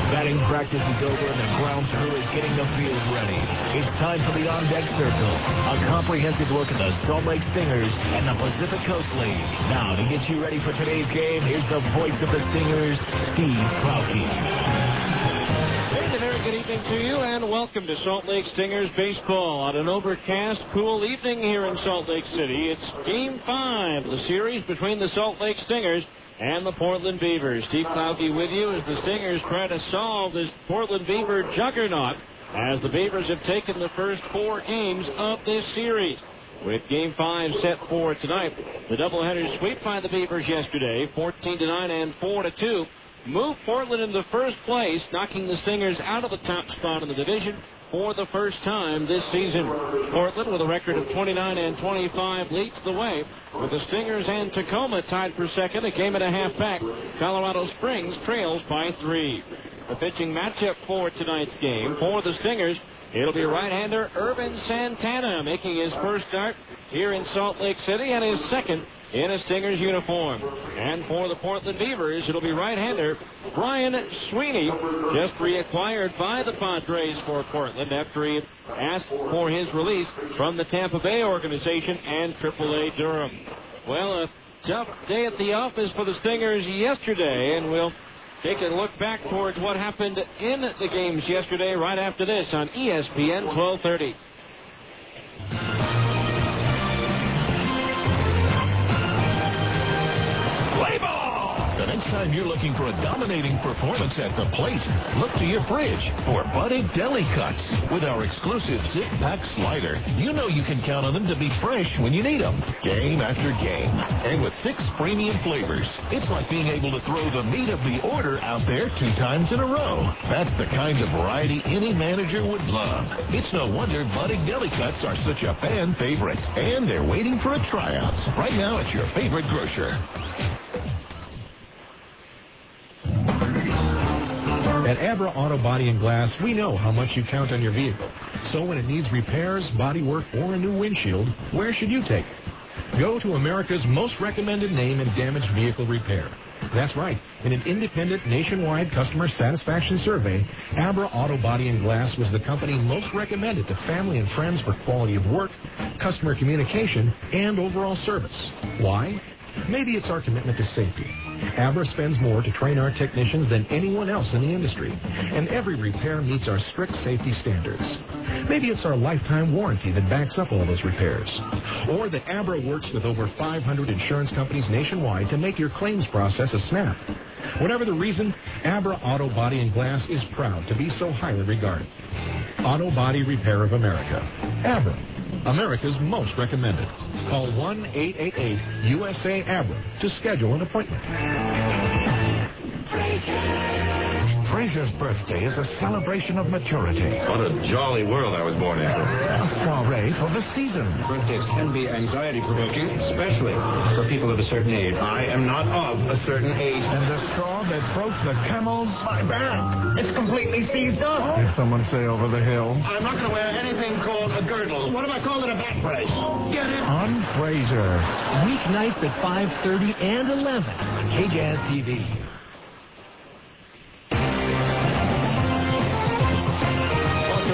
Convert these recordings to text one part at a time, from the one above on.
Batting practice is over and the ground crew is getting the field ready. It's time for the on-deck circle, a comprehensive look at the Salt Lake Stingers and the Pacific Coast League. Now, to get you ready for today's game, here's the voice of the Stingers, Steve Klauke. Hey, a very good evening to you, and welcome to Salt Lake Stingers baseball on an overcast, cool evening here in Salt Lake City. It's Game 5 of the series between the Salt Lake Stingers and the Portland Beavers. Steve Klauke with you as the Stingers try to solve this Portland Beaver juggernaut as the Beavers have taken the first 4 games of this series. With Game 5 set for tonight, the doubleheader sweep by the Beavers yesterday, 14-9 and 4-2, moved Portland into first place, knocking the Stingers out of the top spot in the division for the first time this season. Portland, with a record of 29 and 25, leads the way, with the Stingers and Tacoma tied for second, a game and a half back. Colorado Springs trails by 3. The pitching matchup for tonight's game for the Stingers, it'll be right-hander Irvin Santana making his first start here in Salt Lake City and his second in a Stingers uniform. And for the Portland Beavers, it'll be right-hander Brian Sweeney, just reacquired by the Padres for Portland after he asked for his release from the Tampa Bay organization and AAA Durham. Well, a tough day at the office for the Stingers yesterday, and we'll take a look back towards what happened in the games yesterday right after this on ESPN 1230. The next time you're looking for a dominating performance at the plate, look to your fridge for Buddy Deli Cuts. With our exclusive six-pack slider, you know you can count on them to be fresh when you need them, game after game. And with 6 premium flavors, it's like being able to throw the meat of the order out there 2 times in a row. That's the kind of variety any manager would love. It's no wonder Buddy Deli Cuts are such a fan favorite. And they're waiting for a tryout right now at your favorite grocer. At Abra Auto Body and Glass, we know how much you count on your vehicle. So when it needs repairs, body work, or a new windshield, where should you take it? Go to America's most recommended name in damaged vehicle repair. That's right. In an independent nationwide customer satisfaction survey, Abra Auto Body and Glass was the company most recommended to family and friends for quality of work, customer communication, and overall service. Why? Maybe it's our commitment to safety. Abra spends more to train our technicians than anyone else in the industry, and every repair meets our strict safety standards. Maybe it's our lifetime warranty that backs up all those repairs. Or that Abra works with over 500 insurance companies nationwide to make your claims process a snap. Whatever the reason, Abra Auto Body and Glass is proud to be so highly regarded. Auto Body Repair of America. Abra, America's most recommended. Call 1-888-USA-ABRA to schedule an appointment. Fraser's birthday is a celebration of maturity. What a jolly world I was born into. A soiree for the season. Birthdays can be anxiety-provoking, especially for people of a certain age. I am not of a certain age. And the straw that broke the camel's My back, it's completely seized up. Did someone say over the hill? I'm not going to wear anything called a girdle. What if I call it a back brace? Get it? On Fraser. Weeknights at 5:30 and 11 on KJazz TV.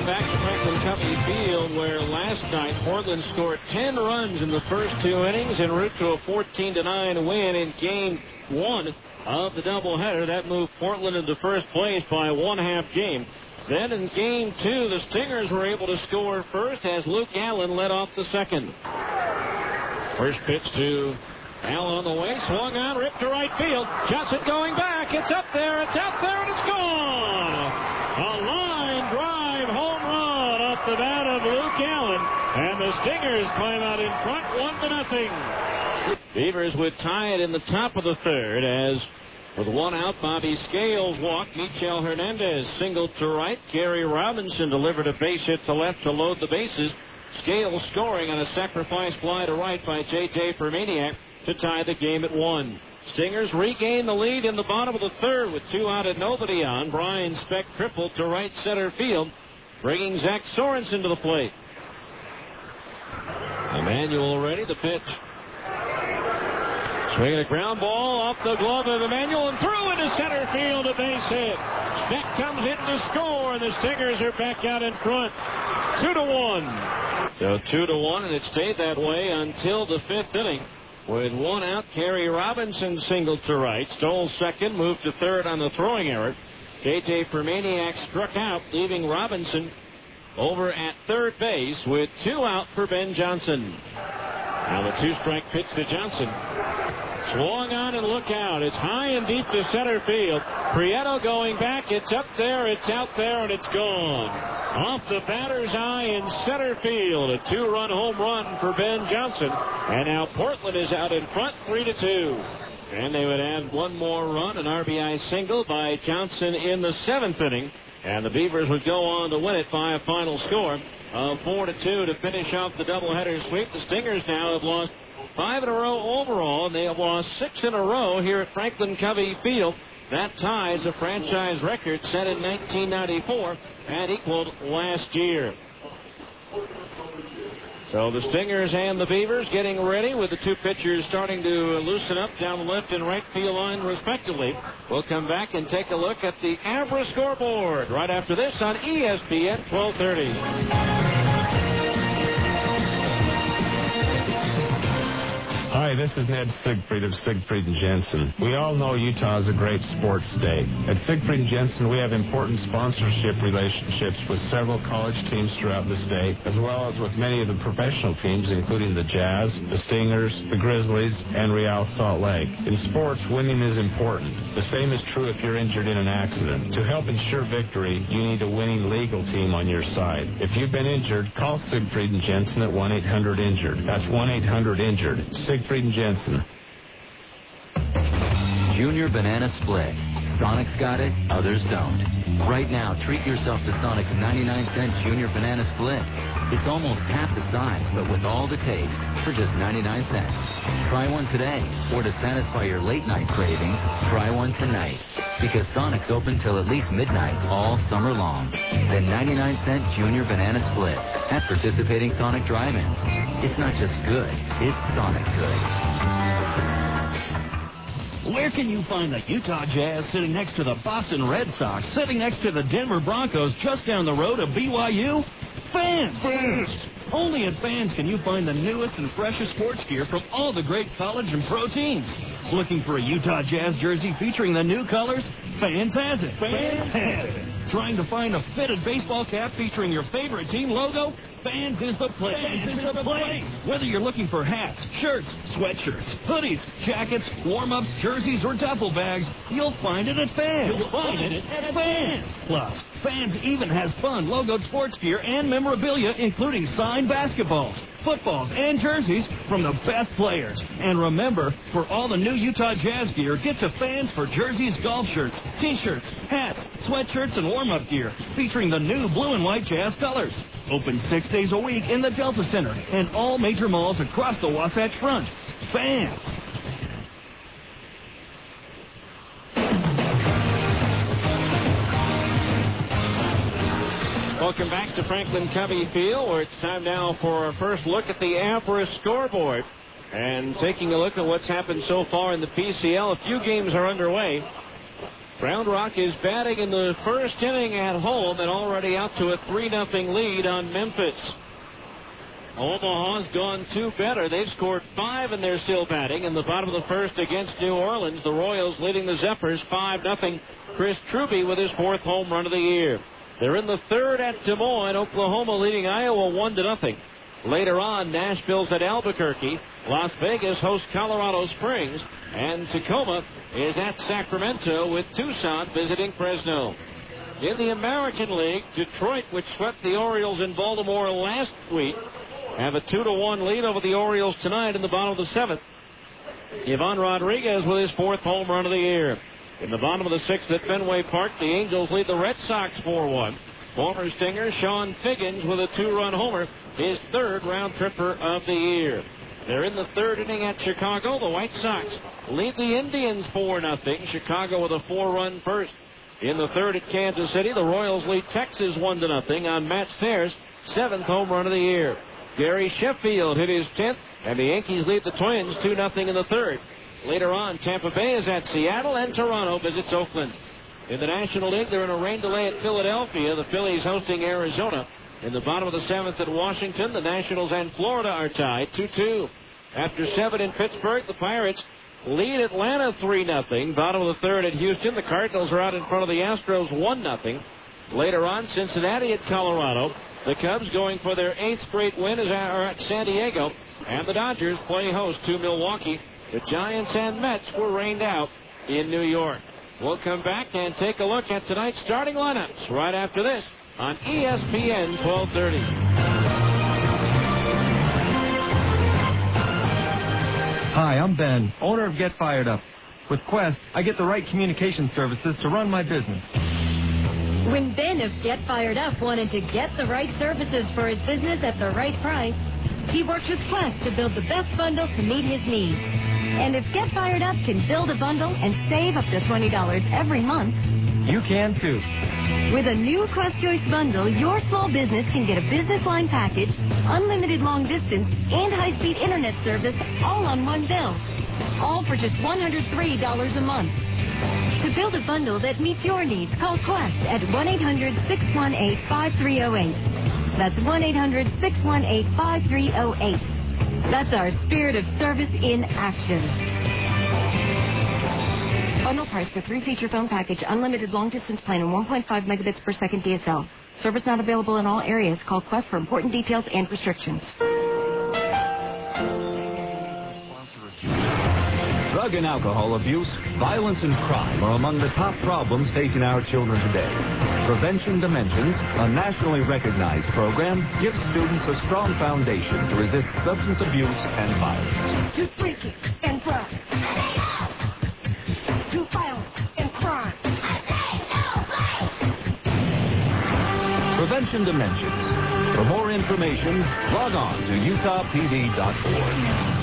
Back to Franklin Covey Field, where last night Portland scored 10 runs in the first 2 innings en route to a 14-9 win in Game 1 of the doubleheader. That moved Portland into first place by 1/2 game. Then in Game 2, the Stingers were able to score first as Luke Allen led off the second. First pitch to Allen on the way, swung on, ripped to right field. Johnson going back. It's up there, and it's gone. A line drive home run off the bat of Luke Allen, and the Stingers climb out in front 1-0. Beavers would tie it in the top of the third as, with 1 out, Bobby Scales walked. Michel Hernandez singled to right. Gary Robinson delivered a base hit to left to load the bases. Scales scoring on a sacrifice fly to right by J.J. Permaniak to tie the game at 1. Stingers regain the lead in the bottom of the third with 2 out and nobody on. Brian Speck tripled to right center field, bringing Zach Sorensen to the plate. Emmanuel ready, the pitch. Swinging a ground ball off the glove of Emmanuel and through into center field, a base hit. Beck comes in to score, and the Stingers are back out in front, 2-1. So 2-1, and it stayed that way until the fifth inning. With one out, Kerry Robinson singled to right. Stoll second, moved to third on the throwing error. J.J. Permaniak struck out, leaving Robinson over at third base with two out for Ben Johnson. Now the two-strike pitch to Johnson. Swung on and look out. It's high and deep to center field. Prieto going back. It's up there, it's out there, and it's gone. Off the batter's eye in center field. A two-run home run for Ben Johnson. And now Portland is out in front, 3-2. And they would add one more run, an RBI single by Johnson in the seventh inning. And the Beavers would go on to win it by a final score of 4-2 to finish off the doubleheader sweep. The Stingers now have lost 5 in a row overall, and they have lost 6 in a row here at Franklin Covey Field. That ties a franchise record set in 1994 and equaled last year. So the Stingers and the Beavers getting ready with the two pitchers starting to loosen up down the left and right field line respectively. We'll come back and take a look at the Abra scoreboard right after this on ESPN 1230. Hi, this is Ned Siegfried of Siegfried & Jensen. We all know Utah is a great sports state. At Siegfried & Jensen, we have important sponsorship relationships with several college teams throughout the state, as well as with many of the professional teams, including the Jazz, the Stingers, the Grizzlies, and Real Salt Lake. In sports, winning is important. The same is true if you're injured in an accident. To help ensure victory, you need a winning legal team on your side. If you've been injured, call Siegfried & Jensen at 1-800-INJURED. That's 1-800-INJURED. Siegfried & Jensen. Junior Banana Split. Sonic's got it, others don't. Right now, treat yourself to Sonic's 99-cent Junior Banana Split. It's almost half the size, but with all the taste, for just 99 cents. Try one today, or to satisfy your late-night craving, try one tonight. Because Sonic's open till at least midnight all summer long. The 99-cent Junior Banana Split at participating Sonic drive-ins. It's not just good, it's Sonic good. Where can you find the Utah Jazz sitting next to the Boston Red Sox, sitting next to the Denver Broncos, just down the road of BYU? Fans! Only at Fans can you find the newest and freshest sports gear from all the great college and pro teams. Looking for a Utah Jazz jersey featuring the new colors? Fans has it. Fans has it. Trying to find a fitted baseball cap featuring your favorite team logo? Fans is the place. Fans is the place. Whether you're looking for hats, shirts, sweatshirts, hoodies, jackets, warm-ups, jerseys, or duffel bags, you'll find it at Fans. You'll find it at Fans. Plus, Fans even has fun logoed sports gear and memorabilia, including signed basketballs, footballs, and jerseys from the best players. And remember, for all the new Utah Jazz gear, get to Fans for jerseys, golf shirts, t-shirts, hats, sweatshirts, and warm-up gear featuring the new blue and white Jazz colors. Open 6 days a week in the Delta Center and all major malls across the Wasatch Front. Fans. Welcome back to Franklin Covey Field, where it's time now for our first look at the Abra scoreboard. And taking a look at what's happened so far in the PCL, a few games are underway. Round Rock is batting in the first inning at home and already out to a 3-0 lead on Memphis. Omaha's gone 2 better. They've scored 5 and they're still batting. In the bottom of the first against New Orleans, the Royals leading the Zephyrs 5-0. Chris Truby with his 4th home run of the year. They're in the third at Des Moines. Oklahoma leading Iowa 1-0. Later on, Nashville's at Albuquerque. Las Vegas hosts Colorado Springs. And Tacoma is at Sacramento with Tucson visiting Fresno. In the American League, Detroit, which swept the Orioles in Baltimore last week, have a 2-1 lead over the Orioles tonight in the bottom of the 7th. Ivan Rodriguez with his 4th home run of the year. In the bottom of the 6th at Fenway Park, the Angels lead the Red Sox 4-1. Former Stinger Sean Figgins with a 2-run homer, his 3rd round tripper of the year. They're in the 3rd inning at Chicago. The White Sox lead the Indians 4-0. Chicago with a 4-run first. In the 3rd at Kansas City, the Royals lead Texas 1-0 on Matt Stairs' 7th home run of the year. Gary Sheffield hit his 10th, and the Yankees lead the Twins 2-0 in the 3rd. Later on, Tampa Bay is at Seattle, and Toronto visits Oakland. In the National League, they're in a rain delay at Philadelphia. The Phillies hosting Arizona. In the bottom of the 7th at Washington, the Nationals and Florida are tied 2-2. After 7 in Pittsburgh, the Pirates lead Atlanta 3-0. Bottom of the 3rd at Houston, the Cardinals are out in front of the Astros 1-0. Later on, Cincinnati at Colorado. The Cubs going for their 8th straight win are at San Diego. And the Dodgers play host to Milwaukee. The Giants and Mets were rained out in New York. We'll come back and take a look at tonight's starting lineups right after this on ESPN 1230. Hi, I'm Ben, owner of Get Fired Up. With Quest, I get the right communication services to run my business. When Ben of Get Fired Up wanted to get the right services for his business at the right price, he worked with Quest to build the best bundle to meet his needs. And if Get Fired Up can build a bundle and save up to $20 every month, you can too. With a new Quest Choice bundle, your small business can get a business line package, unlimited long distance, and high-speed internet service all on one bill. All for just $103 a month. To build a bundle that meets your needs, call Quest at 1-800-618-5308. That's 1-800-618-5308. That's our spirit of service in action. Bundle price for 3-feature phone package, unlimited long-distance plan, and 1.5 megabits per second DSL. Service not available in all areas. Call Quest for important details and restrictions. Drug and alcohol abuse, violence, and crime are among the top problems facing our children today. Prevention Dimensions, a nationally recognized program, gives students a strong foundation to resist substance abuse and violence. To drinking and drugs. To violence and crime. Prevention Dimensions. For more information, log on to utahpd.org.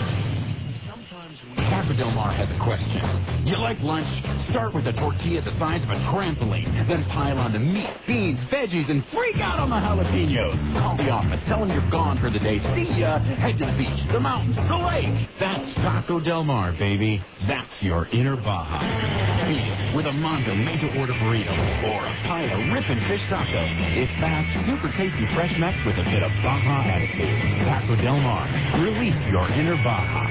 Taco Del Mar has a question. You like lunch? Start with a tortilla the size of a trampoline. Then pile on the meat, beans, veggies, and freak out on the jalapenos. Call the office. Tell them you're gone for the day. See ya. Head to the beach, the mountains, the lake. That's Taco Del Mar, baby. That's your inner Baja. Beat it with a Mondo made-to-order burrito or a pile of ripping fish tacos. It's fast, super tasty fresh mix with a bit of Baja attitude. Taco Del Mar. Release your inner Baja.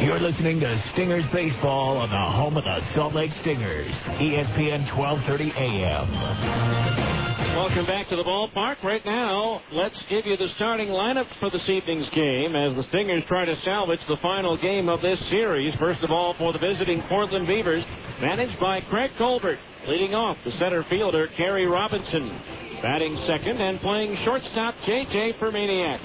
You're listening to Stingers Baseball on the home of the Salt Lake Stingers, ESPN 1230 AM. Welcome back to the ballpark. Right now, let's give you the starting lineup for this evening's game as the Stingers try to salvage the final game of this series. First of all, for the visiting Portland Beavers, managed by Craig Colbert. Leading off, the center fielder, Kerry Robinson. Batting second and playing shortstop, J.J. Permaniak.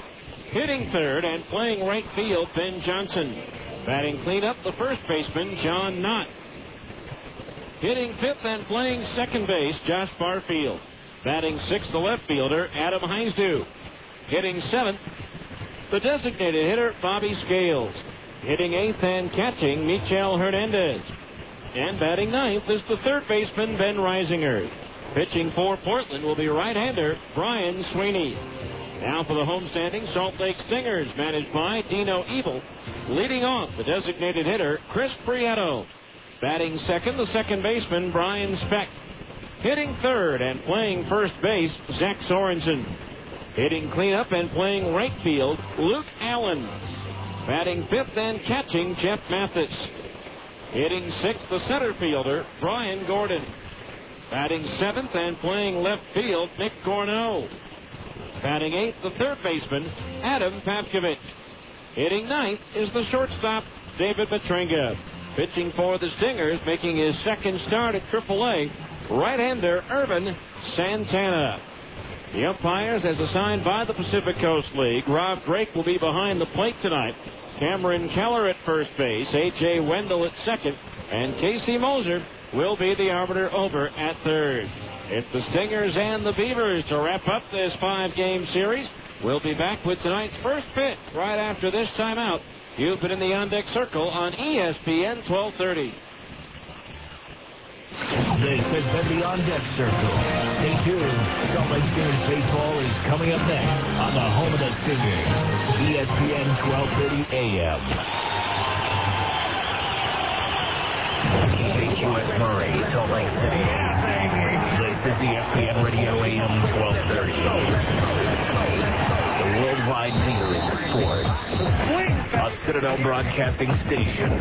Hitting third and playing right field, Ben Johnson. Batting cleanup, the first baseman, John Knott. Hitting fifth and playing second base, Josh Barfield. Batting sixth, the left fielder, Adam Heisdu. Hitting seventh, the designated hitter, Bobby Scales. Hitting eighth and catching, Michel Hernandez. And batting ninth is the third baseman, Ben Reisinger. Pitching for Portland will be right-hander, Brian Sweeney. Now for the homestanding Salt Lake Stingers, managed by Dino Evil. Leading off, the designated hitter, Chris Prieto. Batting second, the second baseman, Brian Speck. Hitting third and playing first base, Zach Sorensen. Hitting cleanup and playing right field, Luke Allen. Batting fifth and catching, Jeff Mathis. Hitting sixth, the center fielder, Brian Gordon. Batting seventh and playing left field, Nick Corneau. Batting eighth, the third baseman, Adam Papkovich. Hitting ninth is the shortstop, David Petrenga. Pitching for the Stingers, making his second start at AAA, right-hander Irvin Santana. The umpires, as assigned by the Pacific Coast League, Rob Drake will be behind the plate tonight. Cameron Keller at first base, A.J. Wendell at second, and Casey Moser will be the arbiter over at third. It's the Stingers and the Beavers to wrap up this 5-game series. We'll be back with tonight's first pitch right after this timeout. You've been in the on-deck circle on ESPN 1230. The This has been the On Deck Circle. Stay tuned. Salt Lake Stingers baseball is coming up next on the home of the Stingers, ESPN 1230 AM. KQS Murray, Salt Lake City. This is ESPN Radio AM 1230. The worldwide leader in sports. A Citadel Broadcasting station.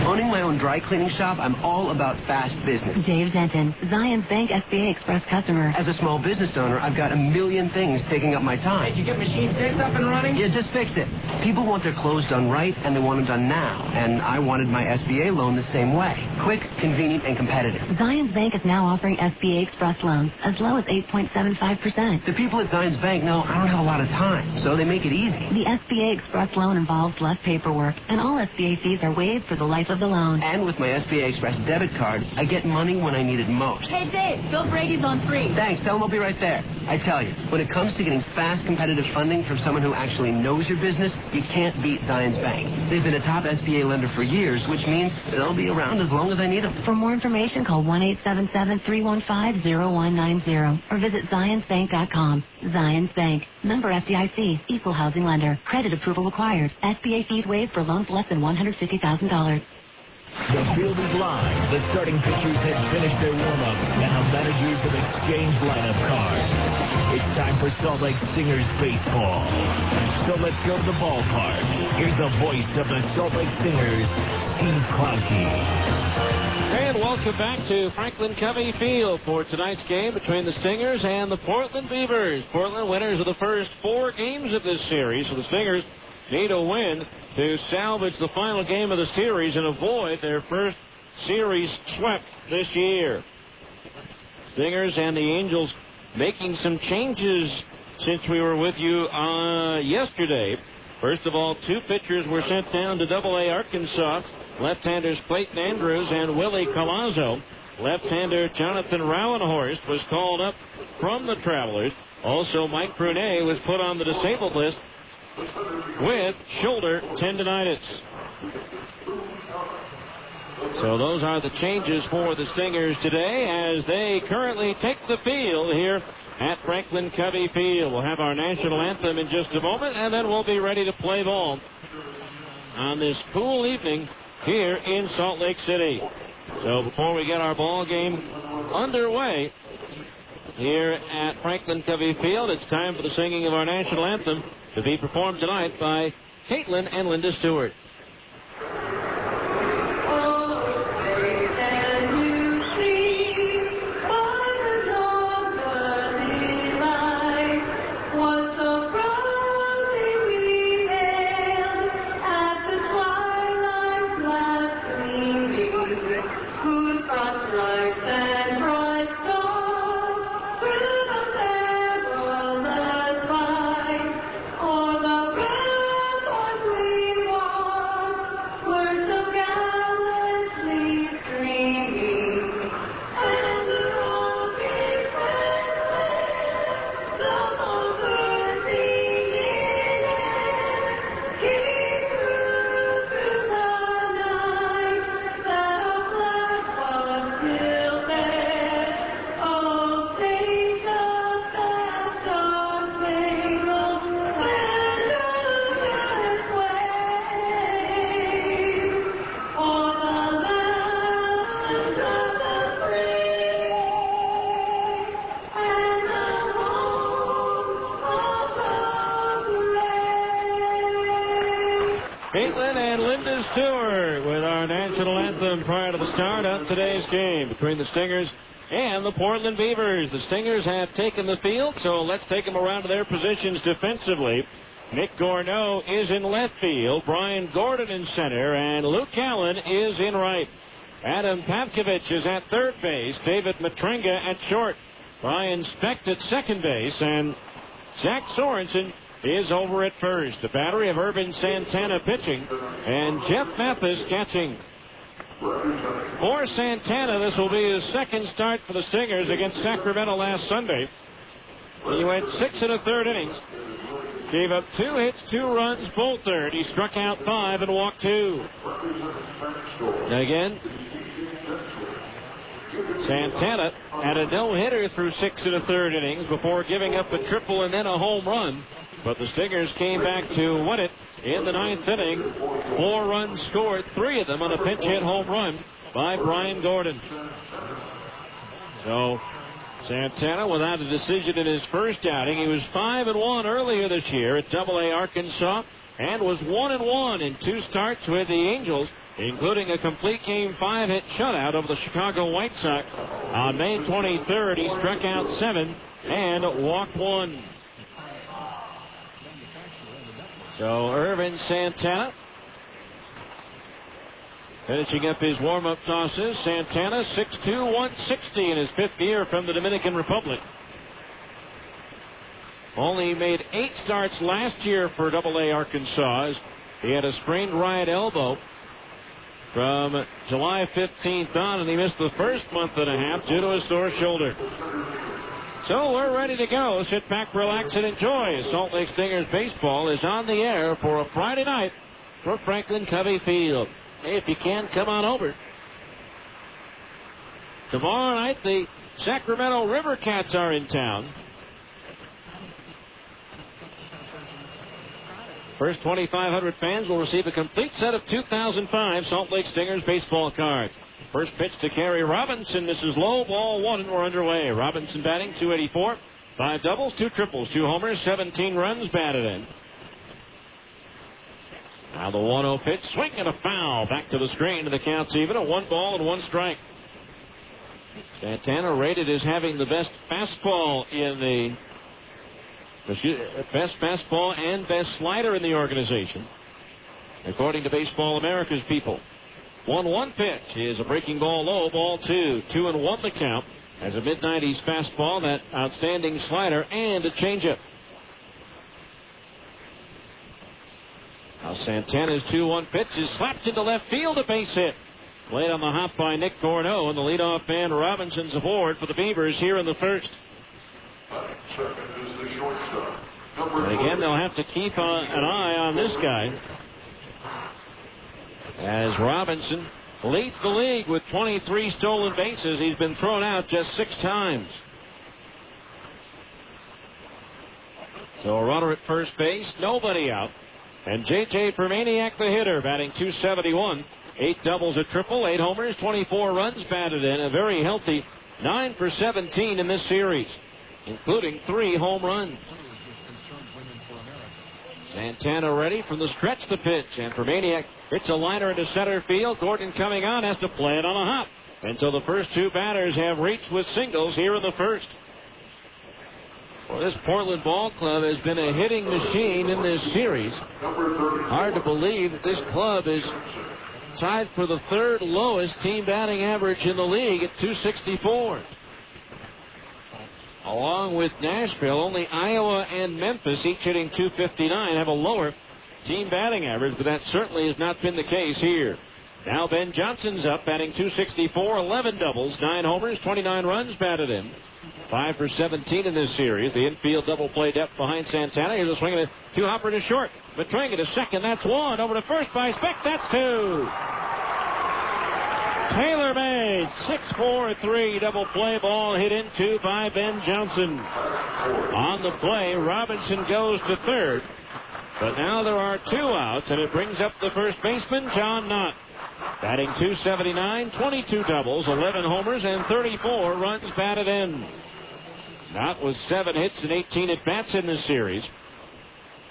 Owning my own dry cleaning shop, I'm all about fast business. Dave Denton, Zions Bank SBA Express customer. As a small business owner, I've got a million things taking up my time. Did you get machine 6 up and running? Yeah, just fixed it. People want their clothes done right, and they want them done now. And I wanted my SBA loan the same way. Quick, convenient, and competitive. Zions Bank is now offering SBA Express loans as low as 8.75%. The people at Zions Bank know I don't have a lot of time, so they make it easy. The SBA Express loan involves less paperwork, and all SBA fees are waived for the life of the loan. And with my SBA Express debit card, I get money when I need it most. Hey, Dave, Bill Brady's on free. Thanks, tell him I'll be right there. I tell you, when it comes to getting fast, competitive funding from someone who actually knows your business, you can't beat Zions Bank. They've been a top SBA lender for years, which means they'll be around as long as I need them. For more information, call 1-877-315-0190 or visit ZionsBank.com. Zions Bank. Member FDIC. Equal housing lender. Credit approval required. SBA fees waived for loans less than $150,000. The field is live. The starting pitchers have finished their warm-up. Now managers have exchanged lineup cards. It's time for Salt Lake Stingers baseball. So let's go to the ballpark. Here's the voice of the Salt Lake Stingers, Steve Klauke. And welcome back to Franklin Covey Field for tonight's game between the Stingers and the Portland Beavers. Portland winners of the first 4 games of this series, so the Stingers need a win to salvage the final game of the series and avoid their first series swept this year. Stingers and the Angels making some changes since we were with you yesterday. First of all, 2 pitchers were sent down to Double-A Arkansas. Left-handers Clayton Andrews and Willie Colazzo. Left-hander Jonathan Rauenhorst was called up from the Travelers. Also, Mike Brunet was put on the disabled list with shoulder tendonitis. So those are the changes for the Stingers today as they currently take the field here at Franklin Covey Field. We'll have our national anthem in just a moment, and then we'll be ready to play ball on this cool evening here in Salt Lake City. So before we get our ball game underway here at Franklin Covey Field, it's time for the singing of our national anthem to be performed tonight by Caitlin and Linda Stewart. Caitlin and Linda Stewart with our national anthem prior to the start of today's game between the Stingers and the Portland Beavers. The Stingers have taken the field, so let's take them around to their positions defensively. Nick Gorneau is in left field, Brian Gordon in center, and Luke Allen is in right. Adam Pavkovich is at third base, David Matrenga at short, Brian Specht at second base, and Zach Sorensen is over at first. The battery of Urban Santana pitching and Jeff Mathis catching. For Santana, this will be his second start for the Stingers against Sacramento last Sunday. He went 6 1/3 innings, gave up 2 hits, 2 runs, full third. He struck out 5 and walked 2. Again, Santana had a no-hitter through 6 1/3 innings before giving up a triple and then a home run. But the Stingers came back to win it in the 9th inning. 4 runs scored, 3 of them on a pinch hit home run by Brian Gordon. So Santana without a decision in his first outing. He was 5-1 earlier this year at Double-A Arkansas and was 1-1 in 2 starts with the Angels, including a complete Game 5 hit shutout over the Chicago White Sox. On May 23rd, he struck out 7 and walked 1. So Irvin Santana finishing up his warm-up tosses. Santana 6'2", 160 in his 5th year from the Dominican Republic. Only made 8 starts last year for Double-A Arkansas. He had a sprained right elbow from July 15th on, and he missed the first month and a half due to a sore shoulder. So we're ready to go. Sit back, relax, and enjoy. Salt Lake Stingers baseball is on the air for a Friday night from Franklin Covey Field. Hey, if you can, come on over. Tomorrow night, the Sacramento River Cats are in town. First 2,500 fans will receive a complete set of 2005 Salt Lake Stingers baseball cards. First pitch to Kerry Robinson. This is low, ball 1, and we're underway. Robinson batting .284, 5 doubles, 2 triples, 2 homers, 17 runs batted in. Now the 1-0 pitch, swing and a foul. Back to the screen, and the count's even at 1 ball and 1 strike. Santana rated as having the best fastball in best fastball and best slider in the organization, according to Baseball America's people. 1-1 pitch is a breaking ball low, ball 2. 2-1 the count as a mid-90s fastball, that outstanding slider, and a changeup. Now Santana's 2-1 pitch is slapped into left field, a base hit. Played on the hop by Nick Corneau, and the leadoff man Robinson's aboard for the Beavers here in the first. And again, they'll have to keep an eye on this guy, as Robinson leads the league with 23 stolen bases. He's been thrown out just 6 times. So a runner at first base, nobody out. And J.J. Permaniak, the hitter, batting .271. 8 doubles, a triple, 8 homers, 24 runs batted in. A very healthy 9 for 17 in this series, including 3 home runs. Santana ready from the stretch, the pitch, and Permaniak hits a liner into center field. Gordon coming on has to play it on a hop. And so the first 2 batters have reached with singles here in the first. Well, this Portland ball club has been a hitting machine in this series. Hard to believe that this club is tied for the 3rd lowest team batting average in the league at .264. Along with Nashville, only Iowa and Memphis, each hitting .259, have a lower team batting average, but that certainly has not been the case here. Now Ben Johnson's up, batting .264, 11 doubles, 9 homers, 29 runs batted in. 5 for 17 in this series. The infield double play depth behind Santana. Here's a swing and a 2-hopper to short. Matringa to second, that's 1. Over to first by Speck, that's 2. Taylor made 6-4-3 double play ball hit into by Ben Johnson. On the play, Robinson goes to third. But now there are 2 outs, and it brings up the first baseman, John Knott. Batting .279, 22 doubles, 11 homers, and 34 runs batted in. Knott with 7 hits and 18 at-bats in this series.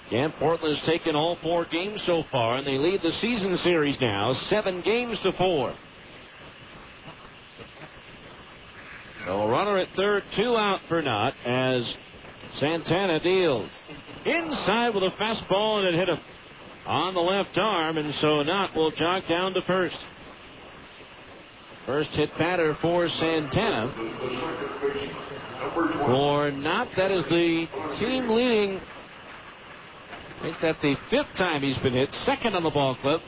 Again, Portland has taken all 4 games so far, and they lead the season series now 7-4. So a runner at third, 2 out for Knott as Santana deals. Inside with a fastball, and it hit him on the left arm, and so Knott will jog down to first. First hit batter for Santana. For Knott, that is the team leading. I think that's the 5th time he's been hit, 2nd on the ball club.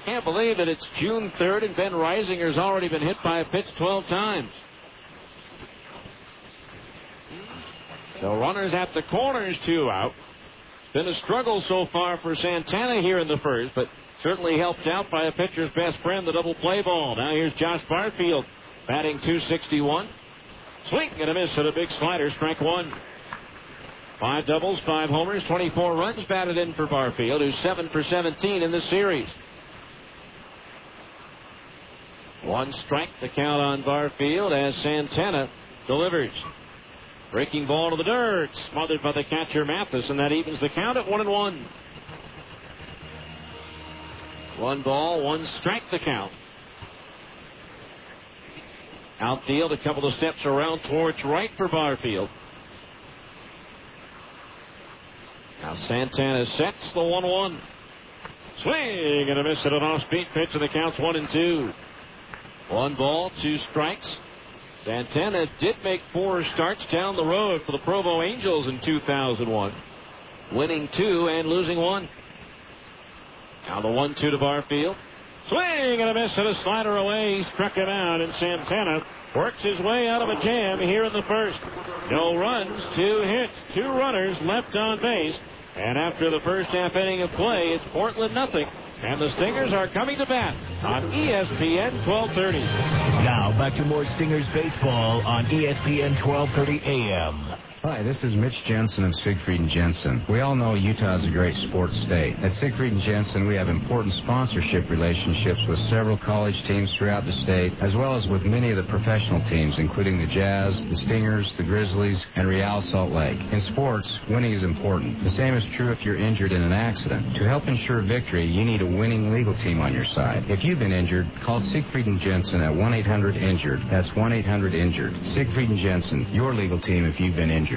Can't believe that it's June 3rd and Ben Reisinger's already been hit by a pitch 12 times. So runners at the corners, 2 out. Been a struggle so far for Santana here in the first, but certainly helped out by a pitcher's best friend, the double play ball. Now here's Josh Barfield batting .261. Swing and a miss at a big slider, strike one. 5 doubles, 5 homers, 24 runs batted in for Barfield, who's 7 for 17 in this series. 1 strike, the count on Barfield as Santana delivers. Breaking ball to the dirt, smothered by the catcher Mathis, and that evens the count at 1-1. 1 ball, 1 strike, the count. Outfield, a couple of steps around towards right for Barfield. Now Santana sets the 1-1. Swing and a miss at an off-speed pitch, and the count's 1-2. 1 ball, 2 strikes. Santana did make 4 starts down the road for the Provo Angels in 2001, winning 2 and losing 1. Now the 1-2 to Barfield. Swing and a miss at a slider away. He struck him out, and Santana works his way out of a jam here in the first. No runs, 2 hits, 2 runners left on base. And after the first half inning of play, it's Portland nothing. And the Stingers are coming to bat on ESPN 1230. Now back to more Stingers baseball on ESPN 1230 AM. Hi, this is Mitch Jensen of Siegfried & Jensen. We all know Utah is a great sports state. At Siegfried & Jensen, we have important sponsorship relationships with several college teams throughout the state, as well as with many of the professional teams, including the Jazz, the Stingers, the Grizzlies, and Real Salt Lake. In sports, winning is important. The same is true if you're injured in an accident. To help ensure victory, you need a winning legal team on your side. If you've been injured, call Siegfried & Jensen at 1-800-INJURED. That's 1-800-INJURED. Siegfried & Jensen, your legal team if you've been injured.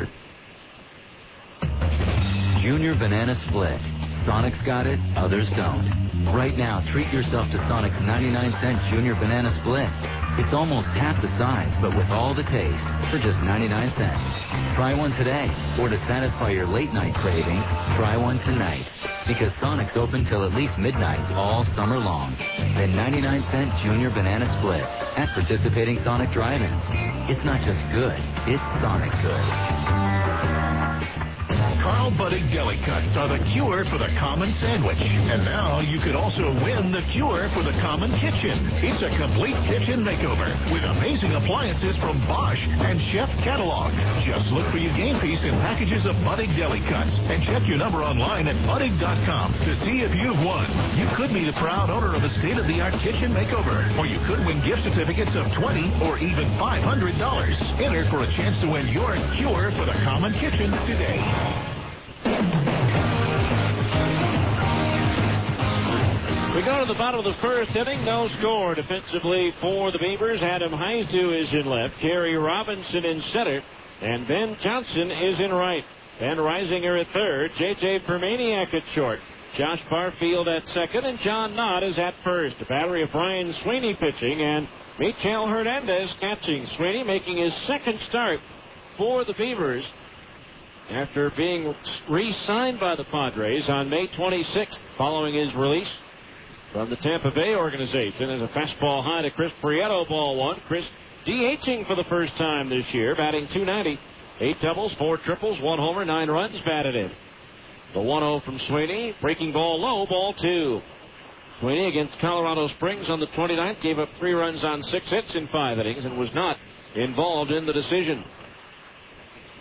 Junior Banana Split. Sonic's got it, others don't. Right now, treat yourself to Sonic's 99-cent Junior Banana Split. It's almost half the size, but with all the taste, for just 99 cents. Try one today, or to satisfy your late-night craving, try one tonight. Because Sonic's open till at least midnight all summer long. The 99-cent Junior Banana Split at participating Sonic drive-ins. It's not just good, it's Sonic good. Carl Buddig Deli Cuts are the cure for the common sandwich. And now you could also win the cure for the common kitchen. It's a complete kitchen makeover with amazing appliances from Bosch and Chef Catalog. Just look for your game piece in packages of Buddig Deli Cuts and check your number online at Buddig.com to see if you've won. You could be the proud owner of a state-of-the-art kitchen makeover, or you could win gift certificates of $20 or even $500. Enter for a chance to win your cure for the common kitchen today. We go to the bottom of the first inning. No score defensively for the Beavers. Adam Heistu is in left. Kerry Robinson in center. And Ben Johnson is in right. Ben Reisinger at third. J.J. Permaniak at short. Josh Barfield at second. And John Knott is at first. A battery of Brian Sweeney pitching. And Michel Hernandez catching. Sweeney making his second start for the Beavers after being re-signed by the Padres on May 26th following his release from the Tampa Bay organization. As a fastball high to Chris Prieto, ball one. Chris DHing for the first time this year, batting .290. 8 doubles, 4 triples, 1 homer, 9 runs batted in. The 1-0 from Sweeney. Breaking ball low, ball 2. Sweeney against Colorado Springs on the 29th gave up 3 runs on 6 hits in 5 innings and was not involved in the decision.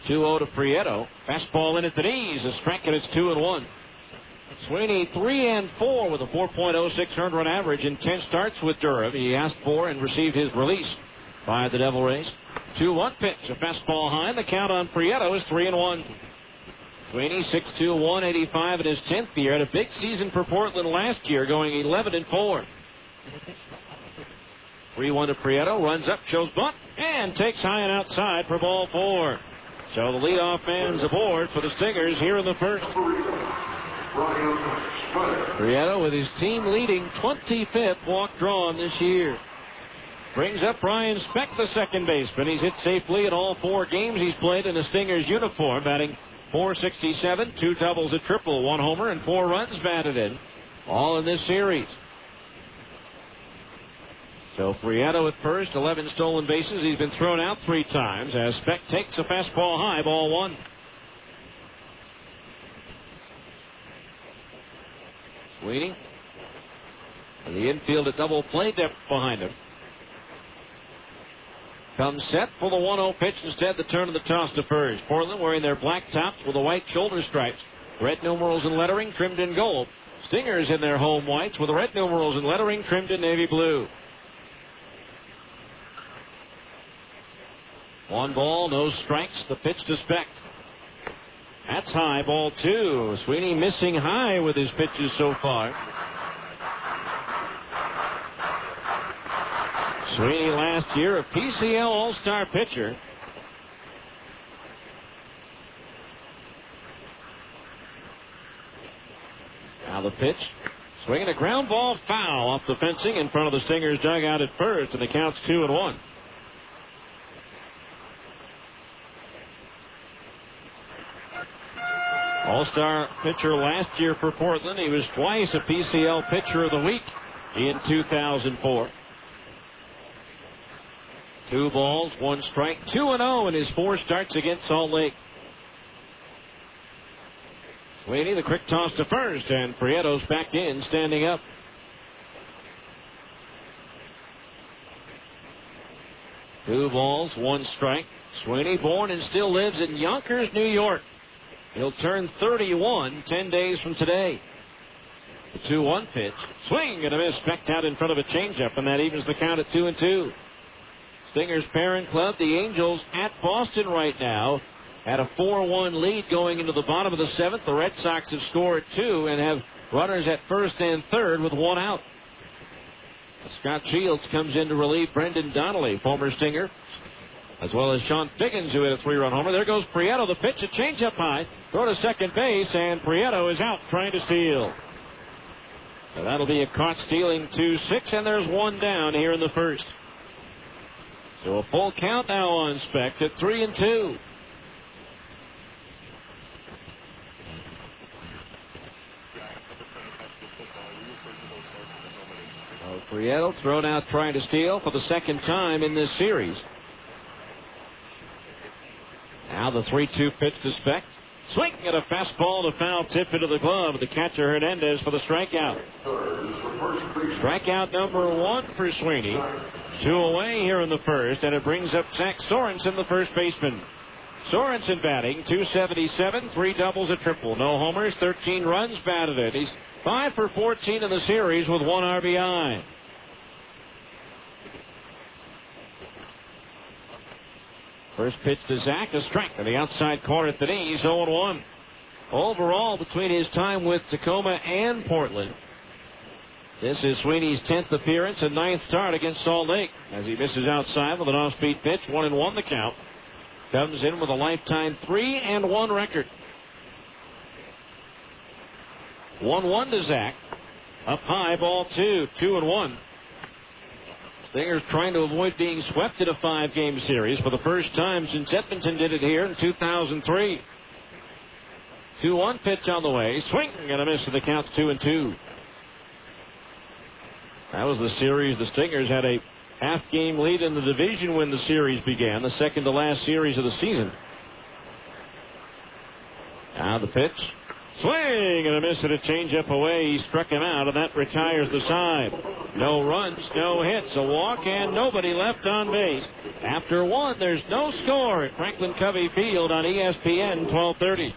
2-0 to Prieto. Fastball in at the knees. A strike, and it's 2-1. Sweeney 3-4 with a 4.06 earned run average in 10 starts with Durham. He asked for and received his release by the Devil Rays. 2-1 pitch. A fastball high, and the count on Prieto is 3-1. Sweeney 6'2", 185 in his 10th year. Had a big season for Portland last year, going 11-4. 3-1 to Prieto. Runs up, shows bunt, and takes high and outside for ball 4. So the leadoff man's aboard for the Stingers here in the first. Prieto with his team-leading 25th walk drawn this year. Brings up Ryan Speck, the second baseman. He's hit safely in all 4 games he's played in the Stingers uniform, batting .467, 2 doubles, a triple, 1 homer, and 4 runs batted in, all in this series. So Prieto at first, 11 stolen bases. He's been thrown out 3 times as Speck takes a fastball high, ball 1. Sweeney. And the infield at double play depth behind him. Comes set for the 1-0 pitch. Instead, the turn of the toss to first. Portland wearing their black tops with the white shoulder stripes. Red numerals and lettering trimmed in gold. Stingers in their home whites with the red numerals and lettering trimmed in navy blue. 1 ball, no strikes. The pitch to Specht. That's high, ball 2. Sweeney missing high with his pitches so far. Sweeney last year a PCL All-Star pitcher. Now the pitch. Swinging a ground ball foul off the fencing in front of the Stingers dugout at first, and the count's 2-1. All-Star pitcher last year for Portland. He was twice a PCL Pitcher of the Week in 2004. 2 balls, 1 strike, 2-0 in his 4 starts against Salt Lake. Sweeney, the quick toss to first, and Prieto's back in, standing up. Two balls, 1 strike. Sweeney, born and still lives in Yonkers, New York. He'll turn 31 10 days from today. The 2-1 pitch. Swing and a miss. Specht out in front of a changeup, and that evens the count at 2-2. Stingers' parent club, the Angels, at Boston right now, had a 4-1 lead going into the bottom of the 7th. The Red Sox have scored 2 and have runners at first and third with 1 out. Scott Shields comes in to relieve Brendan Donnelly, former Stinger, as well as Sean Figgins, who hit a 3-run homer. There goes Prieto. The pitch, a changeup high. Throw to second base, and Prieto is out trying to steal. So that'll be a caught stealing 2-6, and there's 1 down here in the first. So a full count now on Specht at 3-2. Prieto thrown out trying to steal for the second time in this series. Now the 3-2 pitch to Specht. Swing at a fastball to foul tip into the glove. The catcher Hernandez for the strikeout. Strikeout number 1 for Sweeney. 2 away here in the first, and it brings up Zach Sorensen, the first baseman. Sorensen batting, .277, 3 doubles, a triple. No homers, 13 runs batted in. He's 5 for 14 in the series with 1 RBI. First pitch to Zach, a strike on the outside corner at the knees, 0-1. Overall, between his time with Tacoma and Portland, this is Sweeney's 10th appearance and 9th start against Salt Lake, as he misses outside with an off-speed pitch, 1-1 the count. Comes in with a lifetime 3-1 record. 1-1 to Zach. Up high, ball 2, 2-1. Stingers trying to avoid being swept in a 5-game series for the first time since Edmonton did it here in 2003. 2-1 pitch on the way. Swing and a miss, and the count's 2-2. That was the series. The Stingers had a half-game lead in the division when the series began, the second to last series of the season. Now the pitch. Swing and a miss, and a changeup away. He struck him out, and that retires the side. No runs, no hits, a walk, and nobody left on base. After 1, there's no score at Franklin Covey Field on ESPN 1230.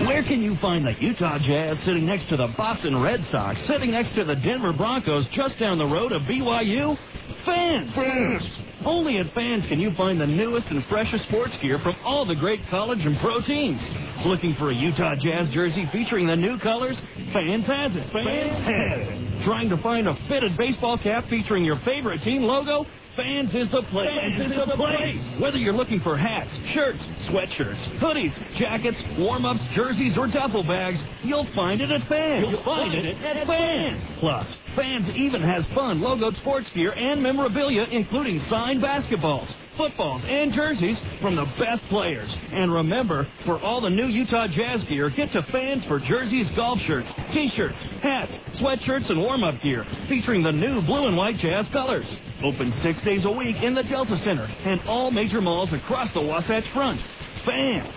Where can you find the Utah Jazz sitting next to the Boston Red Sox, sitting next to the Denver Broncos, just down the road of BYU? Fans! Only at Fans can you find the newest and freshest sports gear from all the great college and pro teams. Looking for a Utah Jazz jersey featuring the new colors? Fans has it. Fans has it. Trying to find a fitted baseball cap featuring your favorite team logo? Fans is the place. Fans is the place. Whether you're looking for hats, shirts, sweatshirts, hoodies, jackets, warm-ups, jerseys, or duffel bags, you'll find it at Fans. You'll find it at Fans. Plus, Fans even has fun logoed sports gear and memorabilia, including signed basketballs, footballs, and jerseys from the best players. And remember, for all the new Utah Jazz gear, get to Fans for jerseys, golf shirts, t-shirts, hats, sweatshirts, and warm-up gear featuring the new blue and white Jazz colors. Open 6 days a week in the Delta Center and all major malls across the Wasatch Front. Fans.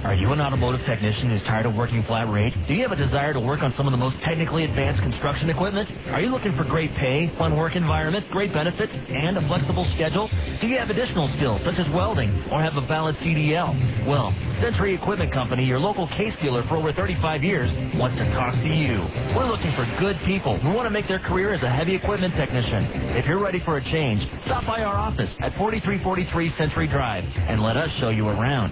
Are you an automotive technician who's tired of working flat rate? Do you have a desire to work on some of the most technically advanced construction equipment? Are you looking for great pay, fun work environment, great benefits, and a flexible schedule? Do you have additional skills such as welding or have a valid CDL? Well, Century Equipment Company, your local case dealer for over 35 years, wants to talk to you. We're looking for good people who want to make their career as a heavy equipment technician. If you're ready for a change, stop by our office at 4343 Century Drive and let us show you around.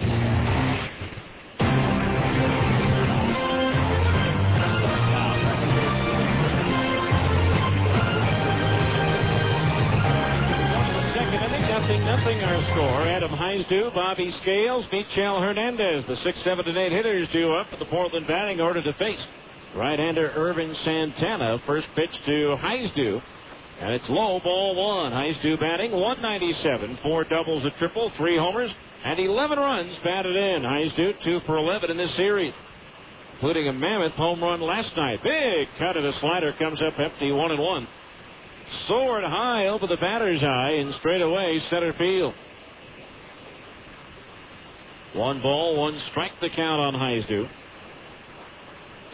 Nothing our score. Adam Heisdu, Bobby Scales, Michel Hernandez. The 6, 7, and 8 hitters due up for the Portland batting order to face right-hander Irvin Santana. First pitch to Heisdu, and it's low, ball one. Heisdu batting 197, 4 doubles, a triple, 3 homers, and 11 runs batted in. Heisdu 2 for 11 in this series, including a mammoth home run last night. Big cut of the slider comes up empty, 1-1. Soared high over the batter's eye and straight away center field. 1 ball, 1 strike the count on Heisdu.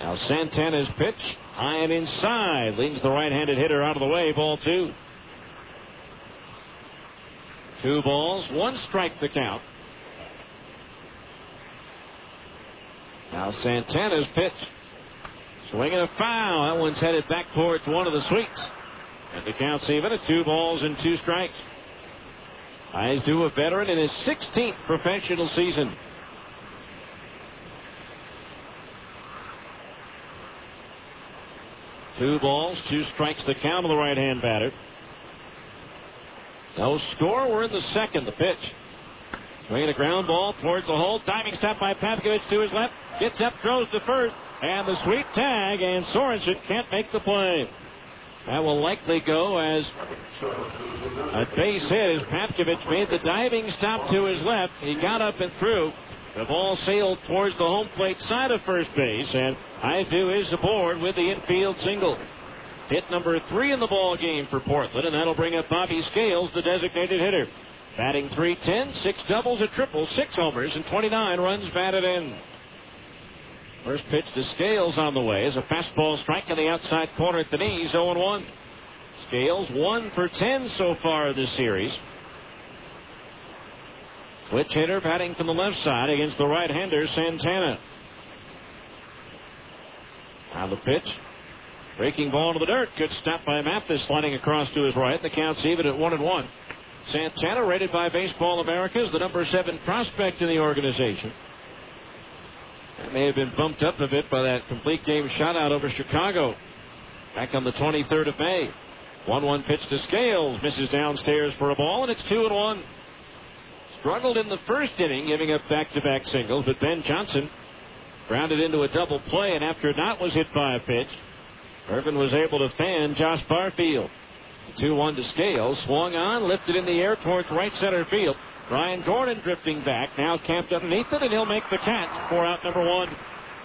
Now Santana's pitch, high and inside, leads the right-handed hitter out of the way, ball 2. 2 balls, 1 strike the count. Now Santana's pitch, swinging a foul. That one's headed back towards one of the sweeps. And the count's even at 2 balls and 2 strikes. Heisdu, a veteran in his 16th professional season. Two balls, 2 strikes the count of the right-hand batter. No score. We're in the second. The pitch. Swinging a ground ball towards the hole. Diving stop by Papkovich to his left. Gets up, throws to first. And the sweep tag, and Sorensen can't make the play. That will likely go as a base hit as Papkovich made the diving stop to his left. He got up and threw. The ball sailed towards the home plate side of first base, and Heisdu is aboard with the infield single. Hit number 3 in the ball game for Portland, and that'll bring up Bobby Scales, the designated hitter. Batting .310, 6 doubles, a triple, 6 homers, and 29 runs batted in. First pitch to Scales on the way is a fastball strike in the outside corner at the knees, 0-1. Scales 1 for 10 so far this series. Switch hitter batting from the left side against the right-hander Santana. Now the pitch. Breaking ball to the dirt. Good stop by Mathis, sliding across to his right. The count's even at 1-1. Santana, rated by Baseball America as the number 7 prospect in the organization. That may have been bumped up a bit by that complete game shutout over Chicago back on the 23rd of May. 1-1 pitch to Scales. Misses downstairs for a ball, and it's 2-1. Struggled in the first inning, giving up back-to-back singles, but Ben Johnson grounded into a double play, and after Knott was hit by a pitch, Irvin was able to fan Josh Barfield. 2-1 to Scales. Swung on, lifted in the air towards right center field. Ryan Gordon drifting back, now camped underneath it, and he'll make the catch for out number 1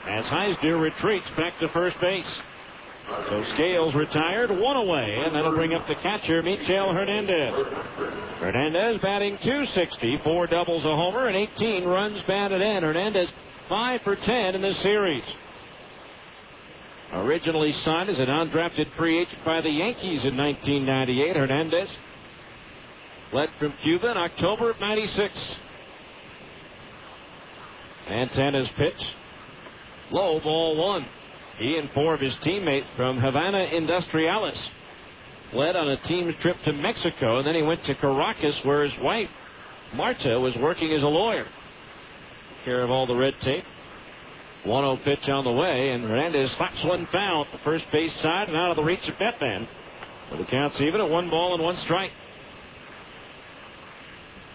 as Heisdu retreats back to first base. So Scales retired, 1 away, and that'll bring up the catcher, Michel Hernandez. Hernandez batting .260, 4 doubles, a homer, and 18 runs batted in. Hernandez 5 for 10 in this series. Originally signed as an undrafted free agent by the Yankees in 1998, Hernandez fled from Cuba in October of '96. Santana's pitch. Low, ball 1. He and 4 of his teammates from Havana Industriales fled on a team trip to Mexico, and then he went to Caracas where his wife, Marta, was working as a lawyer. Took care of all the red tape. 1-0 pitch on the way, and Hernandez slaps one foul at the first base side and out of the reach of Batman. But the count's even at 1 ball and 1 strike.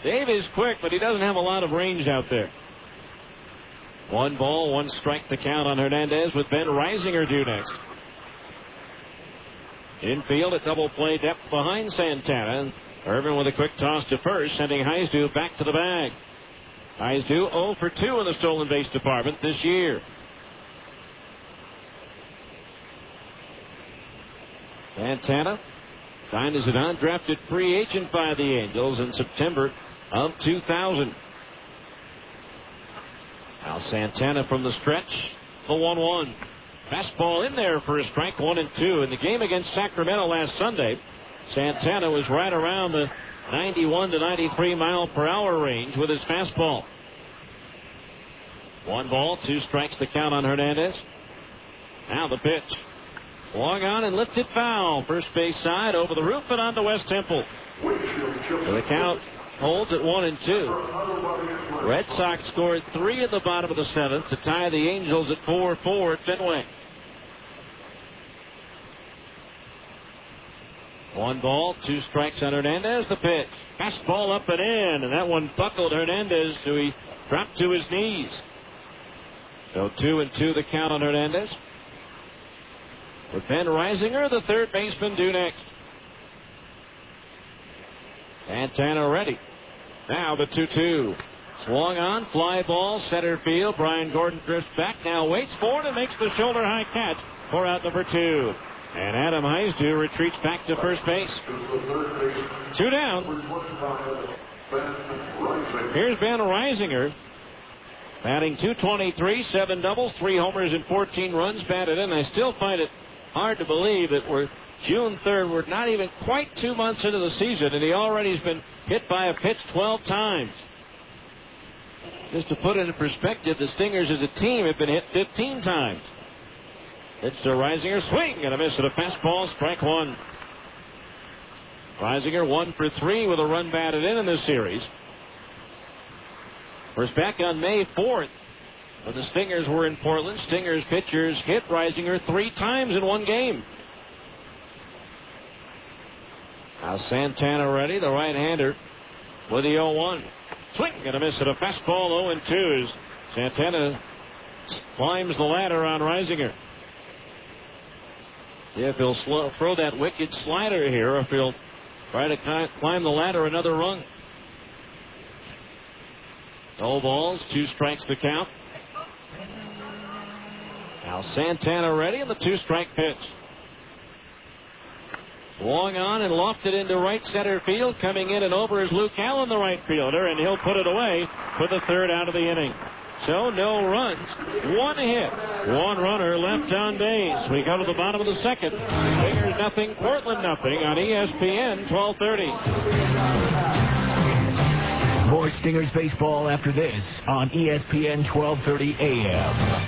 Dave is quick, but he doesn't have a lot of range out there. 1 ball, 1 strike the count on Hernandez with Ben Reisinger due next. Infield at double play depth behind Santana. And Irvin with a quick toss to first, sending Heisdu back to the bag. Heisdu 0 for 2 in the stolen base department this year. Santana signed as an undrafted free agent by the Angels in September of 2000. Now Santana from the stretch, the 1-1. Fastball in there for a strike, 1-2. In the game against Sacramento last Sunday, Santana was right around the 91 to 93 mile per hour range with his fastball. 1 ball, 2 strikes the count on Hernandez. Now the pitch. Swung on and lifted foul. First base side over the roof and onto West Temple. So the count holds at 1-2. Red Sox scored 3 in the bottom of the 7th to tie the Angels at 4-4 at Fenway. 1 ball, 2 strikes on Hernandez. The pitch. Fastball up and in, and that one buckled Hernandez, so he dropped to his knees. So 2-2 the count on Hernandez. With Ben Reisinger, the third baseman, due next. Santana ready. Now the 2-2. Swung on, fly ball, center field. Brian Gordon drifts back, now waits for it and makes the shoulder high catch for out number 2. And Adam Heisdu retreats back to first base. 2 down. Here's Ben Reisinger, batting .223, 7 doubles, 3 homers, and 14 runs batted in. I still find it hard to believe that we're June 3rd. We're not even quite 2 months into the season, and he already has been hit by a pitch 12 times. Just to put it in perspective, the Stingers as a team have been hit 15 times. It's to Reisinger, swing and a miss at a fastball, strike 1. Reisinger 1 for 3 with a run batted in this series. First back on May 4th when the Stingers were in Portland. Stingers pitchers hit Reisinger 3 times in one game. Now Santana ready, the right-hander with the 0-1. Swing and a miss at a fastball, 0-2 as Santana climbs the ladder on Reisinger. Yeah, if he'll throw that wicked slider here, or if he'll try to climb the ladder another rung. No balls, 2 strikes to count. Now Santana ready, and the 2-strike pitch. Swung on and lofted into right center field. Coming in and over is Luke Allen, the right fielder, and he'll put it away for the 3rd out of the inning. So no runs, 1 hit, 1 runner left on base. We go to the bottom of the 2nd. Stingers nothing, Portland nothing on ESPN 1230. More Stingers baseball after this on ESPN 1230 AM.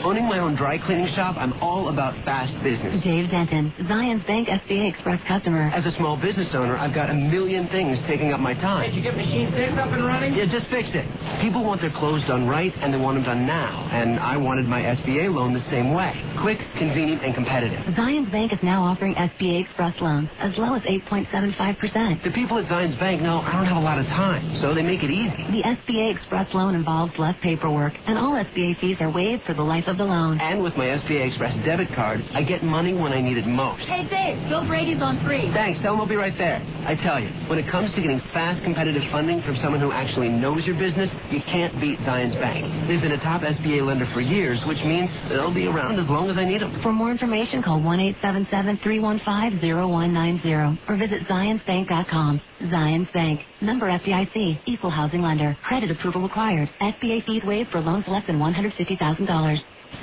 Owning my own dry cleaning shop, I'm all about fast business. Dave Denton, Zions Bank SBA Express customer. As a small business owner, I've got a million things taking up my time. Did you get machine 6 up and running? Yeah, just fixed it. People want their clothes done right, and they want them done now. And I wanted my SBA loan the same way. Quick, convenient, and competitive. Zions Bank is now offering SBA Express loans as low as 8.75%. The people at Zions Bank know I don't have a lot of time, so they make it easy. The SBA Express loan involves less paperwork, and all SBA fees are waived for the life of the loan. And with my SBA Express debit card, I get money when I need it most. Hey, Dave, Bill Brady's on free. Thanks. Tell him I'll be right there. I tell you, when it comes to getting fast, competitive funding from someone who actually knows your business, you can't beat Zions Bank. They've been a top SBA lender for years, which means they'll be around as long as I need them. For more information, call 1-877-315-0190 or visit ZionsBank.com. Zions Bank. Member FDIC. Equal housing lender. Credit approval required. SBA fees waived for loans less than $150,000.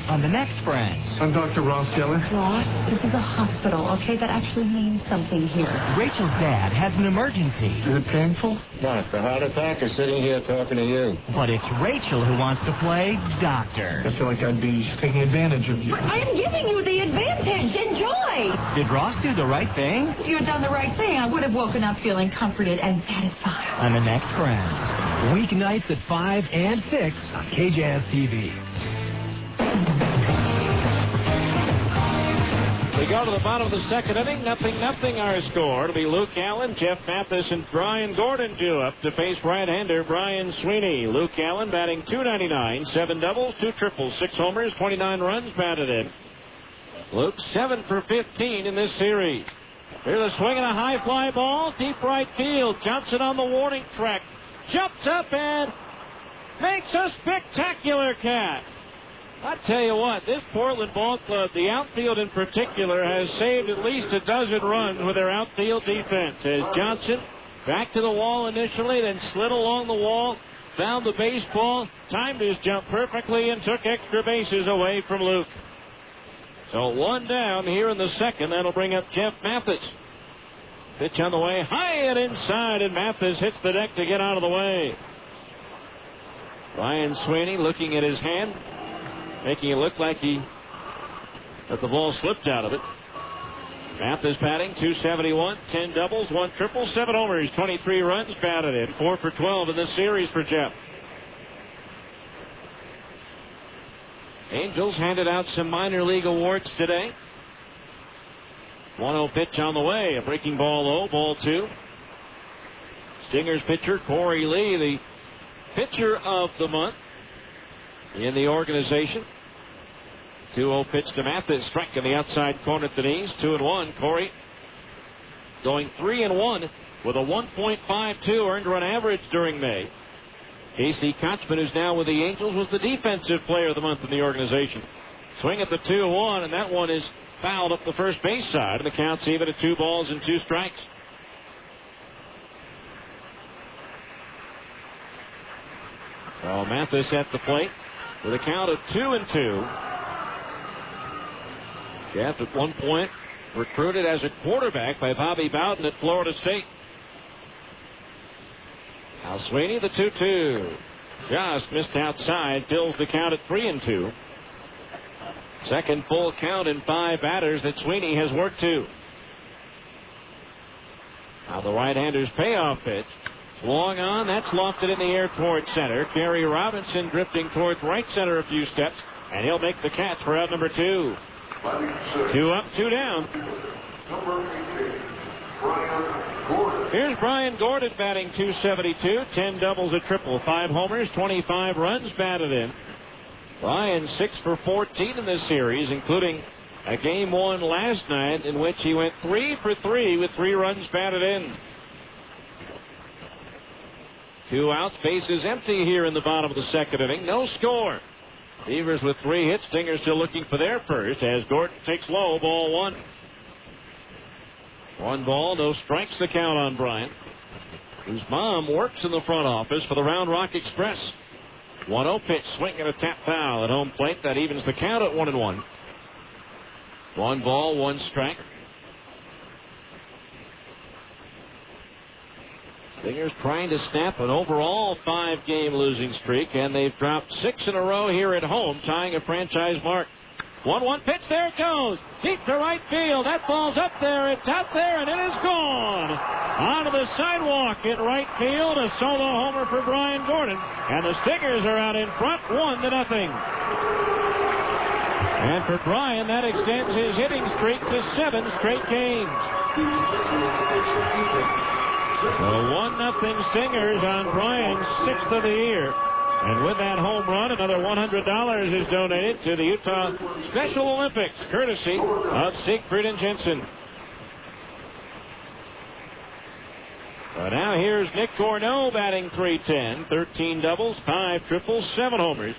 On the next Friends. I'm Dr. Ross Geller. Ross, this is a hospital, okay? That actually means something here. Rachel's dad has an emergency. Is it painful? Not. The heart attack is sitting here talking to you. But it's Rachel who wants to play doctor. I feel like I'd be taking advantage of you. But I am giving you the advantage. Enjoy. Did Ross do the right thing? If you had done the right thing, I would have woken up feeling comforted and satisfied. On the next Friends. Weeknights at 5 and 6 on KJazz TV. We go to the bottom of the 2nd inning. 0-0 our score. It'll be Luke Allen, Jeff Mathis, and Brian Gordon due up to face right-hander Brian Sweeney. Luke Allen batting .299, 7 doubles, 2 triples, 6 homers, 29 runs batted in. Luke 7 for 15 in this series. Here's a swing and a high fly ball, deep right field. Johnson on the warning track. Jumps up and makes a spectacular catch. I tell you what, this Portland ball club, the outfield in particular, has saved at least a dozen runs with their outfield defense. As Johnson back to the wall initially, then slid along the wall, found the baseball, timed his jump perfectly, and took extra bases away from Luke. So one down here in the second. That'll bring up Jeff Mathis. Pitch on the way, high and inside, and Mathis hits the deck to get out of the way. Ryan Sweeney looking at his hand, making it look like that the ball slipped out of it. Mathis batting, 271, 10 doubles, 1 triple, 7 homers, 23 runs batted in, 4 for 12 in this series for Jeff. Angels handed out some minor league awards today. 1-0 pitch on the way, a breaking ball low, ball 2. Stingers pitcher Corey Lee, the pitcher of the month in the organization. 2-0 pitch to Mathis, strike in the outside corner at the knees. 2-1. Corey going 3-1 with a 1.52 earned run average during May. Casey Kochman, who's now with the Angels, was the defensive player of the month in the organization. Swing at the 2-1, and that one is fouled up the first base side, and the count's even at 2 balls and 2 strikes. So Mathis at the plate with a count of 2-2. Jeff at one point recruited as a quarterback by Bobby Bowden at Florida State. Now Sweeney, the 2-2. Just missed outside, fills the count at 3-2. Second full count in 5 batters that Sweeney has worked to. Now the right-hander's payoff pitch. Swung on, that's lofted in the air towards center. Kerry Robinson drifting towards right center a few steps, and he'll make the catch for out number 2. 2 up, 2 down. Here's Brian Gordon batting, 272, 10 doubles, a triple, 5 homers, 25 runs batted in. Brian 6 for 14 in this series, including a game 1 last night in which he went 3 for 3 with 3 runs batted in. 2 outs, bases empty here in the bottom of the second inning. No score. Beavers with 3 hits. Stingers still looking for their first as Gordon takes low, ball 1. 1 ball, no strikes, the count on Bryant, whose mom works in the front office for the Round Rock Express. 1-0 pitch, swing and a tap foul at home plate. That evens the count at 1-1. 1 ball, 1 strike. Stingers trying to snap an overall 5-game losing streak, and they've dropped 6 in a row here at home, tying a franchise mark. 1-1 pitch, there it goes. Deep to right field. That ball's up there. It's out there, and it is gone. Onto the sidewalk in right field. A solo homer for Brian Gordon. And the Stingers are out in front, 1-0. And for Brian, that extends his hitting streak to 7 straight games. So 1-0 Stingers on Brian's 6th of the year. And with that home run, another $100 is donated to the Utah Special Olympics, courtesy of Siegfried and Jensen. So now here's Nick Corneau batting .310, 13 doubles, 5 triples, 7 homers,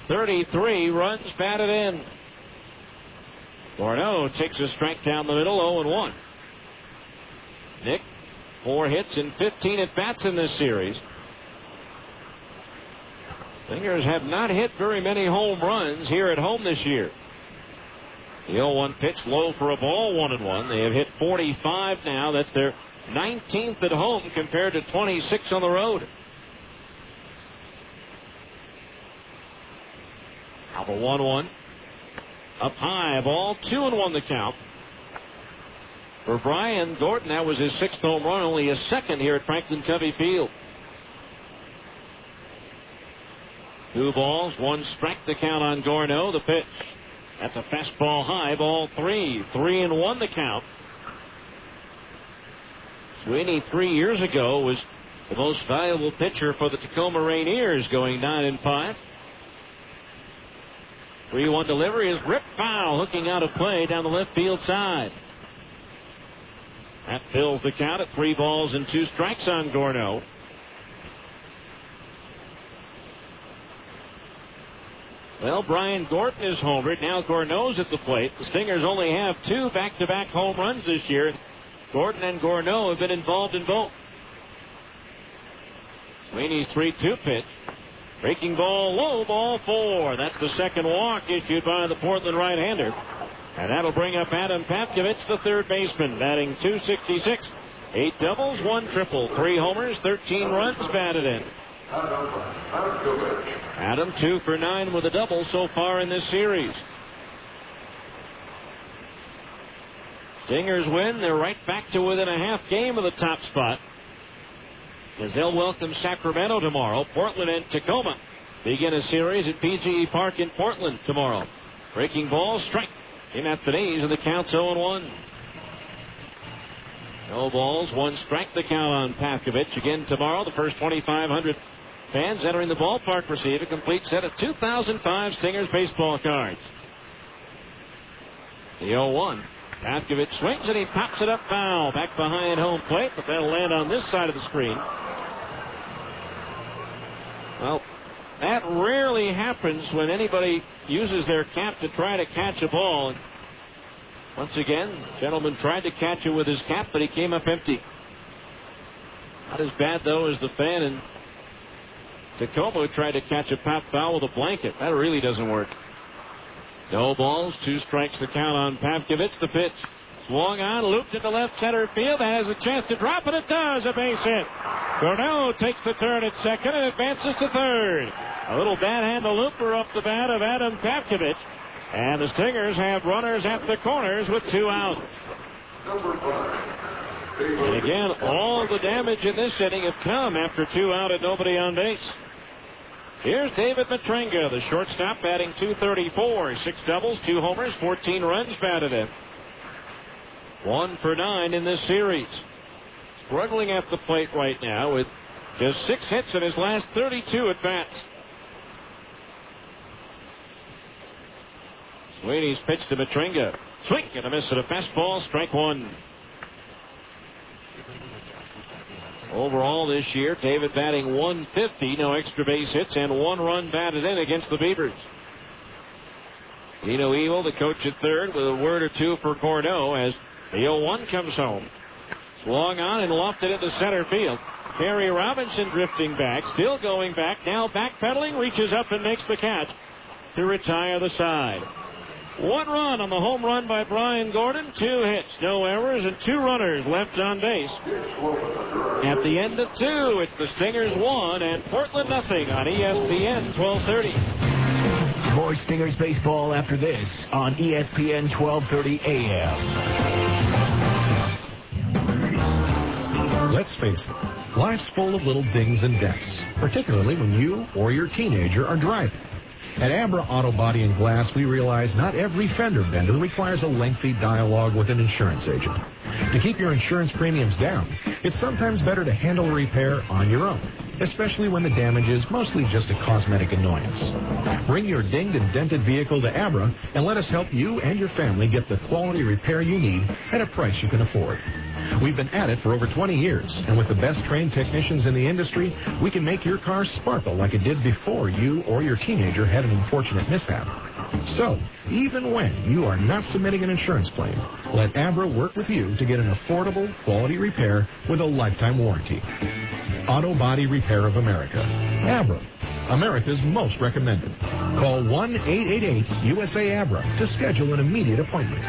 33 runs batted in. Corneau takes a strike down the middle, 0-1. Nick, 4 hits and 15 at-bats in this series. Stingers have not hit very many home runs here at home this year. The 0-1 pitch, low for a ball, 1-1. They have hit 45 now. That's their 19th at home compared to 26 on the road. Now the 1-1. Up high, ball, 2-1 the count. For Brian Gordon, that was his 6th home run, only his 2nd here at Franklin Covey Field. 2 balls, 1 strike, the count on Corneau. The pitch. That's a fastball high, ball 3. 3-1 the count. Sweeney 3 years ago was the most valuable pitcher for the Tacoma Rainiers, going 9-5. 3-1 delivery is ripped foul, hooking out of play down the left field side. That fills the count at 3 balls and 2 strikes on Corneau. Well, Brian Gordon is homered. Now Corneau's at the plate. The Stingers only have 2 back-to-back home runs this year. Gordon and Corneau have been involved in both. Sweeney's 3-2 pitch. Breaking ball low, ball 4. That's the second walk issued by the Portland right-hander. And that'll bring up Adam Papkovich, the third baseman, batting .266. 8 doubles, 1 triple, 3 homers, 13 runs batted in. Adam 2 for 9 with a double so far in this series. Stingers win. They're right back to within a half game of the top spot, as they'll welcome Sacramento tomorrow. Portland and Tacoma begin a series at PGE Park in Portland tomorrow. Breaking ball, strike. In at the knees, and the count's 0-1. No balls, 1 strike, the count on Papkovich. Again tomorrow, the first 2,500 fans entering the ballpark receive a complete set of 2005 Stingers baseball cards. The 0-1. Papkovich swings and he pops it up foul. Back behind home plate, but that'll land on this side of the screen. Well, that rarely happens when anybody uses their cap to try to catch a ball. And once again, the gentleman tried to catch it with his cap, but he came up empty. Not as bad, though, as the fan in Tacoma who tried to catch a pop foul with a blanket. That really doesn't work. No balls, 2 strikes the count on Papkovich. The pitch swung on, looped into left center field. That has a chance to drop, and it does. A base hit. Cornell takes the turn at second and advances to third. A little bad-handed looper up the bat of Adam Papkovich. And the Stingers have runners at the corners with 2 outs. And again, all the damage in this inning have come after 2 out and nobody on base. Here's David Matrenga, the shortstop, batting .234. 6 doubles, 2 homers, 14 runs batted in. 1 for 9 in this series. Struggling at the plate right now with just 6 hits in his last 32 at-bats. Sweeney's pitch to Matrenga. Swing and a miss at a fastball, strike 1. Overall this year, David batting .150, no extra base hits, and 1 run batted in against the Beavers. Dino Evil, the coach at third, with a word or two for Corneau as the 0-1 comes home. Swung on and lofted into center field. Kerry Robinson drifting back, still going back, now backpedaling, reaches up and makes the catch to retire the side. 1 run on the home run by Brian Gordon, 2 hits, no errors, and 2 runners left on base. At the end of 2, it's the Stingers 1 and Portland nothing on ESPN 1230. More Stingers baseball after this on ESPN 1230 AM. Let's face it, life's full of little dings and dents, particularly when you or your teenager are driving. At Abra Auto Body and Glass, we realize not every fender bender requires a lengthy dialogue with an insurance agent. To keep your insurance premiums down, it's sometimes better to handle a repair on your own, especially when the damage is mostly just a cosmetic annoyance. Bring your dinged and dented vehicle to Abra and let us help you and your family get the quality repair you need at a price you can afford. We've been at it for over 20 years, and with the best trained technicians in the industry, we can make your car sparkle like it did before you or your teenager had an unfortunate mishap. So, even when you are not submitting an insurance claim, let Abra work with you to get an affordable, quality repair with a lifetime warranty. Auto Body Repair of America. Abra, America's most recommended. Call 1-888-USA-ABRA to schedule an immediate appointment.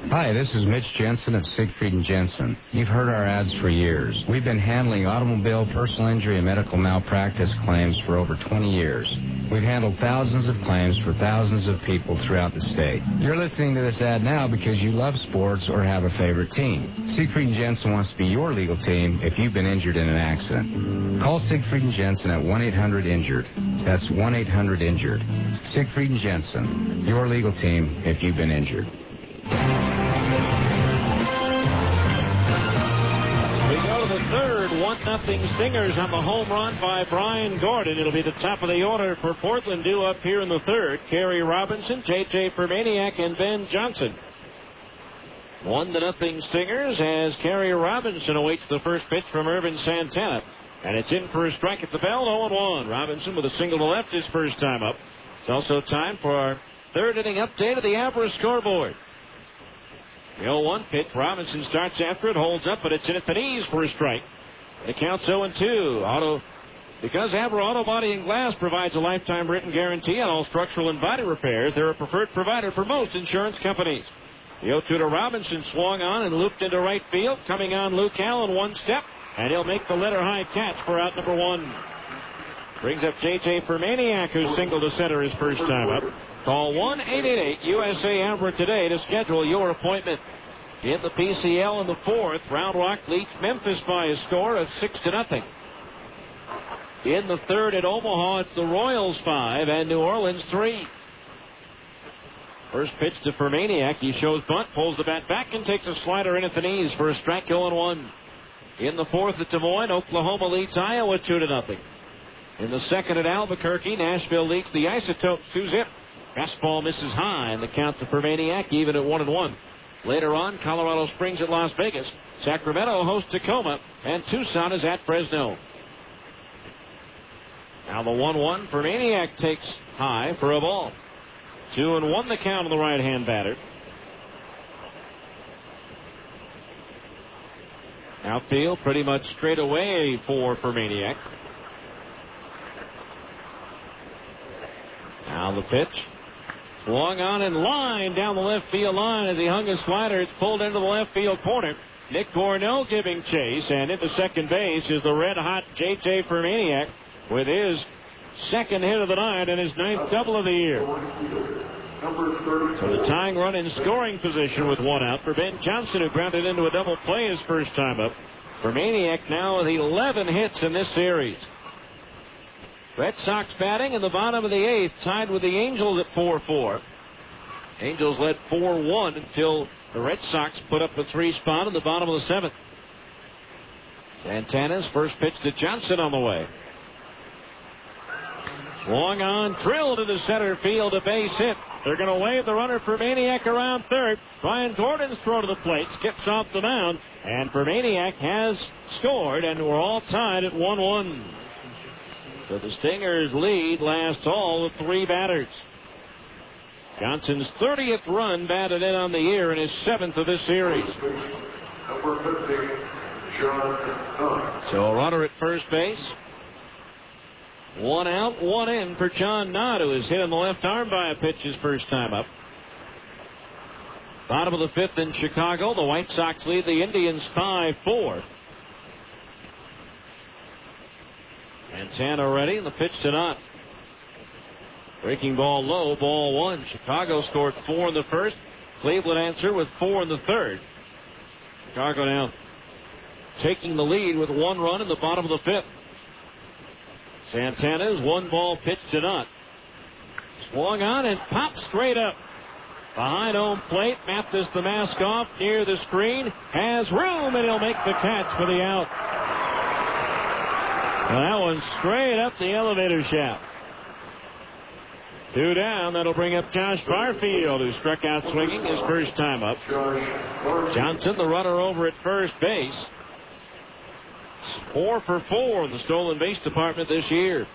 Hi, this is Mitch Jensen of Siegfried & Jensen. You've heard our ads for years. We've been handling automobile, personal injury, and medical malpractice claims for over 20 years. We've handled thousands of claims for thousands of people throughout the state. You're listening to this ad now because you love sports or have a favorite team. Siegfried & Jensen wants to be your legal team if you've been injured in an accident. Call Siegfried & Jensen at 1-800-INJURED. That's 1-800-INJURED. Siegfried & Jensen, your legal team if you've been injured. Third, 1-0 Stingers on the home run by Brian Gordon. It'll be the top of the order for Portland due up here in the third. Kerry Robinson, J.J. Permaniak, and Ben Johnson. 1-0 Stingers as Kerry Robinson awaits the first pitch from Irvin Santana. And it's in for a strike at the bell, 0-1. Robinson with a single to left his first time up. It's also time for our third inning update of the Abra scoreboard. The 0-1 pitch. Robinson starts after it, holds up, but it's in at the knees for a strike. The count's 0-2. Because Abra Auto Body and Glass provides a lifetime written guarantee on all structural and body repairs, they're a preferred provider for most insurance companies. The 0-2 to Robinson swung on and looped into right field. Coming on Luke Allen, one step, and he'll make the letter high catch for out number 1. Brings up J.J. Fermaniak, who singled to center his first time up. Call 1-888-USA-ABRA today to schedule your appointment. In the PCL in the 4th, Round Rock leads Memphis by a score of 6-0. In the 3rd at Omaha, it's the Royals 5 and New Orleans 3. First pitch to Fermaniak. He shows bunt, pulls the bat back, and takes a slider in at the knees for a strike, 0-1. In the 4th at Des Moines, Oklahoma leads Iowa 2-0. In the 2nd at Albuquerque, Nashville leads the Isotopes 2-0. Fastball misses high, and the count to Fermaniak even at 1-1. Later on, Colorado Springs at Las Vegas. Sacramento hosts Tacoma, and Tucson is at Fresno. Now the 1-1. Fermaniak takes high for a ball. 2-1 the count on the right-hand batter. Outfield pretty much straight away for Fermaniak. Now the pitch. Swung on and line down the left field line as he hung his slider. It's pulled into the left field corner. Nick Gornell giving chase, and into second base is the red-hot J.J. Fermaniak with his second hit of the night and his 9th double of the year. So the tying run in scoring position with 1 out for Ben Johnson, who grounded into a double play his first time up. Fermaniak now with 11 hits in this series. Red Sox batting in the bottom of the 8th, tied with the Angels at 4-4. Angels led 4-1 until the Red Sox put up a 3 spot in the bottom of the 7th. Santana's first pitch to Johnson on the way. Swung on, drilled into center field, a base hit. They're going to wave the runner Fermaniak around third. Brian Gordon's throw to the plate, skips off the mound, and Fermaniak has scored, and we're all tied at 1-1. So the Stingers lead last all with 3 batters. Johnson's 30th run batted in on the year and his 7th of this series. So a runner at first base. 1 out, 1 in for John Knott, who is hit in the left arm by a pitch his first time up. Bottom of the 5th in Chicago. The White Sox lead the Indians 5-4. Santana ready, and the pitch to Knott. Breaking ball low, ball 1. Chicago scored 4 in the first. Cleveland answered with 4 in the third. Chicago now taking the lead with 1 run in the bottom of the 5th. Santana's 1-ball pitch to Knott. Swung on and popped straight up. Behind home plate, Mathis the mask off near the screen. Has room, and he'll make the catch for the out. Well, that one straight up the elevator shaft. 2 down. That'll bring up Josh Barfield, who struck out swinging his first time up. Johnson, the runner over at first base. 4 for 4 in the stolen base department this year.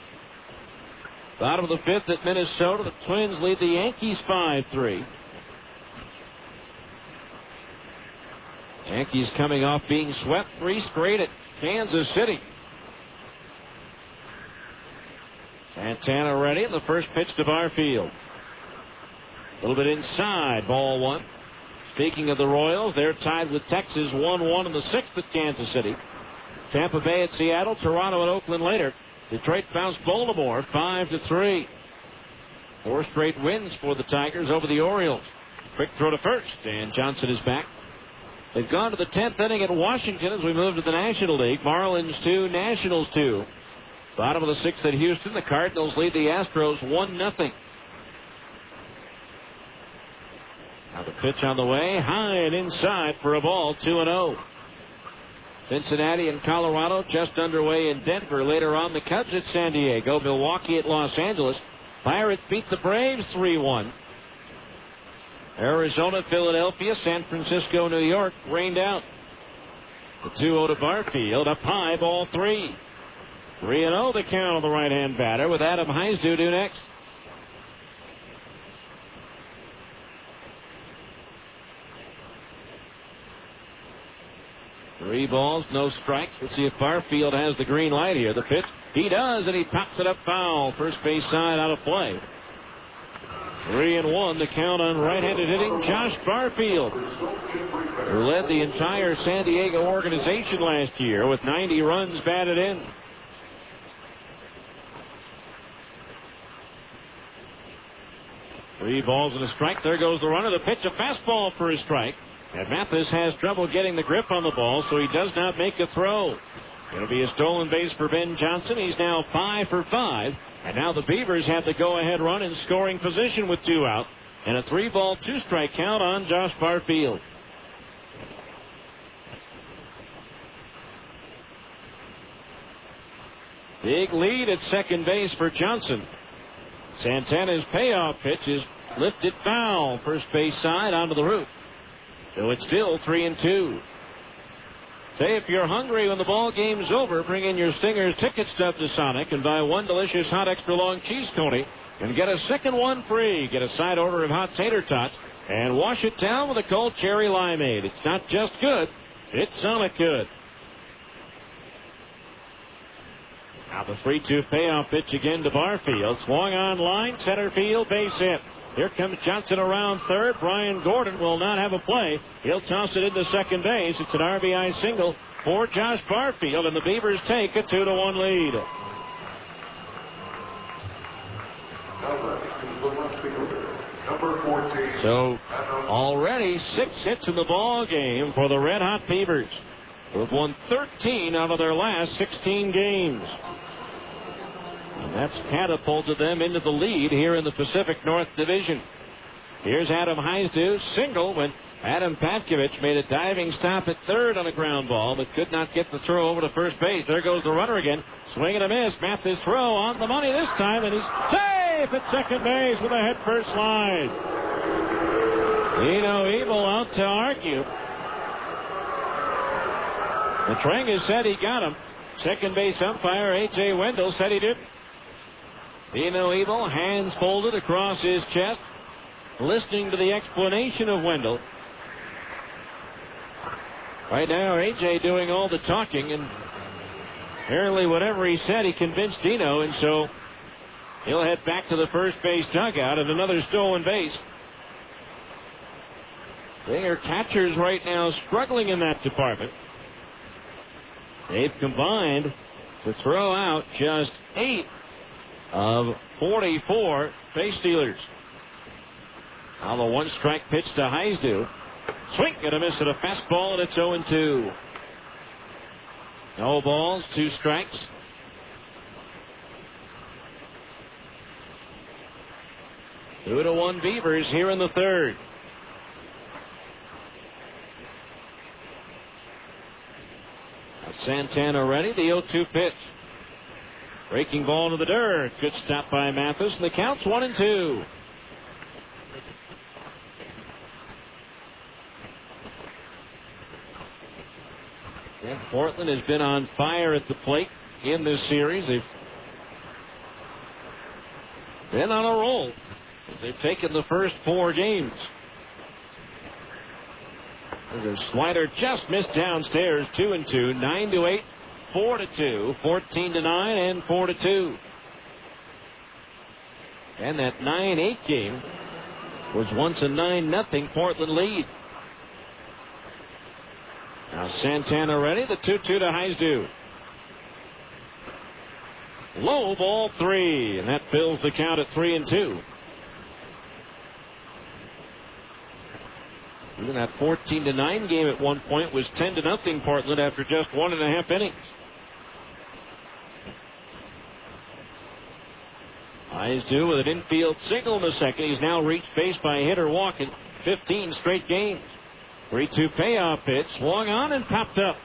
Bottom of the 5th at Minnesota. The Twins lead the Yankees 5-3. Yankees coming off being swept 3 straight at Kansas City. Santana ready, and the first pitch to Barfield. A little bit inside, ball 1. Speaking of the Royals, they're tied with Texas 1-1 in the 6th at Kansas City. Tampa Bay at Seattle, Toronto and Oakland later. Detroit bounced Baltimore 5-3. 4 straight wins for the Tigers over the Orioles. Quick throw to first, and Johnson is back. They've gone to the 10th inning at Washington as we move to the National League. Marlins 2, Nationals 2. Bottom of the 6th at Houston. The Cardinals lead the Astros 1-0. Now the pitch on the way. High and inside for a ball. 2-0. Cincinnati and Colorado just underway in Denver. Later on, the Cubs at San Diego. Milwaukee at Los Angeles. Pirates beat the Braves 3-1. Arizona, Philadelphia, San Francisco, New York rained out. The 2-0 to Barfield. Up high, ball 3. 3-0 the count on the right-hand batter with Adam Heisdu due next. 3 balls, no strikes. Let's see if Barfield has the green light here. The pitch, he does, and he pops it up foul. First base side out of play. 3-1, the count on right-handed hitting Josh Barfield, who led the entire San Diego organization last year with 90 runs batted in. Three balls and a strike. There goes the runner. The pitch, a fastball for a strike. And Mathis has trouble getting the grip on the ball, so he does not make a throw. It'll be a stolen base for Ben Johnson. He's now 5 for 5. And now the Beavers have the go-ahead run in scoring position with 2 out. And a 3-ball, 2-strike count on Josh Barfield. Big lead at second base for Johnson. Santana's payoff pitch is lifted foul. First base side onto the roof. So it's still 3-2. Say if you're hungry when the ball game's over, bring in your Stingers ticket stub to Sonic and buy 1 delicious hot extra long cheese coney and get a second one free. Get a side order of hot tater tots and wash it down with a cold cherry limeade. It's not just good, it's Sonic good. Now the 3-2 payoff pitch again to Barfield. Swung on line, center field, base hit. Here comes Johnson around third. Brian Gordon will not have a play. He'll toss it into second base. It's an RBI single for Josh Barfield, and the Beavers take a 2-1 lead. So already 6 hits in the ball game for the Red Hot Beavers, who've won 13 out of their last 16 games. And that's catapulted them into the lead here in the Pacific North Division. Here's Adam Heisdu, single when Adam Patkovich made a diving stop at third on a ground ball, but could not get the throw over to first base. There goes the runner again. Swing and a miss. Mathis throw on the money this time, and he's safe at second base with a head-first slide. Dino Evil out to argue. Matrenga said he got him. Second base umpire A.J. Wendell said he didn't. Dino Evil, hands folded across his chest, listening to the explanation of Wendell. Right now, A.J. doing all the talking, and apparently whatever he said, he convinced Dino, and so he'll head back to the first base dugout and another stolen base. Their catchers right now struggling in that department. They've combined to throw out just 8 of 44 base stealers. Now the 1-strike pitch to Heisdu. Swing and a miss at a fastball, and it's 0-2. No balls, 2 strikes. Two to 1 Beavers here in the third. Santana ready, the 0-2 pitch. Breaking ball into the dirt. Good stop by Mathis, and the count's 1-2. And Portland has been on fire at the plate in this series. They've been on a roll. They've taken the first 4 games. The slider just missed downstairs. 2-2, 9-8, 4-2, 14-9, and 4-2. And that 9-8 game was once a 9-0 Portland lead. Now Santana ready. The 2-2 to Heisdu. Low ball 3, and that fills the count at 3-2. Even that 14-9 game at one point was 10-0 Portland after just 1.5 innings. Heisdu with an infield single in the second. He's now reached base by hit or walk in 15 straight games. 3-2 payoff pitch, swung on and popped up.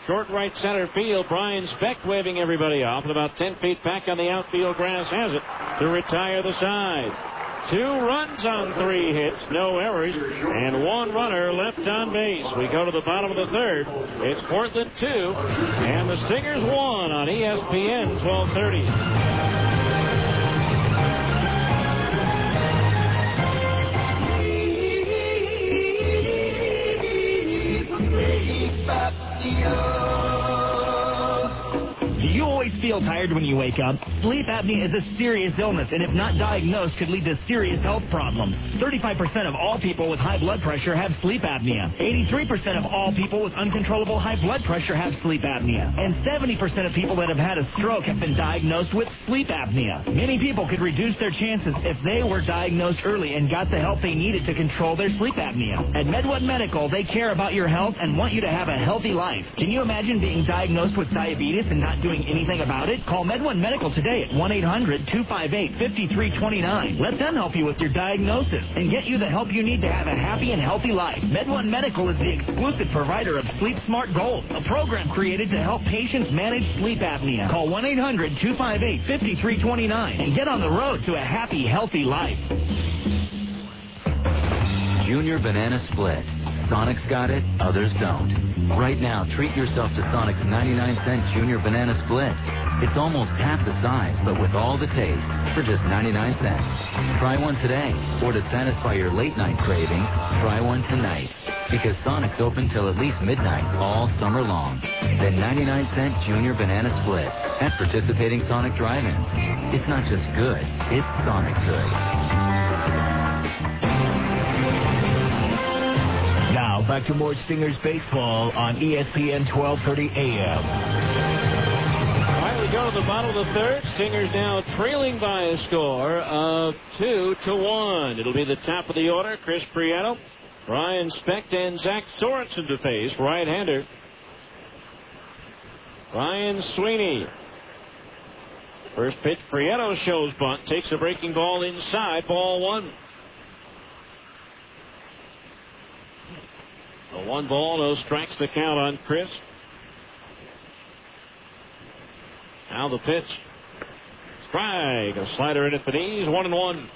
Short right center field. Brian Speck waving everybody off, and about 10 feet back on the outfield grass has it to retire the side. 2 runs on 3 hits, no errors, and 1 runner left on base. We go to the bottom of the third. It's Portland 2, and the Stingers 1 on ESPN 1230. Do you always feel tired when you wake up? Sleep apnea is a serious illness, and if not diagnosed, could lead to serious health problems. 35% of all people with high blood pressure have sleep apnea. 83% of all people with uncontrollable high blood pressure have sleep apnea. And 70% of people that have had a stroke have been diagnosed with sleep apnea. Many people could reduce their chances if they were diagnosed early and got the help they needed to control their sleep apnea. At MedOne Medical, they care about your health and want you to have a healthy life. Can you imagine being diagnosed with diabetes and not doing anything about it? Call MedOne Medical today at 1-800-258-5329. Let them help you with your diagnosis and get you the help you need to have a happy and healthy life. MedOne Medical is the exclusive provider of Sleep Smart Gold, a program created to help patients manage sleep apnea. Call 1-800-258-5329 and get on the road to a happy, healthy life. Junior Banana Split. Sonic's got it, others don't. Right now, treat yourself to Sonic's 99-cent Junior Banana Split. It's almost half the size, but with all the taste, for just 99 cents. Try one today, or to satisfy your late-night craving, try one tonight. Because Sonic's open till at least midnight all summer long. The 99-cent Junior Banana Split at participating Sonic drive-ins. It's not just good, it's Sonic good. Now, back to more Stingers baseball on ESPN 1230 AM. All right, we go to the bottom of the third. Stingers now trailing by a score of 2-1. It'll be the top of the order. Chris Prieto, Brian Specht, and Zach Sorensen to face. Right-hander Ryan Sweeney. First pitch, Prieto shows bunt. Takes a breaking ball inside. Ball one. A 1 ball, no strikes, the count on Chris. Now the pitch. Strike. A slider in at the knees. 1-1.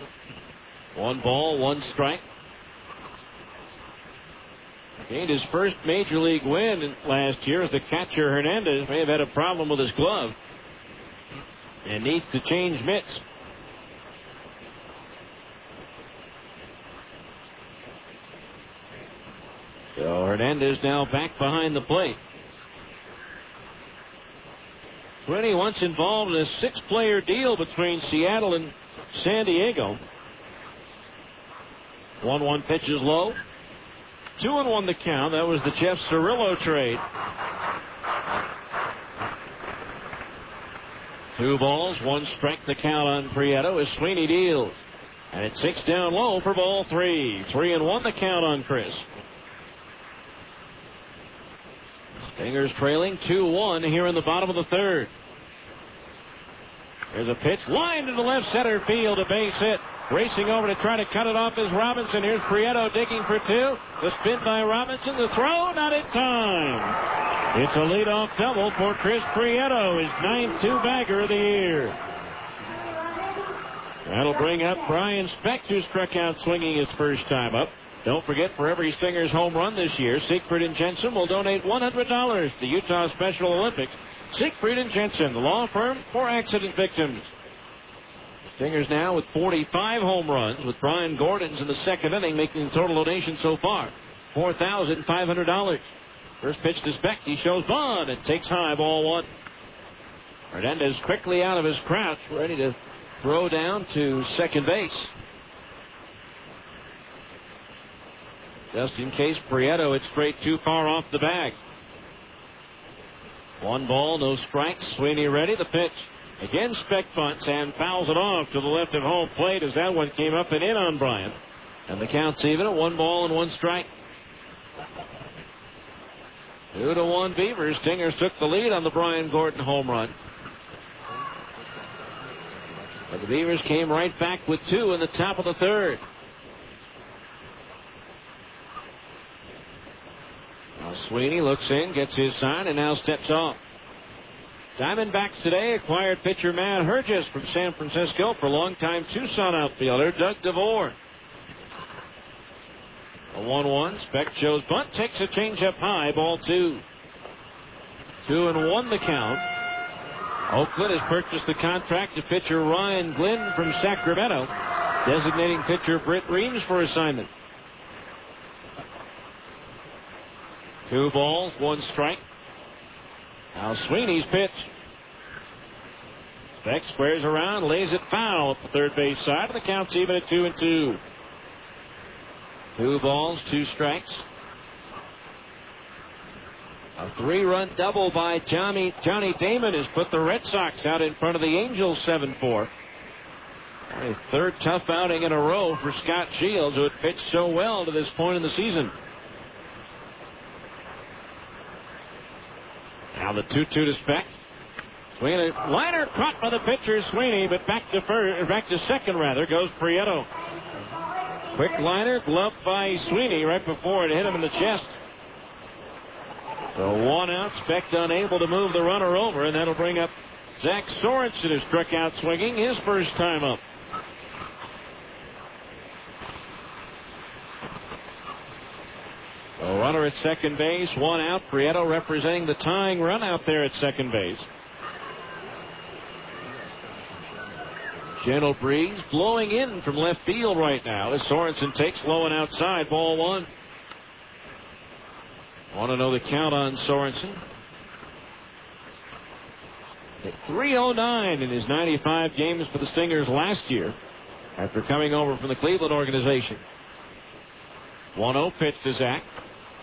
1 ball, 1 strike. Gained his first major league win last year as the catcher. Hernandez may have had a problem with his glove and needs to change mitts. So Hernandez now back behind the plate. Sweeney once involved in a 6-player deal between Seattle and San Diego. 1-1 pitch is low. 2-1 the count. That was the Jeff Cirillo trade. 2 balls, 1 strike, the count on Prieto as Sweeney deals. And it's 6 down low for ball 3. 3-1 the count on Chris. Stingers trailing 2-1 here in the bottom of the third. There's a pitch lined to the left center field, a base hit. Racing over to try to cut it off is Robinson. Here's Prieto digging for 2. The spin by Robinson. The throw, not in time. It's a leadoff double for Chris Prieto, his 9th 2-bagger of the year. That'll bring up Brian Specht, who struck out swinging his first time up. Don't forget, for every Stingers home run this year, Siegfried and Jensen will donate $100 to Utah Special Olympics. Siegfried and Jensen, the law firm for accident victims. Stingers now with 45 home runs, with Brian Gordon's in the second inning, making the total donation so far $4,500. First pitch to Specht. He shows bunt and takes high, ball 1. Hernandez quickly out of his crouch, ready to throw down to second base. Just in case Prieto had strayed too far off the bag. 1 ball, no strikes. Sweeney ready. The pitch. Again, Specht bunts and fouls it off to the left of home plate as that one came up and in on Brian. And the count's even at 1 ball and 1 strike. 2-1 Beavers. Stingers took the lead on the Brian Gordon home run. But the Beavers came right back with 2 in the top of the third. Now Sweeney looks in, gets his sign, and now steps off. Diamondbacks today acquired pitcher Matt Hergis from San Francisco for longtime Tucson outfielder Doug DeVore. A 1-1. Specht shows bunt, takes a changeup high, ball 2. 2-1 the count. Oakland has purchased the contract of pitcher Ryan Glynn from Sacramento, designating pitcher Britt Reams for assignment. 2 balls, 1 strike. Now Sweeney's pitch. Beck squares around, lays it foul at the third base side, and the count's even at 2-2. 2 balls, 2 strikes. A 3-run double by Johnny Damon has put the Red Sox out in front of the Angels 7-4. A third tough outing in a row for Scott Shields, who had pitched so well to this point in the season. Now the 2-2 to Speck. Sweeney, liner caught by the pitcher Sweeney, but back to second goes Prieto. Quick liner, gloved by Sweeney right before it hit him in the chest. So 1 out, Speck unable to move the runner over, and that'll bring up Zach Sorensen, who struck out swinging his first time up. A runner at second base, 1 out. Prieto representing the tying run out there at second base. Gentle breeze blowing in from left field right now as Sorensen takes low and outside, ball 1. Want to know the count on Sorensen. At 309 in his 95 games for the Stingers last year after coming over from the Cleveland organization. 1-0 pitch to Zach.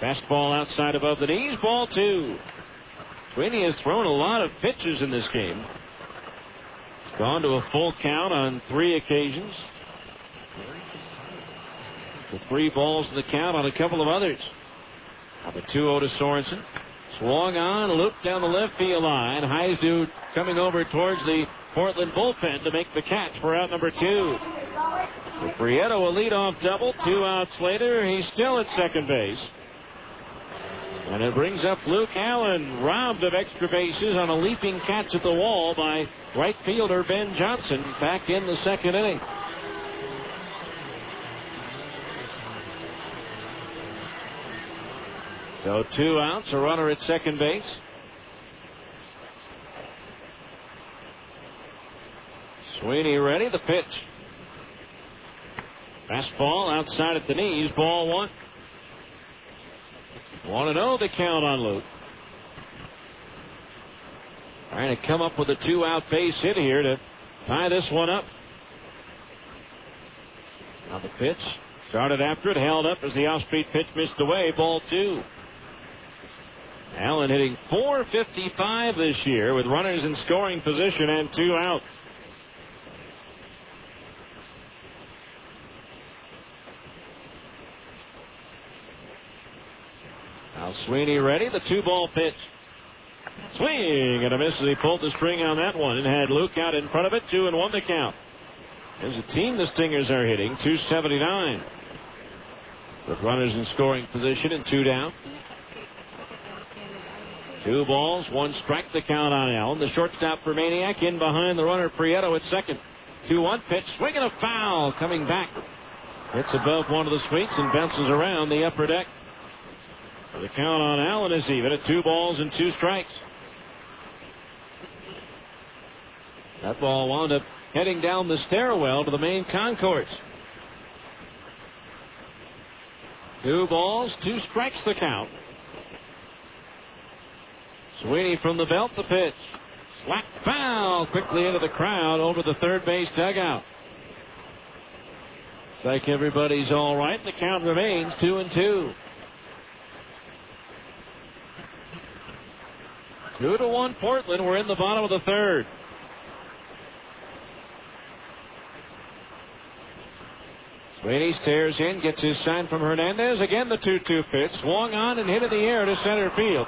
Fastball outside above the knees, ball 2. Sweeney has thrown a lot of pitches in this game. Gone to a full count on 3 occasions. The 3 balls to the count on a couple of others. Now the 2-0 to Sorensen. Swung on, looped down the left field line. Heisu coming over towards the Portland bullpen to make the catch for out number 2. Prieto a leadoff double. 2 outs later, he's still at second base. And it brings up Luke Allen, robbed of extra bases on a leaping catch at the wall by right fielder Ben Johnson back in the second inning. So 2 outs, a runner at second base. Sweeney ready, the pitch. Fastball outside at the knees, ball 1. Want to know the count on Luke. Trying to come up with a 2-out base hit here to tie this one up. Now the pitch. Started after it, held up as the off-speed pitch missed away, ball 2. Allen hitting .455 this year with runners in scoring position and 2 outs. Now Sweeney ready, the 2-ball pitch. Swing and a miss as he pulled the string on that one and had Luke out in front of it. 2-1 to count. There's a team the Stingers are hitting, .279. With runners in scoring position and 2 down. 2 balls, 1 strike, the count on Allen. The shortstop for Maniac in behind the runner Prieto at second. 2-1 pitch, swinging a foul, coming back. Hits above one of the suites and bounces around the upper deck. The count on Allen is even at 2 balls and 2 strikes. That ball wound up heading down the stairwell to the main concourse. 2 balls, 2 strikes the count. Sweeney from the belt, the pitch. Slap foul quickly into the crowd over the third base dugout. It's like everybody's all right. The count remains 2-2. 2-1 Portland. We're in the bottom of the third. Sweeney stares in, gets his sign from Hernandez. Again the 2-2 pitch. Swung on and hit in the air to center field.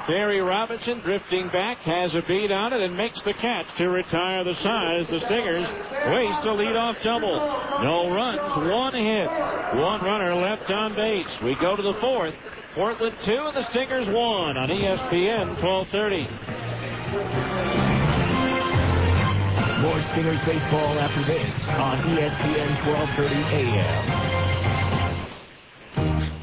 Terry Robinson drifting back, has a beat on it, and makes the catch to retire the side as the Stingers waste a leadoff double. No runs, 1 hit, 1 runner left on base. We go to the 4th. Portland 2 and the Stingers 1 on ESPN 1230. More Stingers baseball after this on ESPN 1230 AM.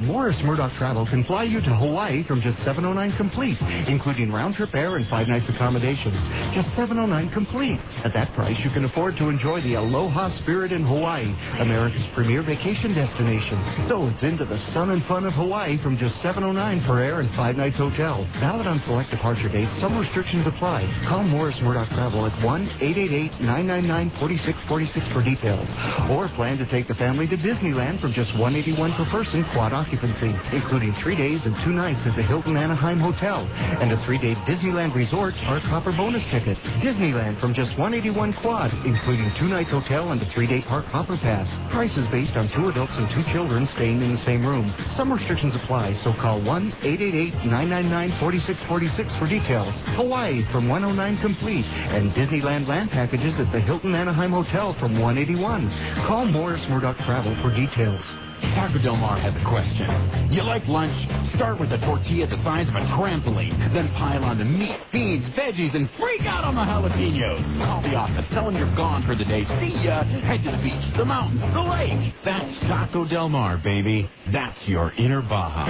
Morris Murdoch Travel can fly you to Hawaii from just $709 complete, including round-trip air and 5 nights accommodations. Just $709 complete. At that price, you can afford to enjoy the aloha spirit in Hawaii, America's premier vacation destination. So it's into the sun and fun of Hawaii from just $709 for air and 5 nights hotel. Valid on select departure dates. Some restrictions apply. Call Morris Murdoch Travel at 1-888-999-4646 for details. Or plan to take the family to Disneyland from just $181 per person, quad occupancy, including 3 days and 2 nights at the Hilton Anaheim Hotel, and a 3-day Disneyland Resort Park Hopper bonus ticket. Disneyland from just $181 quad, including 2 nights hotel and a 3-day Park Hopper pass. Prices based on 2 adults and 2 children staying in the same room. Some restrictions apply, so call 1-888-999-4646 for details. Hawaii from $109 complete, and Disneyland land packages at the Hilton Anaheim Hotel from $181. Call Morris Murdoch Travel for details. Taco Del Mar has a question. You like lunch? Start with a tortilla the size of a trampoline, then pile on the meat, beans, veggies, and freak out on the jalapenos. Call the office, tell them you're gone for the day. See ya. Head to the beach, the mountains, the lake. That's Taco Del Mar, baby. That's your inner Baja.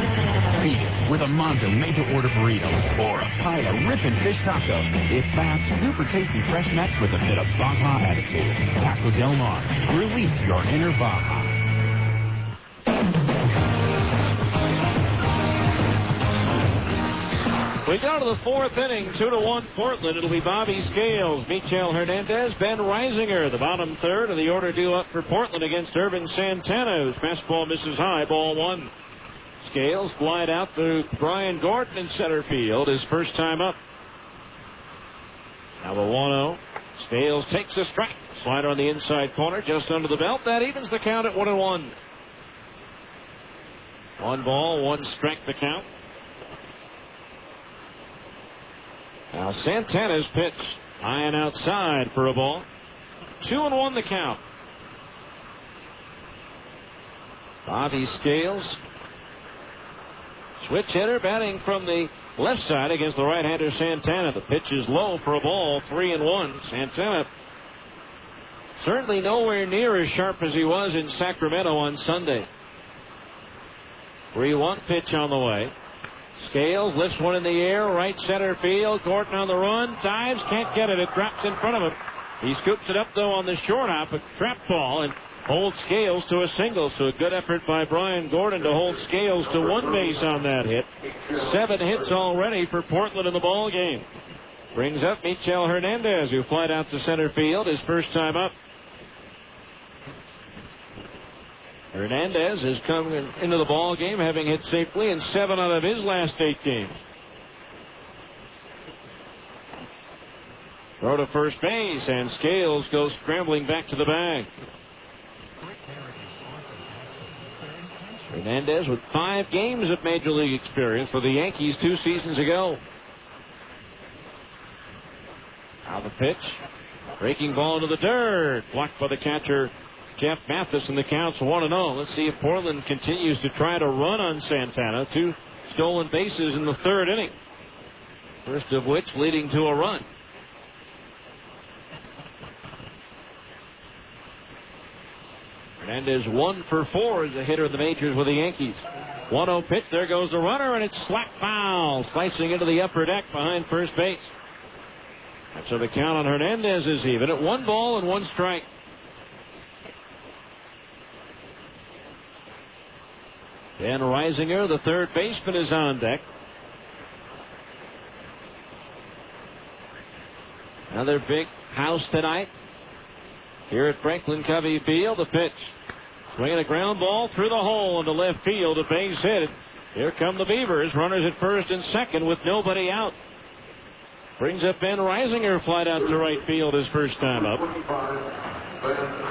Feed it with a Monzo made-to-order burrito or a pile of ripping fish tacos. It's fast, super tasty, fresh next with a bit of Baja attitude. Taco Del Mar. Release your inner Baja. We go to the 4th inning, 2-1 Portland. It'll be Bobby Scales, Michel Hernandez, Ben Reisinger. The bottom third of the order due up for Portland against Irvin Santana, whose fastball misses high, ball 1. Scales flied out to Brian Gordon in center field, his first time up. Now the 1-0. Scales takes a strike. Slider on the inside corner, just under the belt. That evens the count at 1-1. 1 ball, 1 strike the count. Now Santana's pitch high and outside for a ball. 2-1 the count. Bobby Scales, switch hitter, batting from the left side against the right-hander Santana. The pitch is low for a ball. 3-1. Santana certainly nowhere near as sharp as he was in Sacramento on Sunday. 3-1 pitch on the way. Scales lifts one in the air, right center field. Gordon on the run, dives, can't get it. It drops in front of him. He scoops it up, though, on the short hop, a trap ball, and holds Scales to a single. So a good effort by Brian Gordon to hold Scales to 1 base on that hit. 7 hits already for Portland in the ball game. Brings up Michel Hernandez, who flied out to center field his first time up. Hernandez has come into the ball game having hit safely in 7 out of his last 8 games. Throw to first base, and Scales goes scrambling back to the bag. Hernandez with 5 games of Major League experience for the Yankees 2 seasons ago. Now the pitch. Breaking ball into the dirt. Blocked by the catcher, Jeff Mathis, and the count's 1-0. Let's see if Portland continues to try to run on Santana. 2 stolen bases in the 3rd inning. First of which leading to a run. Hernandez 1 for 4 as a hitter in the majors with the Yankees. 1-0 pitch. There goes the runner, and it's slack foul. Slicing into the upper deck behind first base. So the count on Hernandez is even at 1 ball and 1 strike. Ben Reisinger, the third baseman, is on deck. Another big house tonight here at Franklin Covey Field. The pitch. Swinging a ground ball through the hole into left field. A base hit. Here come the Beavers. Runners at first and second with nobody out. Brings up Ben Reisinger, flied out to right field his first time up.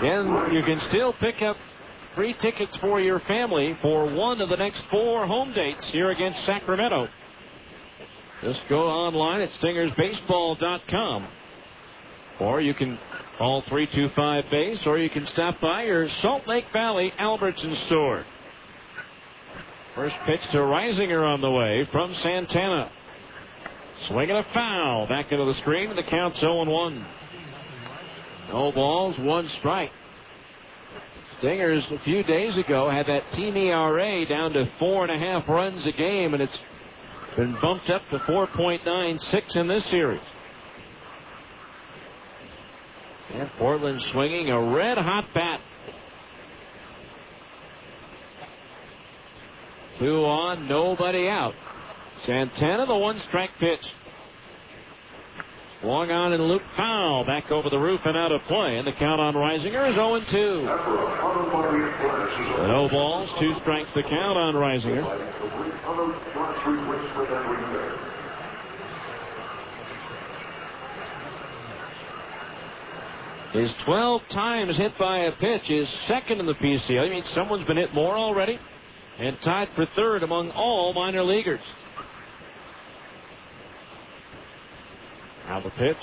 And you can still pick up free tickets for your family for one of the next 4 home dates here against Sacramento. Just go online at StingersBaseball.com. Or you can call 325-BASE, or you can stop by your Salt Lake Valley Albertson store. First pitch to Reisinger on the way from Santana. Swinging a foul back into the screen, and the count's 0-1. No balls, 1 strike. Stingers a few days ago had that team ERA down to 4.5 runs a game, and it's been bumped up to 4.96 in this series. And Portland swinging a red-hot bat. 2 on, nobody out. Santana, the 1-strike pitch. Swung on and looped foul. Back over the roof and out of play. And the count on Reisinger is 0-2. No balls, 2 strikes the count on Reisinger. His 12 times hit by a pitch is second in the PCL. I mean, someone's been hit more already and tied for third among all minor leaguers. Now the pitch.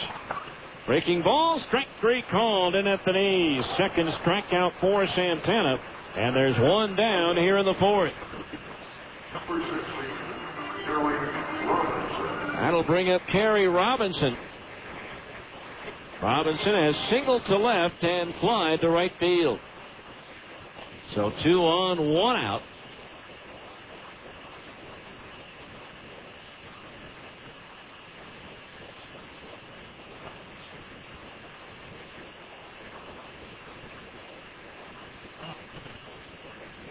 Breaking ball, strike 3 called in at the knees. Second strikeout for Santana. And there's 1 down here in the 4th. That'll bring up Kerry Robinson. Robinson has singled to left and flied to right field. So 2 on, 1 out.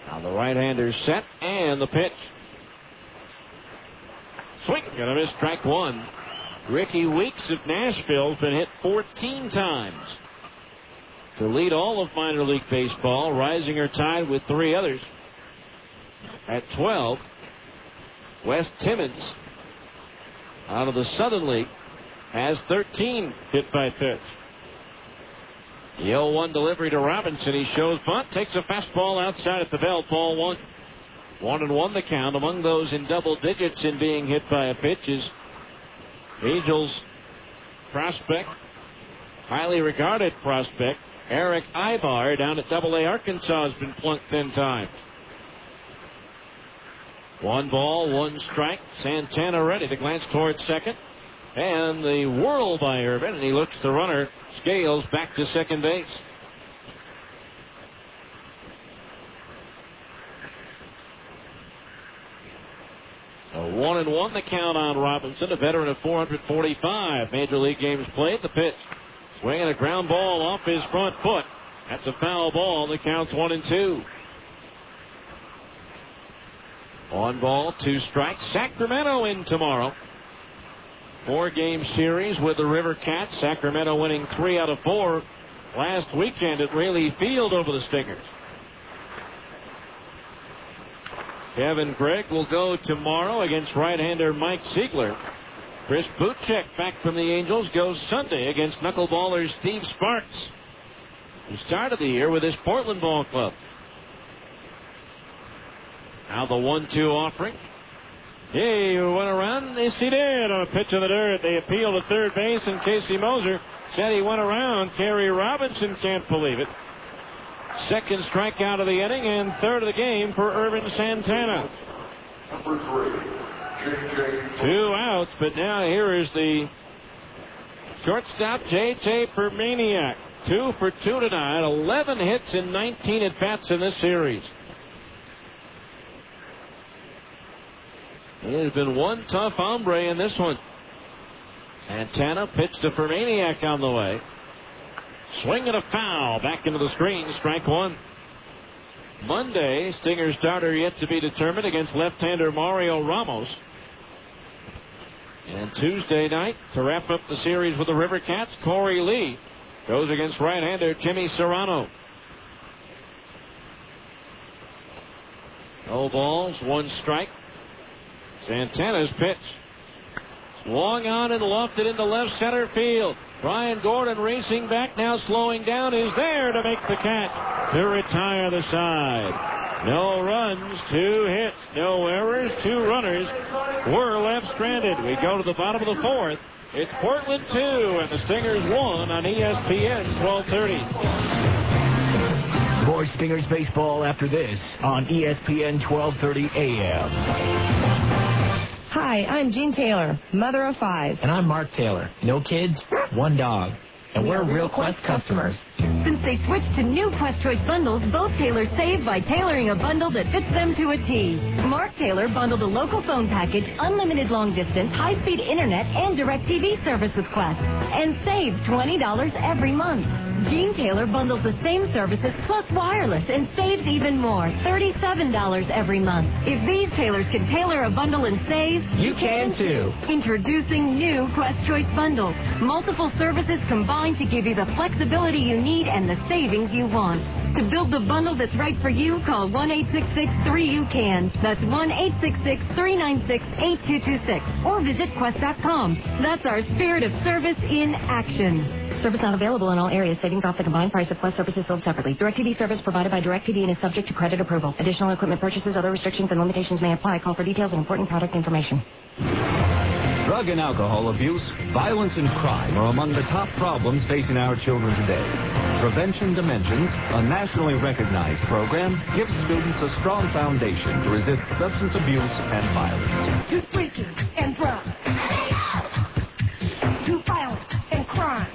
Now the right-hander set and the pitch. Swing, gonna miss, strike 1. Ricky Weeks of Nashville has been hit 14 times to lead all of minor league baseball. Reisinger tied with 3 others at 12. Wes Timmons out of the Southern League has 13 hit by pitch. The 0-1 delivery to Robinson. He shows bunt, takes a fastball outside at the belt. Ball 1. 1-1 the count. Among those in double digits in being hit by a pitch is Angels prospect, highly regarded prospect, Eric Ibar down at AA Arkansas has been plunked 10 times. 1 ball, 1 strike. Santana ready to glance towards second. And the whirl by Irvin, and he looks the runner, Scales, back to second base. A 1-1 the count on Robinson, a veteran of 445 major league games played. The pitch, swinging a ground ball off his front foot. That's a foul ball. The count's 1-2. 1 ball, 2 strikes. Sacramento in tomorrow. 4-game series with the River Cats. Sacramento winning 3 out of 4 last weekend at Raleigh Field over the Stingers. Kevin Gregg will go tomorrow against right-hander Mike Ziegler. Chris Buchek, back from the Angels, goes Sunday against knuckleballer Steve Sparks, who started the year with his Portland ball club. Now the 1-2 offering. He went around. Yes, he did on a pitch in the dirt. They appealed to third base, and Casey Moser said he went around. Kerry Robinson can't believe it. Second strikeout of the inning and third of the game for Irvin Santana. 2 outs, but now here is the shortstop, J.J. Permaniak. 2 for 2 tonight. 11 hits in 19 at-bats in this series. It has been one tough hombre in this one. Santana pitched to Permaniak on the way. Swing and a foul. Back into the screen. Strike 1. Monday, Stinger starter yet to be determined against left-hander Mario Ramos. And Tuesday night, to wrap up the series with the River Cats, Corey Lee goes against right-hander Jimmy Serrano. No balls, 1 strike. Santana's pitch. Swung on and lofted into left center field. Brian Gordon racing back now, slowing down, is there to make the catch to retire the side. No runs, 2 hits, no errors, 2 runners were left stranded. We go to the bottom of the 4th. It's Portland 2 and the Stingers 1 on ESPN 1230. More Stingers baseball after this on ESPN 1230 AM. Hi, I'm Jean Taylor, mother of 5. And I'm Mark Taylor. No kids, 1 dog. And we're Real Quest customers. Since they switched to new Quest Choice bundles, both tailors save by tailoring a bundle that fits them to a T. Mark Taylor bundled a local phone package, unlimited long distance, high-speed internet, and direct TV service with Quest, and saves $20 every month. Gene Taylor bundles the same services plus wireless and saves even more, $37 every month. If these tailors can tailor a bundle and save, you can too. Introducing new Quest Choice bundles. Multiple services combined to give you the flexibility you need and the savings you want. To build the bundle that's right for you, call 1-866-3-UCAN. That's 1-866-396-8226. Or visit Quest.com. That's our spirit of service in action. Service not available in all areas. Savings off the combined price of Quest services sold separately. DirecTV service provided by DirecTV and is subject to credit approval. Additional equipment purchases, other restrictions, and limitations may apply. Call for details and important product information. Drug and alcohol abuse, violence, and crime are among the top problems facing our children today. Prevention Dimensions, a nationally recognized program, gives students a strong foundation to resist substance abuse and violence. Too freaky and drunk. Too violent and crime.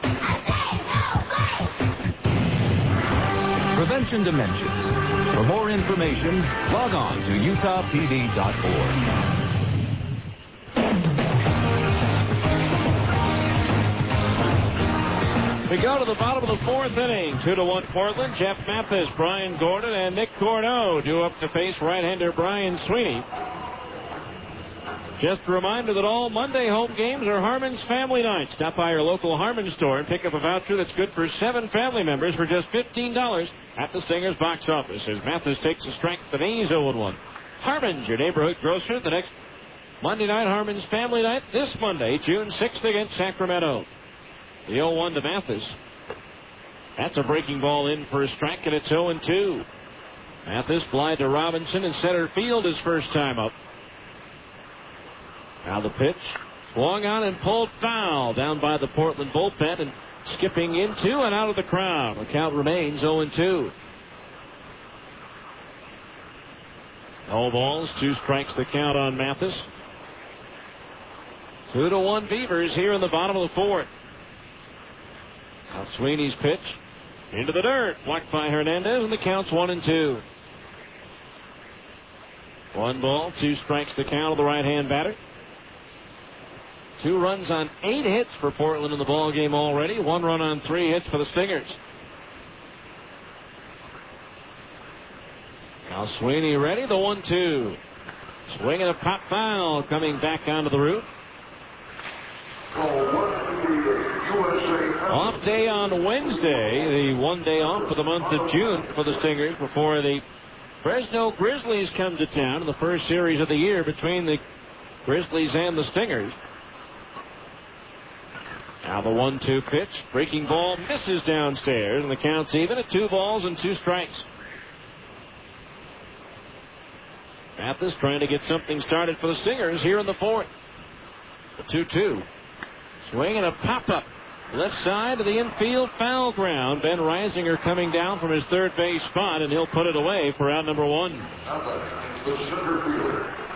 Prevention Dimensions. For more information, log on to utahpd.org. We go to the bottom of the fourth inning. 2-1 Portland. Jeff Mathis, Brian Gordon, and Nick Cordeau due up to face right-hander Brian Sweeney. Just a reminder that all Monday home games are Harmon's Family Night. Stop by your local Harmon store and pick up a voucher that's good for 7 family members for just $15 at the Stingers box office. As Mathis takes a strike at the knees, 0-1. Harmon's, your neighborhood grocer, the next Monday night, Harmon's Family Night, this Monday, June 6th against Sacramento. The 0-1 to Mathis. That's a breaking ball in for a strike, and it's 0-2. Mathis fly to Robinson in center field his first time up. Now the pitch. Swung on and pulled foul down by the Portland bullpen and skipping into and out of the crowd. The count remains 0-2. No balls, 2 strikes the count on Mathis. 2-1 Beavers here in the bottom of the fourth. Now Sweeney's pitch into the dirt, blocked by Hernandez, and the count's 1-2. 1 ball, 2 strikes the count of the right-hand batter. 2 runs on 8 hits for Portland in the ball game already. 1 run on 3 hits for the Stingers. Now Sweeney ready, the 1-2. Swinging a pop foul, coming back onto the roof. Off day on Wednesday, the 1 day off for the month of June for the Stingers before the Fresno Grizzlies come to town in the first series of the year between the Grizzlies and the Stingers. Now the 1-2 pitch. Breaking ball misses downstairs, and the count's even at 2 balls and 2 strikes. Mathis trying to get something started for the Stingers here in the fourth. The 2-2. Swing and a pop-up. Left side to the infield foul ground. Ben Reisinger coming down from his third base spot, and he'll put it away for out number 1.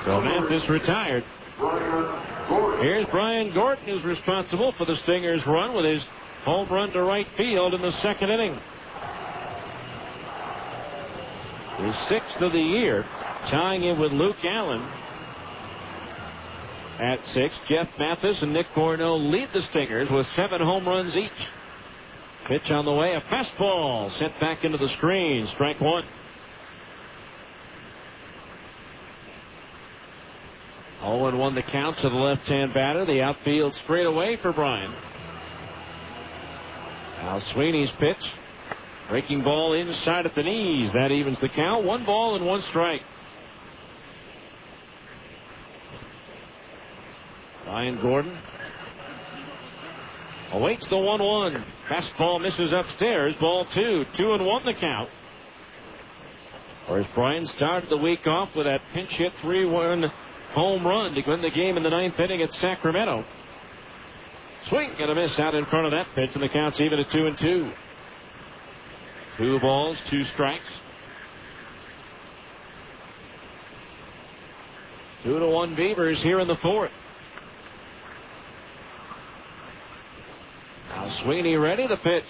So Mathis retired. Here's Brian Gordon, who's responsible for the Stingers' run with his home run to right field in the second inning. His 6th of the year, tying in with Luke Allen. At 6, Jeff Mathis and Nick Cordeau lead the Stingers with 7 home runs each. Pitch on the way, a fastball sent back into the screen. Strike 1. 0-1 the count to the left-hand batter. The outfield straight away for Brian. Now Sweeney's pitch. Breaking ball inside at the knees. That evens the count. 1 ball and 1 strike. Brian Gordon awaits the 1-1. Fastball misses upstairs. Ball 2. 2-1 the count. Whereas Brian started the week off with that pinch hit 3-1 home run to win the game in the 9th inning at Sacramento. Swing and a miss out in front of that pitch, and the count's even at 2-2. 2 balls, 2 strikes. 2-1 Beavers here in the fourth. Now Sweeney ready, the pitch.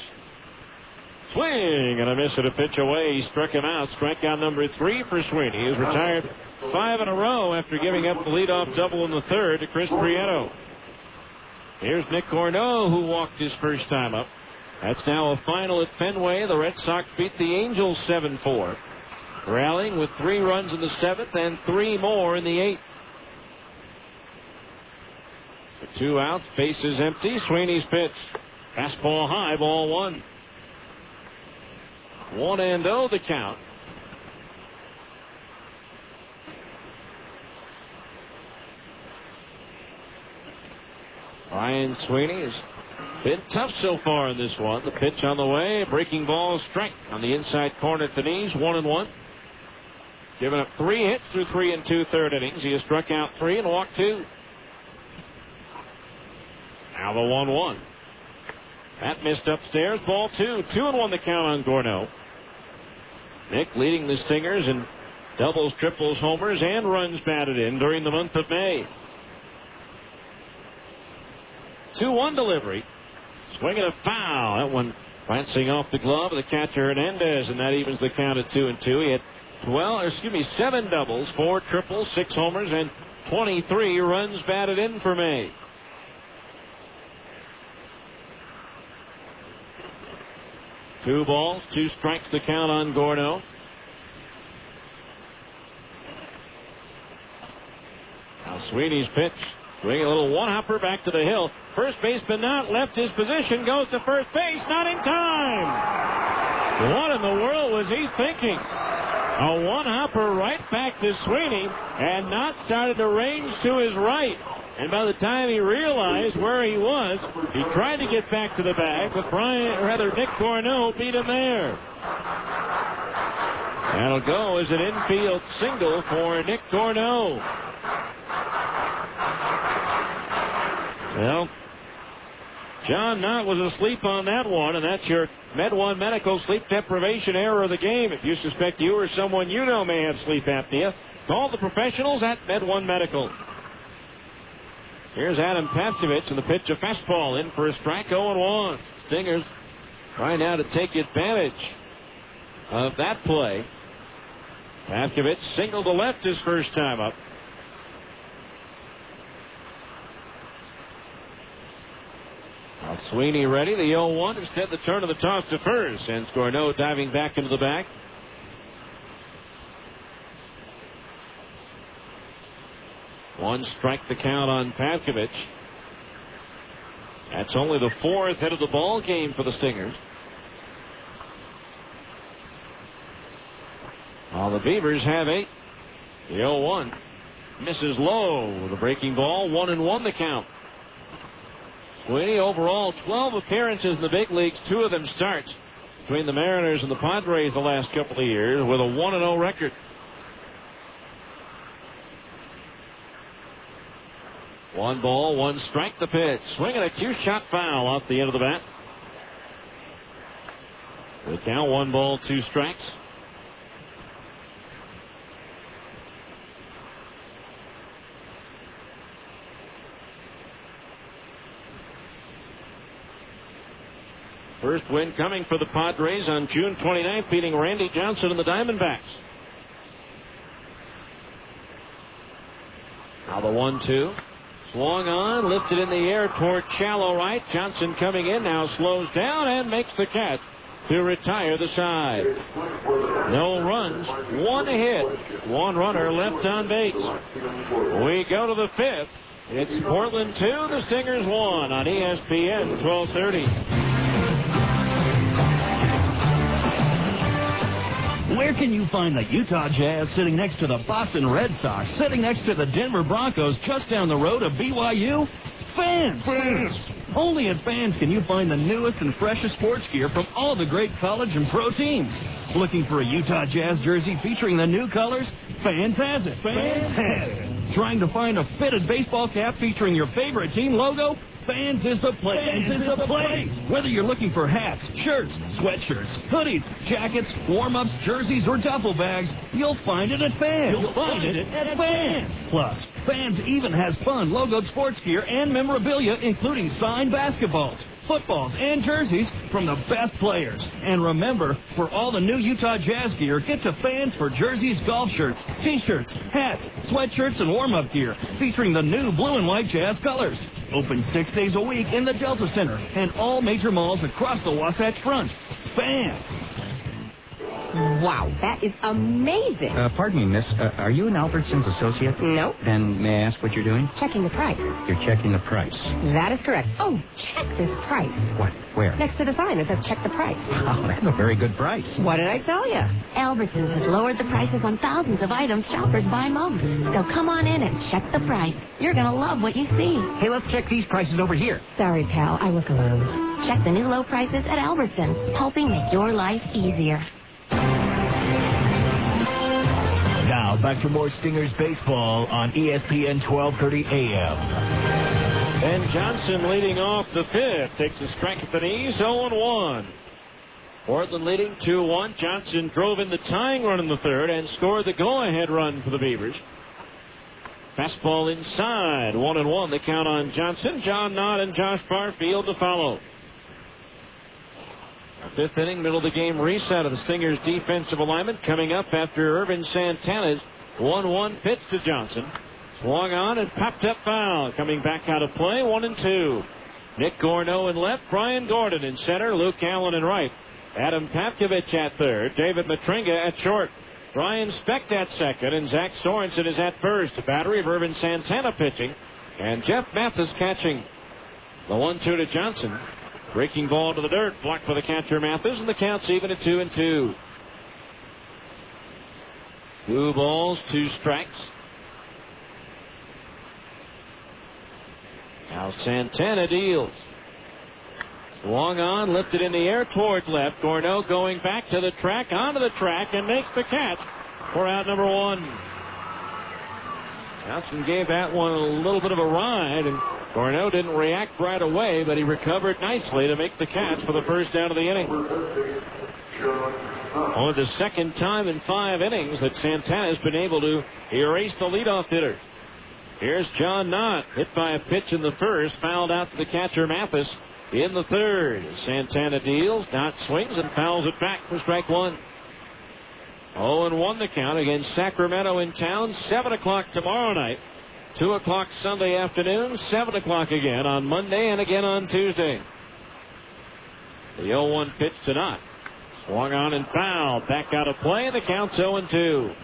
Swing and a miss at a pitch away. He struck him out. Strikeout number 3 for Sweeney. He has retired 5 in a row after giving up the leadoff double in the third to Chris Prieto. Here's Nick Corneau, who walked his first time up. That's now a final at Fenway. The Red Sox beat the Angels 7-4. Rallying with 3 runs in the 7th and 3 more in the 8th. For 2 outs, bases empty. Sweeney's pitch. Fastball high, ball 1. 1-0 the count. Ryan Sweeney has been tough so far in this one. The pitch on the way. Breaking ball strike on the inside corner at the knees. 1-1. Given up 3 hits through 3 2/3 innings. He has struck out 3 and walked 2. Now the 1-1. That missed upstairs. Ball 2. 2-1 the count on Corneau. Nick leading the Stingers in doubles, triples, homers, and runs batted in during the month of May. 2-1 delivery. Swinging a foul. That one bouncing off the glove of the catcher Hernandez, and that evens the count at 2-2. He had 7 doubles, 4 triples, 6 homers, and 23 runs batted in for May. Two balls, 2 strikes the count on Corneau. Now Sweeney's pitch. Swinging a little one-hopper back to the hill. First baseman not left his position. Goes to first base. Not in time. What in the world was he thinking? A one-hopper right back to Sweeney, and not started to range to his right. And by the time he realized where he was, he tried to get back to the bag, but Nick Corneau beat him there. That'll go as an infield single for Nick Corneau. Well, John Knott was asleep on that one, and that's your Med One Medical sleep deprivation error of the game. If you suspect you or someone you know may have sleep apnea, call the professionals at Med One Medical. Here's Adam Pavkovich, and the pitch, a fastball in for a strike. 0-1. Stingers trying now to take advantage of that play. Pavkovich singled to left his first time up. Now Sweeney ready. The 0-1. Instead, the turn of the toss to first. And Corneau diving back into the bag. One strike the count on Pavkovich. That's only the 4th hit of the ball game for the Stingers. Now the Beavers have 8. The 0-1 misses low with a breaking ball. 1-1 the count. Sweeney overall 12 appearances in the big leagues. 2 of them starts between the Mariners and the Padres the last couple of years with a 1-0 record. 1 ball, 1 strike the pitch. Swinging a 2-shot foul off the end of the bat. The count 1 ball, 2 strikes. First win coming for the Padres on June 29th, beating Randy Johnson and the Diamondbacks. Now the 1-2. Swung on, lifted in the air toward shallow right. Johnson coming in now, slows down and makes the catch to retire the side. No runs, 1 hit, 1 runner left on base. We go to the 5th. It's Portland 2, the Stingers 1 on ESPN 1230. Where can you find the Utah Jazz sitting next to the Boston Red Sox, sitting next to the Denver Broncos, just down the road of BYU? Fans! Only at Fans can you find the newest and freshest sports gear from all the great college and pro teams. Looking for a Utah Jazz jersey featuring the new colors? Fans has it. Fans has it. Trying to find a fitted baseball cap featuring your favorite team logo? Fans is the place. Fans is the place. Whether you're looking for hats, shirts, sweatshirts, hoodies, jackets, warm-ups, jerseys, or duffel bags, you'll find it at Fans. You'll find it at Fans. Plus, Fans even has fun logoed sports gear and memorabilia, including signed basketballs. footballs, and jerseys from the best players. And remember, for all the new Utah Jazz gear, get to Fans for jerseys, golf shirts, T-shirts, hats, sweatshirts, and warm-up gear featuring the new blue and white Jazz colors. Open 6 days a week in the Delta Center and all major malls across the Wasatch Front. Fans. Wow, that is amazing. Pardon me, miss. Are you an Albertsons associate? No. Then may I ask what you're doing? Checking the price. You're checking the price. That is correct. Oh, check this price. What? Where? Next to the sign that says check the price. Oh, that's a very good price. What did I tell you? Albertsons has lowered the prices on thousands of items shoppers buy most. So come on in and check the price. You're going to love what you see. Hey, let's check these prices over here. Sorry, pal. I work alone. Check the new low prices at Albertsons, helping make your life easier. Now, back for more Stingers baseball on ESPN 1230 AM. Ben Johnson leading off the fifth. Takes a strike at the knees, 0-1. Portland leading 2-1. Johnson drove in the tying run in the third and scored the go-ahead run for the Beavers. Fastball inside, 1-1. The count on Johnson. John Knott and Josh Barfield to follow. Fifth inning, middle of the game reset of the Stingers defensive alignment coming up after Irvin Santana's 1-1 pitch to Johnson. Swung on and popped up foul. Coming back out of play, 1-2. Nick Gorno in left, Brian Gordon in center, Luke Allen in right. Adam Papkovich at third, David Matringa at short. Brian Specht at second, and Zach Sorensen is at first. A battery of Irvin Santana pitching, and Jeff Mathis catching. The 1-2 to Johnson. Breaking ball to the dirt, blocked by the catcher Mathis, and the count's even at 2-2. 2 balls, 2 strikes. Now Santana deals. Swung on, lifted in the air towards left. Gorno going back to the track, onto the track, and makes the catch for out number 1. Johnson gave that one a little bit of a ride, and Gorno didn't react right away, but he recovered nicely to make the catch for the first out of the inning. Only the second time in 5 innings that Santana has been able to erase the leadoff hitter. Here's John Knott, hit by a pitch in the first, fouled out to the catcher Mathis in the third. Santana deals, Knott swings and fouls it back for strike 1. 0-1 the count against Sacramento in town, 7 o'clock tomorrow night. 2 o'clock Sunday afternoon, 7 o'clock again on Monday and again on Tuesday. The 0-1 pitch to Knott. Swung on and fouled. Back out of play, and the count's 0-2.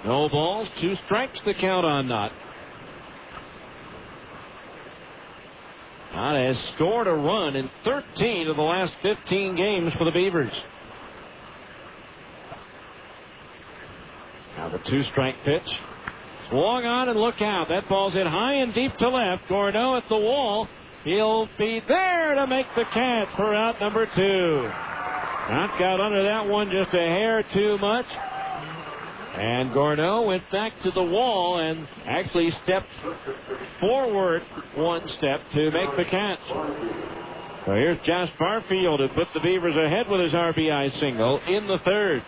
No balls, 2 strikes, the count on Knott. Knott has scored a run in 13 of the last 15 games for the Beavers. Now the 2-strike pitch. Swung on and look out. That ball's hit high and deep to left. Gorno at the wall. He'll be there to make the catch for out number 2. Knott got under that one just a hair too much. And Gorno went back to the wall and actually stepped forward 1 step to make the catch. So here's Josh Barfield who put the Beavers ahead with his RBI single in the third.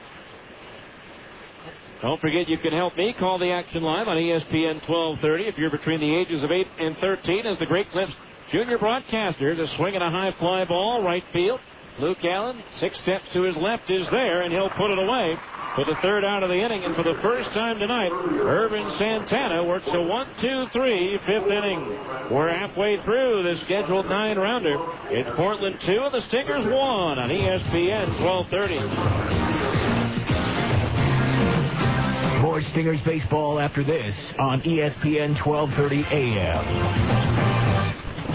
Don't forget you can help me. Call the action line on ESPN 1230 if you're between the ages of 8 and 13 as the Great Clips junior broadcasters are swinging a high fly ball right field. Luke Allen, 6 steps to his left, is there, and he'll put it away for the third out of the inning. And for the first time tonight, Irvin Santana works a 1-2-3 fifth inning. We're halfway through the scheduled 9-rounder. It's Portland 2 and the Stingers 1 on ESPN 1230. More Stingers baseball after this on ESPN 1230 AM.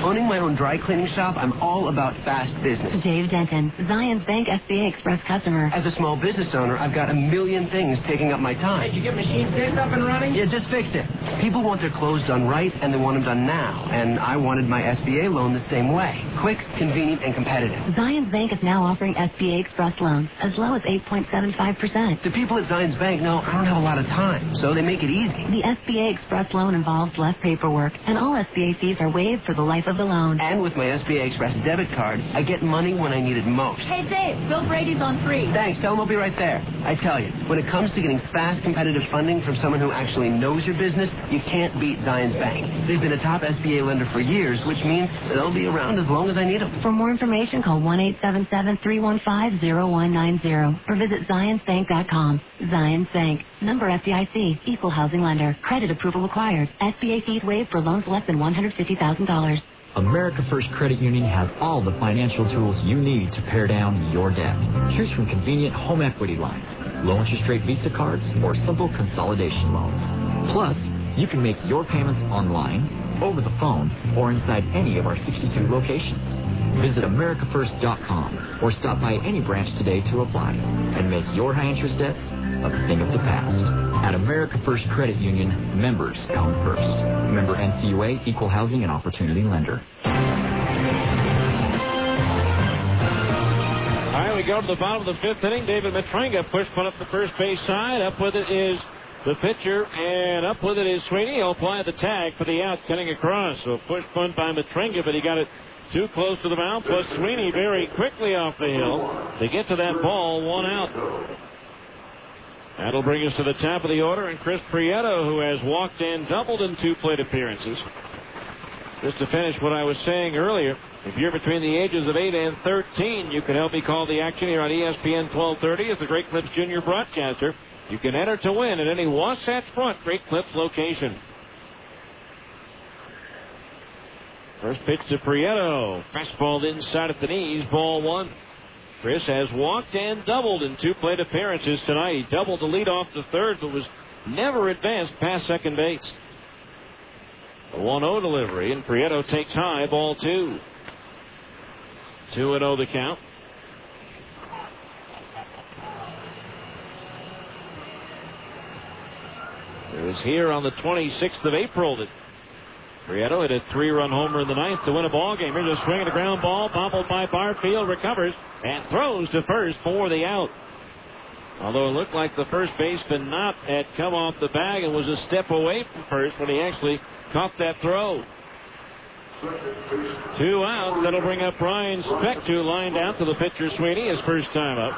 Owning my own dry cleaning shop, I'm all about fast business. Dave Denton, Zions Bank SBA Express customer. As a small business owner, I've got a million things taking up my time. Did you get machine fixed up and running? Yeah, just fixed it. People want their clothes done right, and they want them done now. And I wanted my SBA loan the same way. Quick, convenient, and competitive. Zions Bank is now offering SBA Express loans as low as 8.75%. The people at Zions Bank know I don't have a lot of time, so they make it easy. The SBA Express loan involves less paperwork, and all SBA fees are waived for the life of the loan. And with my SBA Express debit card, I get money when I need it most. Hey, Dave, Bill Brady's on free. Thanks. Tell him I'll be right there. I tell you, when it comes to getting fast, competitive funding from someone who actually knows your business, you can't beat Zions Bank. They've been a top SBA lender for years, which means they'll be around as long as I need them. For more information, call 1-877-315-0190 or visit zionsbank.com. Zions Bank. Member FDIC. Equal housing lender. Credit approval required. SBA fees waived for loans less than $150,000. America First Credit Union has all the financial tools you need to pare down your debt. Choose from convenient home equity lines, low interest rate Visa cards, or simple consolidation loans. Plus, you can make your payments online, over the phone, or inside any of our 62 locations. Visit AmericaFirst.com or stop by any branch today to apply and make your high interest debts a thing of the past. At America First Credit Union, members come first. Member NCUA, Equal Housing and Opportunity Lender. All right, we go to the bottom of the fifth inning. David Matrenga pushed one up the first base side. Up with it is the pitcher, and up with it is Sweeney. He'll apply the tag for the out, cutting across. So push bunt by Matrenga, but he got it too close to the mound. Plus Sweeney very quickly off the hill to get to that ball. One out. That'll bring us to the top of the order, and Chris Prieto, who has walked and doubled in 2 plate appearances. Just to finish what I was saying earlier, if you're between the ages of 8 and 13, you can help me call the action here on ESPN 1230 as the Great Clips Junior broadcaster. You can enter to win at any Wasatch Front Great Clips location. First pitch to Prieto. Fastball inside at the knees, ball 1. Chris has walked and doubled in 2 plate appearances tonight. He doubled the lead off the third, but was never advanced past second base. A 1-0 delivery, and Prieto takes high, ball 2. 2-0 the count. It was here on the 26th of April that Prieto hit a 3-run homer in the 9th to win a ball game. Here's a swing and a ground ball, bobbled by Barfield, recovers and throws to first for the out. Although it looked like the first baseman Knott had come off the bag and was a step away from first when he actually caught that throw. 2 outs. That'll bring up Brian Speck, who lined out to the pitcher Sweeney, his first time up.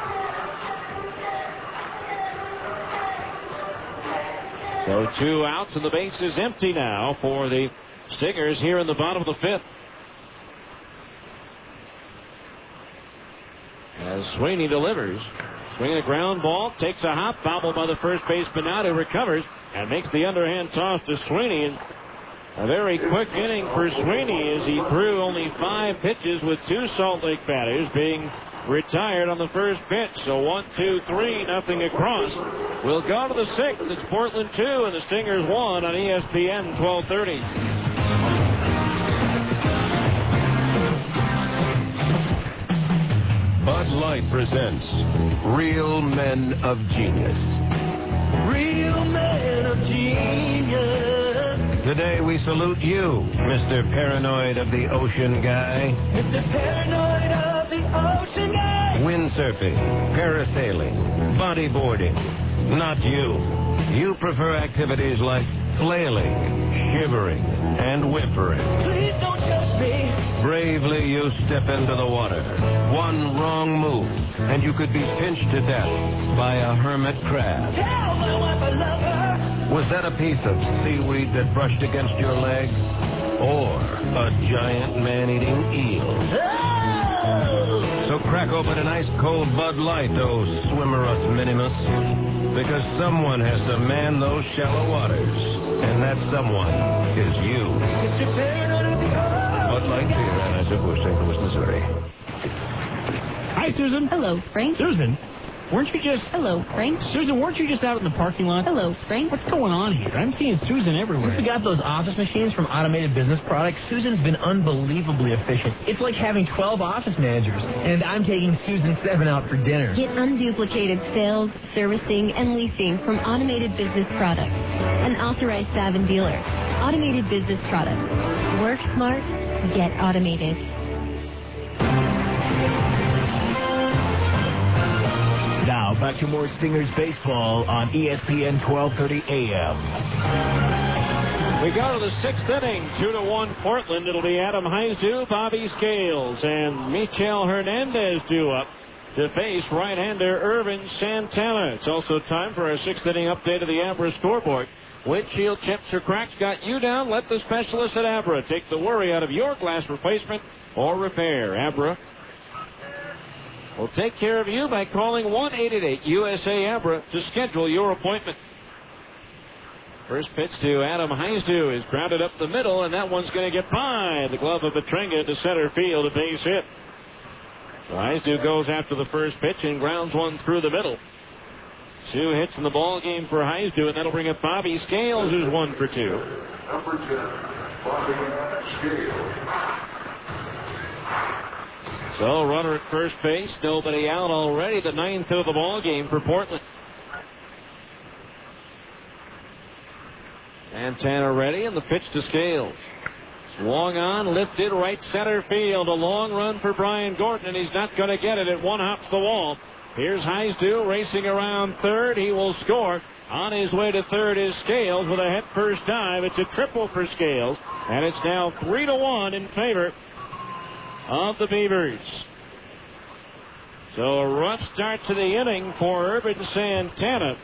So 2 outs, and the base is empty now for the Stingers here in the bottom of the 5th. As Sweeney delivers. Swinging a ground ball, takes a hop, bobbled by the first baseman out, who recovers and makes the underhand toss to Sweeney. And a very quick inning for Sweeney as he threw only 5 pitches with 2 Salt Lake batters being retired on the first pitch. So 1, 2, 3, nothing across. We'll go to the 6th. It's Portland 2 and the Stingers 1 on ESPN 1230. Bud Light presents Real Men of Genius. Real Men of Genius. Today we salute you, Mr. Paranoid of the Ocean Guy. Mr. Paranoid of the Ocean Guy. Windsurfing, parasailing, bodyboarding. Not you. You prefer activities like flailing, shivering, and whimpering. Please don't judge me. Bravely you step into the water. One wrong move, and you could be pinched to death by a hermit crab. Tell my wife I love her. Was that a piece of seaweed that brushed against your leg? Or a giant man-eating eel? So crack open an ice-cold Bud Light, oh swimmerus minimus, because someone has to man those shallow waters, and that someone is you. Bud Light beer, Anheuser-Busch, St. Louis, Missouri. Hi, Susan. Hello, Frank. Susan, weren't you just... Hello, Frank. Susan, weren't you just out in the parking lot? Hello, Frank. What's going on here? I'm seeing Susan everywhere. Since we got those office machines from Automated Business Products, Susan's been unbelievably efficient. It's like having 12 office managers, and I'm taking Susan 7 out for dinner. Get unduplicated sales, servicing, and leasing from Automated Business Products, an authorized Savin dealer. Automated Business Products. Work smart, get automated. Now, back to more Stingers baseball on ESPN 1230 AM. We go to the 6th inning, 2-1 Portland. It'll be Adam Heisu, Bobby Scales, and Michel Hernandez due up to face right-hander Irvin Santana. It's also time for our 6th inning update of the Abra scoreboard. windshield chips or cracks got you down, let the specialist at Abra take the worry out of your glass replacement or repair. Abra will take care of you by calling 1-888-USA-ABRA to schedule your appointment. First pitch to Adam Heisdu is grounded up the middle, and that one's going to get by the glove of Petringa to center field, a base hit. So Heisdu goes after the first pitch and grounds one through the middle. 2 hits in the ball game for Heisdu, and that'll bring up Bobby Scales, who's 1 for 2. Number 10, Bobby Scales. So runner at first base, nobody out already. The 9th of the ball game for Portland. Santana ready, and the pitch to Scales. Swung on, lifted right center field. A long run for Brian Gordon, and he's not going to get it. It one hops the wall. Here's Heisdu racing around third. He will score. On his way to third is Scales with a head first dive. It's a triple for Scales, and it's now 3-1 in favor of the Beavers. So a rough start to the inning for Urban Santana.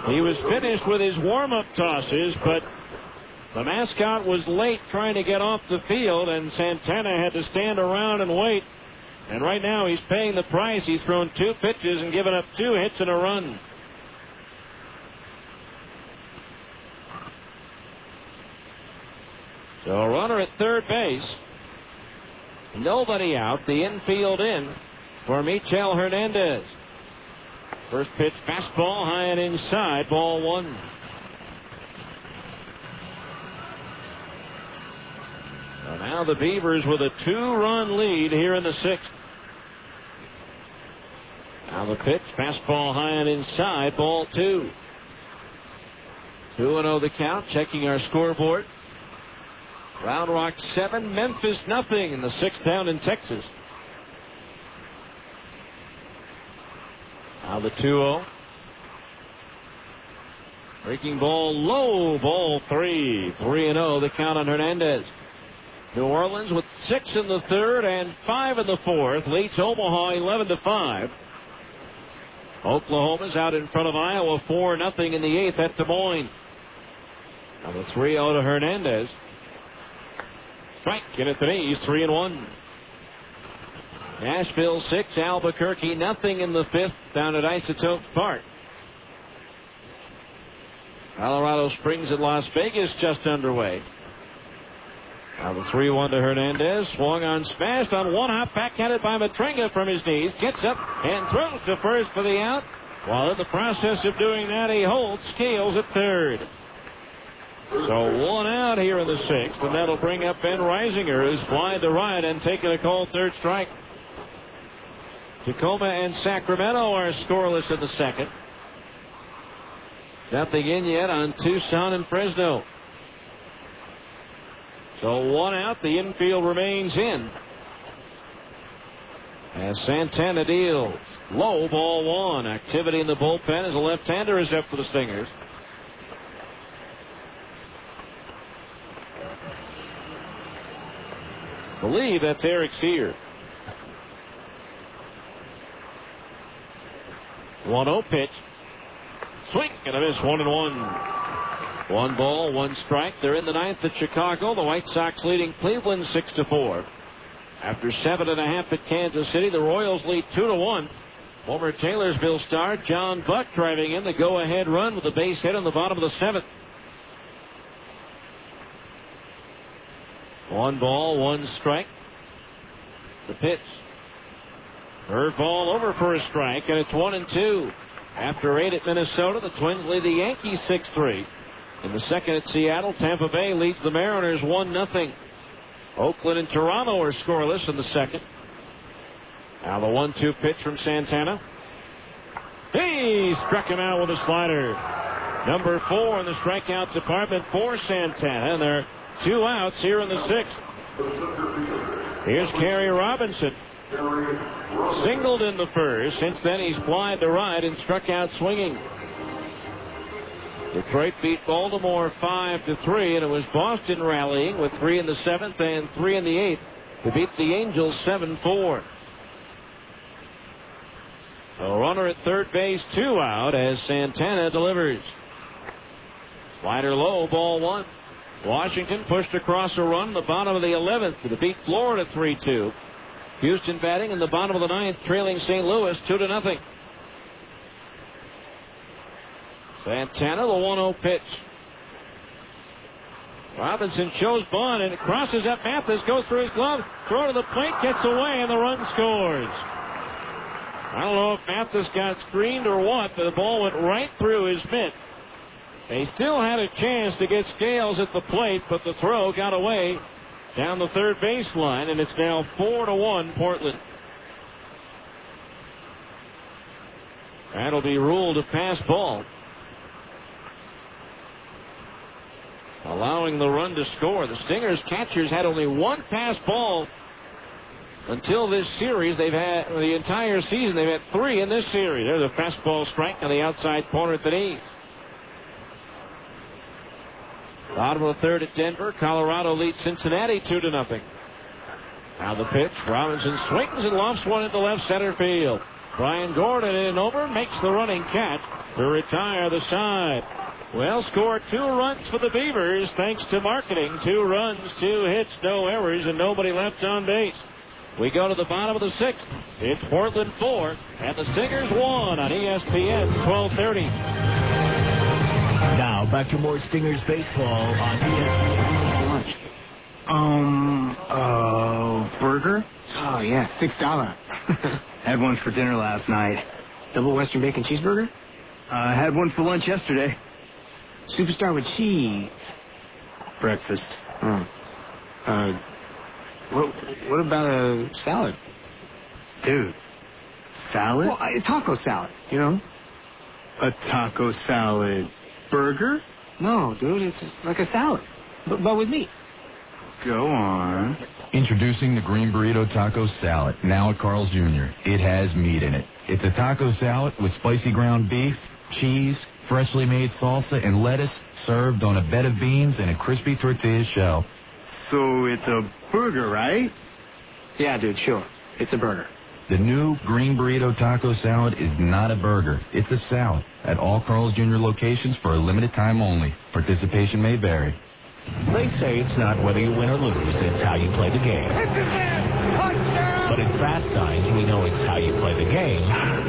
He was finished with his warm-up tosses, but the mascot was late trying to get off the field, and Santana had to stand around and wait. And right now he's paying the price. He's thrown 2 pitches and given up 2 hits and a run. So a runner at third base. Nobody out. The infield in for Michel Hernandez. First pitch, fastball high and inside, ball 1. So now the Beavers with a 2-run lead here in the 6th. Now the pitch, fastball high and inside, ball 2. 2-0 the count, checking our scoreboard. Round Rock 7, Memphis nothing in the 6th down in Texas. Now the 2-0. Breaking ball low, ball 3. 3-0 the count on Hernandez. New Orleans with 6 in the 3rd and 5 in the 4th leads Omaha 11-5. Oklahoma's out in front of Iowa 4-0 in the 8th at Des Moines. Now the 3-0 to Hernandez. Strike in at the knees, 3-1. Nashville 6, Albuquerque nothing in the 5th down at Isotope Park. Colorado Springs at Las Vegas just underway. Now the 3-1 to Hernandez. Swung on, smashed on one hop, backhanded by Petringa from his knees. Gets up and throws to first for the out. While in the process of doing that, he holds Scales at third. So 1 out here in the 6th, and that'll bring up Ben Reisinger, who's flying to right and taking a called third strike. Tacoma and Sacramento are scoreless in the 2nd. Nothing in yet on Tucson and Fresno. So 1 out, the infield remains in. As Santana deals. Low, ball 1. Activity in the bullpen as a left-hander is up for the Stingers. I believe that's Eric Sear. 1-0 pitch. Swing and a miss, 1-1. 1 ball, 1 strike. They're in the 9th at Chicago. The White Sox leading Cleveland 6-4. After 7.5 at Kansas City, the Royals lead 2-1. Former Taylorsville star John Buck driving in the go-ahead run with a base hit on the bottom of the 7th. 1 ball, 1 strike. The pitch. Curveball over for a strike, and it's 1-2. After 8 at Minnesota, the Twins lead the Yankees 6-3. In the 2nd at Seattle, Tampa Bay leads the Mariners 1-0. Oakland and Toronto are scoreless in the 2nd. Now the 1-2 pitch from Santana. He struck him out with a slider. Number 4 in the strikeout department for Santana, and there are 2 outs here in the 6th. Here's Kerry Robinson. Singled in the 1st. Since then, he's flied to right and struck out swinging. Detroit beat Baltimore 5-3, and it was Boston rallying with 3 in the 7th and 3 in the 8th to beat the Angels 7-4. A runner at third base, 2 out as Santana delivers. Slider low, ball 1. Washington pushed across a run the bottom of the 11th to defeat Florida 3-2. Houston batting in the bottom of the 9th, trailing St. Louis 2-0. Santana, the 1-0 pitch. Robinson shows bunt, and it crosses up Mathis, goes through his glove, throw to the plate, gets away, and the run scores. I don't know if Mathis got screened or what, but the ball went right through his mitt. They still had a chance to get Scales at the plate, but the throw got away down the third baseline, and it's now 4-1 Portland. That'll be ruled a pass ball, allowing the run to score. The Stingers catchers had only one pass ball until this series. They've had the entire season. They've had 3 in this series. There's a fastball strike on the outside corner at the knees. Bottom of the 3rd at Denver. Colorado leads Cincinnati 2-0. Now the pitch. Robinson swings and lofts one into left center field. Brian Gordon in over, makes the running catch to retire the side. Well, scored 2 runs for the Beavers thanks to marketing. 2 runs, 2 hits, no errors, and nobody left on base. We go to the bottom of the 6th. It's Portland 4 and the Stingers 1 on ESPN 1230. Now back to more Stingers baseball on ESPN. Burger? Oh, yeah, $6. Had one for dinner last night. Double Western bacon cheeseburger? Had one for lunch yesterday. Superstar with cheese. Breakfast. What about a salad? Dude, salad? Well, a taco salad, you know? A taco salad burger? No, dude, it's like a salad, but with meat. Go on. Introducing the Green Burrito Taco Salad, now at Carl's Jr. It has meat in it. It's a taco salad with spicy ground beef, cheese, freshly made salsa, and lettuce, served on a bed of beans and a crispy tortilla shell. So it's a burger, right? Yeah, dude, sure. It's a burger. The new Green Burrito Taco Salad is not a burger. It's a salad at all Carl's Jr. locations for a limited time only. Participation may vary. They say it's not whether you win or lose, it's how you play the game. But at Fast Signs, we know it's how you play the game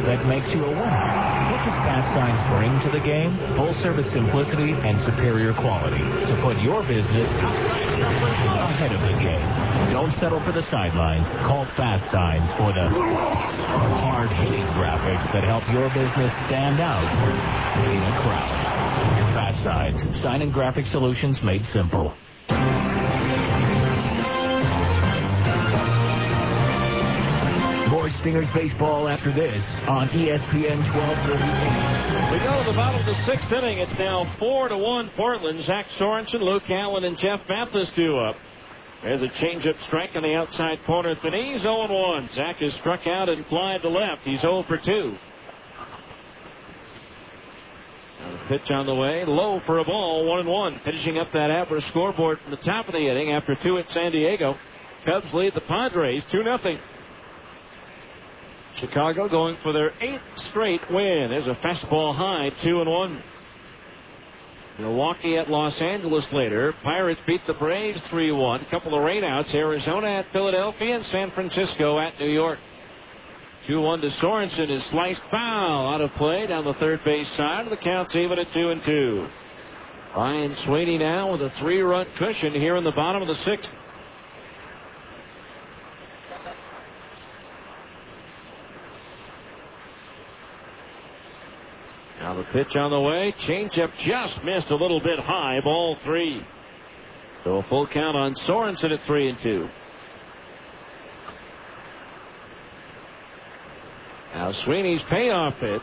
that makes you a winner. What does Fast Signs bring to the game? Full-service simplicity and superior quality to put your business ahead of the game. Don't settle for the sidelines. Call Fast Signs for the hard-hitting graphics that help your business stand out in a crowd. Fast Signs, sign and graphic solutions made simple. More Stingers baseball after this on ESPN 1230. We go to the bottom of the 6th inning. It's now 4-1 Portland. Zach Sorensen, Luke Allen, and Jeff Mathis due up. There's a changeup strike on the outside corner at the knees. 0-1. Zach is struck out and flied to left. He's 0 for 2. Now the pitch on the way, low for a ball, 1-1. Finishing up that average scoreboard from the top of the inning after 2 at San Diego. Cubs lead the Padres 2-0. Chicago going for their 8th straight win. There's a fastball high, 2-1. Milwaukee at Los Angeles later. Pirates beat the Braves 3-1. Couple of rainouts. Arizona at Philadelphia and San Francisco at New York. 2-1 to Sorensen is sliced foul out of play down the third base side. The count's even at 2-2. Ryan Sweeney now with a 3-run cushion here in the bottom of the 6th. Now the pitch on the way. Changeup just missed a little bit high. Ball 3. So a full count on Sorensen at 3-2. Now Sweeney's payoff pitch.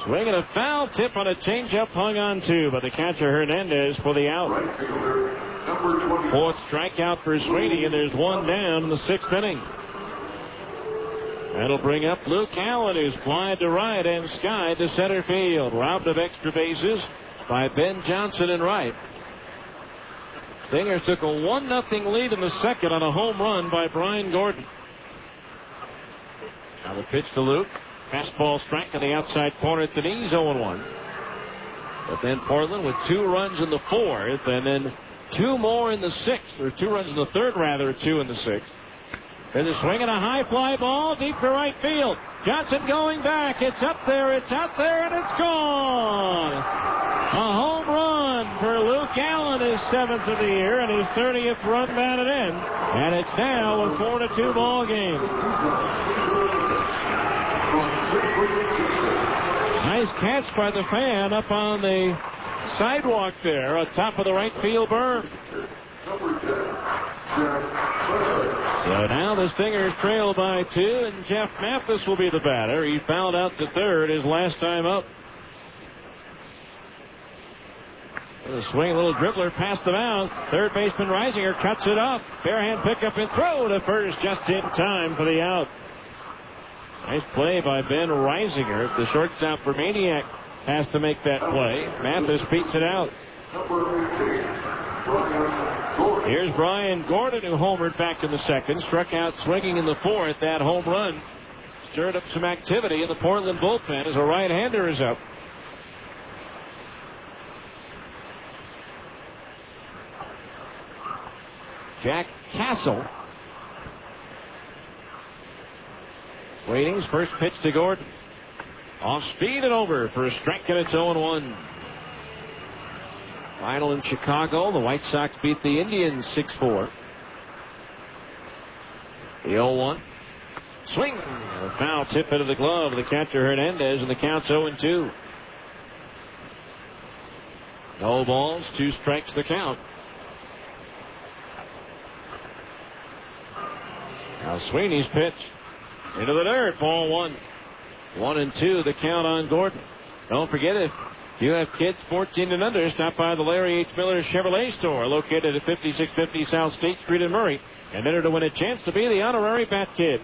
Swinging a foul tip on a changeup hung on to, but the catcher Hernandez for the out. 4th strikeout for Sweeney, and there's 1 down in the 6th inning. That'll bring up Luke Allen, who's flied to right and skied to center field. Robbed of extra bases by Ben Johnson in right. Stingers took a 1-0 lead in the 2nd on a home run by Brian Gordon. Now the pitch to Luke. Fastball strike on the outside corner at the knees, 0-1. But then Portland with 2 runs in the 4th, and then 2 more in the 6th, or 2 runs in the 3rd, rather, 2 in the 6th. There's a swing and a high fly ball deep to right field. Johnson going back. It's up there, it's out there, and it's gone. A home run for Luke Allen, his 7th of the year, and his 30th run batted in. And it's now a 4-2 ball game. Nice catch by the fan up on the sidewalk there, on top of the right field berm. So now the Stingers trail by 2, and Jeff Mathis will be the batter. He fouled out to third his last time up. With a swing, a little dribbler past the mound. Third baseman Reisinger cuts it off. Barehand pickup and throw to first just in time for the out. Nice play by Ben Reisinger. The shortstop for Maniac has to make that play. Mathis beats it out. Here's Brian Gordon, who homered back in the 2nd. Struck out swinging in the 4th. That home run stirred up some activity in the Portland bullpen as a right-hander is up. Jack Castle waiting. His first pitch to Gordon. Off speed and over for a strike, and it's 0-1. Final in Chicago. The White Sox beat the Indians 6-4. The 0-1. Swing. A foul tip into the glove of the catcher Hernandez, and the count's 0-2. No balls, 2 strikes the count. Now Sweeney's pitch into the dirt. Ball 1. 1-2 the count on Gordon. Don't forget, if you have kids 14 and under, stop by the Larry H. Miller Chevrolet store located at 5650 South State Street in Murray and enter to win a chance to be the honorary Bat Kid.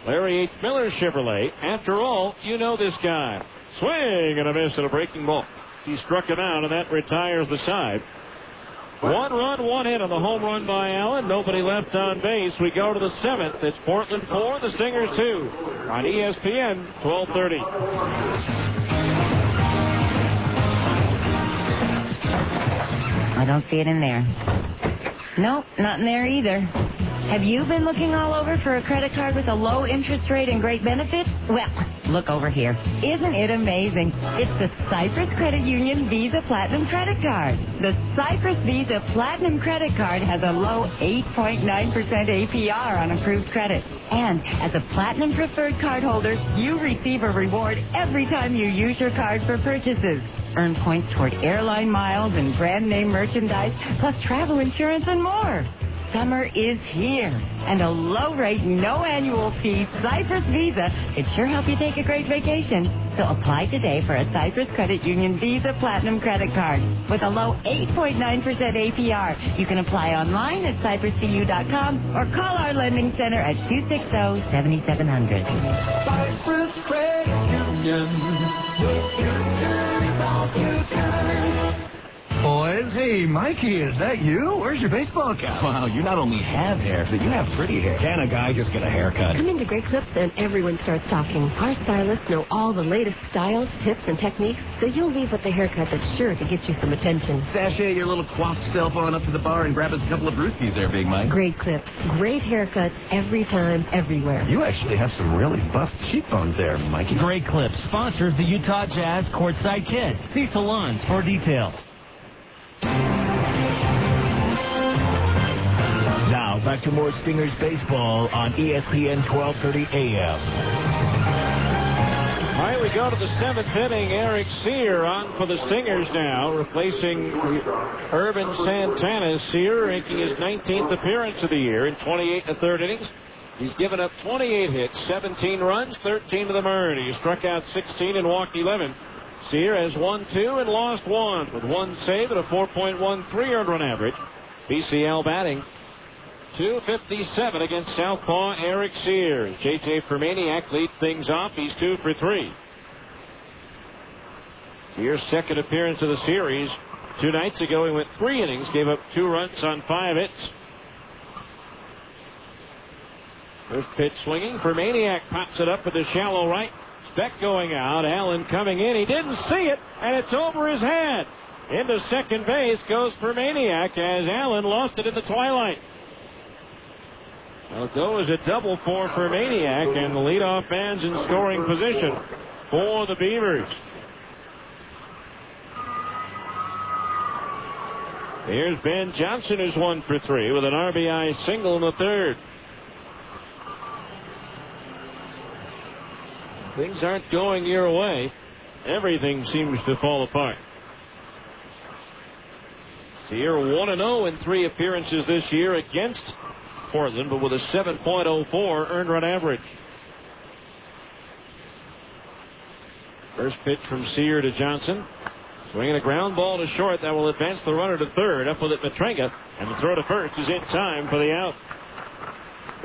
Larry H. Miller Chevrolet. After all, you know this guy. Swing and a miss at a breaking ball. He struck him out, and that retires the side. 1 run, 1 hit on the home run by Allen. Nobody left on base. We go to the 7th. It's Portland 4, the Stingers 2 on ESPN 1230. I don't see it in there. Nope, not in there either. Have you been looking all over for a credit card with a low interest rate and great benefits? Well, look over here. Isn't it amazing? It's the Cypress Credit Union Visa Platinum Credit Card. The Cypress Visa Platinum Credit Card has a low 8.9% APR on approved credit. And as a Platinum Preferred cardholder, you receive a reward every time you use your card for purchases. Earn points toward airline miles and brand name merchandise, plus travel insurance and more. Summer is here, and a low rate, no annual fee Cypress Visa could sure help you take a great vacation. So apply today for a Cypress Credit Union Visa Platinum Credit Card with a low 8.9% APR. You can apply online at cypresscu.com or call our lending center at 260-7700. Cypress Credit Union. Boys, hey, Mikey, is that you? Where's your baseball cap? Wow, you not only have hair, but you have pretty hair. Can a guy just get a haircut? Come into Great Clips and everyone starts talking. Our stylists know all the latest styles, tips, and techniques, so you'll leave with a haircut that's sure to get you some attention. Sashay your little coiffed self on up to the bar and grab us a couple of brewskis there, Big Mike. Great Clips. Great haircuts every time, everywhere. You actually have some really buff cheekbones there, Mikey. Great Clips sponsors the Utah Jazz Courtside Kids. See salons for details. Now, back to more Stingers baseball on ESPN 1230 AM. All right, we go to the 7th inning. Eric Sear on for the Stingers now, replacing Urban Santana. Sear making his 19th appearance of the year in 28 1/3 innings. He's given up 28 hits, 17 runs, 13 of them earned. He struck out 16 and walked 11. Sear has won 2 and lost 1 with 1 save and a 4.13 earned run average. BCL batting .257 against southpaw Eric Sears. J.J. Fermaniak leads things off. He's 2 for 3. Sears' second appearance of the series. 2 nights ago, he went 3 innings, gave up 2 runs on 5 hits. First pitch swinging. Fermaniak pops it up with the shallow right. Beck going out. Allen coming in. He didn't see it, and it's over his head. Into second base goes Maniac as Allen lost it in the twilight. Well, it goes a double for Maniac, and the leadoff man's in scoring position for the Beavers. Here's Ben Johnson, who's 1 for 3 with an RBI single in the third. Things aren't going your way. Everything seems to fall apart. Sear 1-0 in 3 appearances this year against Portland, but with a 7.04 earned run average. First pitch from Sear to Johnson. Swinging a ground ball to short that will advance the runner to third. Up with it, Matrenga, and the throw to first is in time for the out.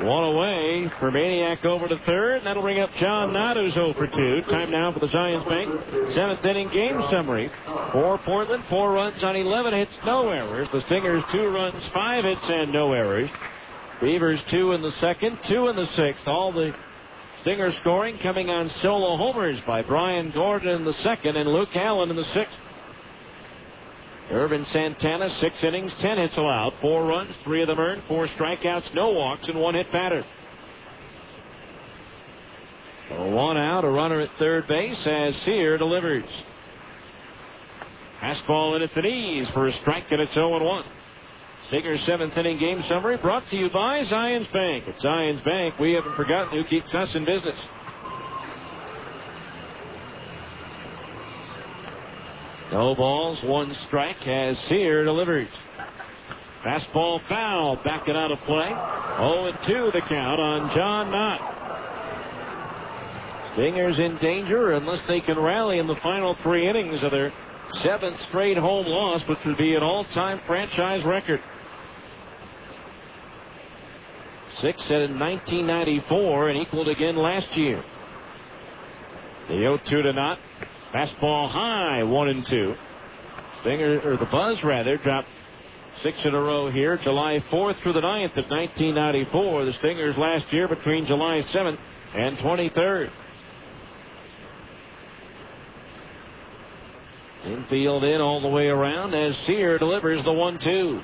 One away for Maniac over to third, and that'll bring up John Knott, who's 0 for 2. Time now for the Zions Bank 7th inning game summary. For Portland, 4 runs on 11 hits, no errors. The Stingers 2 runs, 5 hits, and no errors. Beavers 2 in the second, 2 in the sixth. All the Stingers scoring coming on solo homers by Brian Gordon in the second and Luke Allen in the sixth. Irvin Santana, 6 innings, 10 hits allowed, 4 runs, 3 of them earned, 4 strikeouts, no walks, and 1 hit batter. So 1 out, a runner at third base as Sear delivers. Fastball in at the knees for a strike, and it's 0-1. Stingers 7th inning game summary brought to you by Zions Bank. At Zions Bank, we haven't forgotten who keeps us in business. No balls, 1 strike as Sear delivers. Fastball foul, back it out of play. 0-2 the count on John Knott. Stingers in danger unless they can rally in the final 3 innings of their 7th straight home loss, which would be an all-time franchise record. 6th in 1994 and equaled again last year. The 0-2 to Knott. Fastball high, 1-2. The Buzz dropped 6 in a row here. July 4th through the 9th of 1994. The Stingers last year between July 7th and 23rd. Infield in all the way around as Sear delivers the 1-2.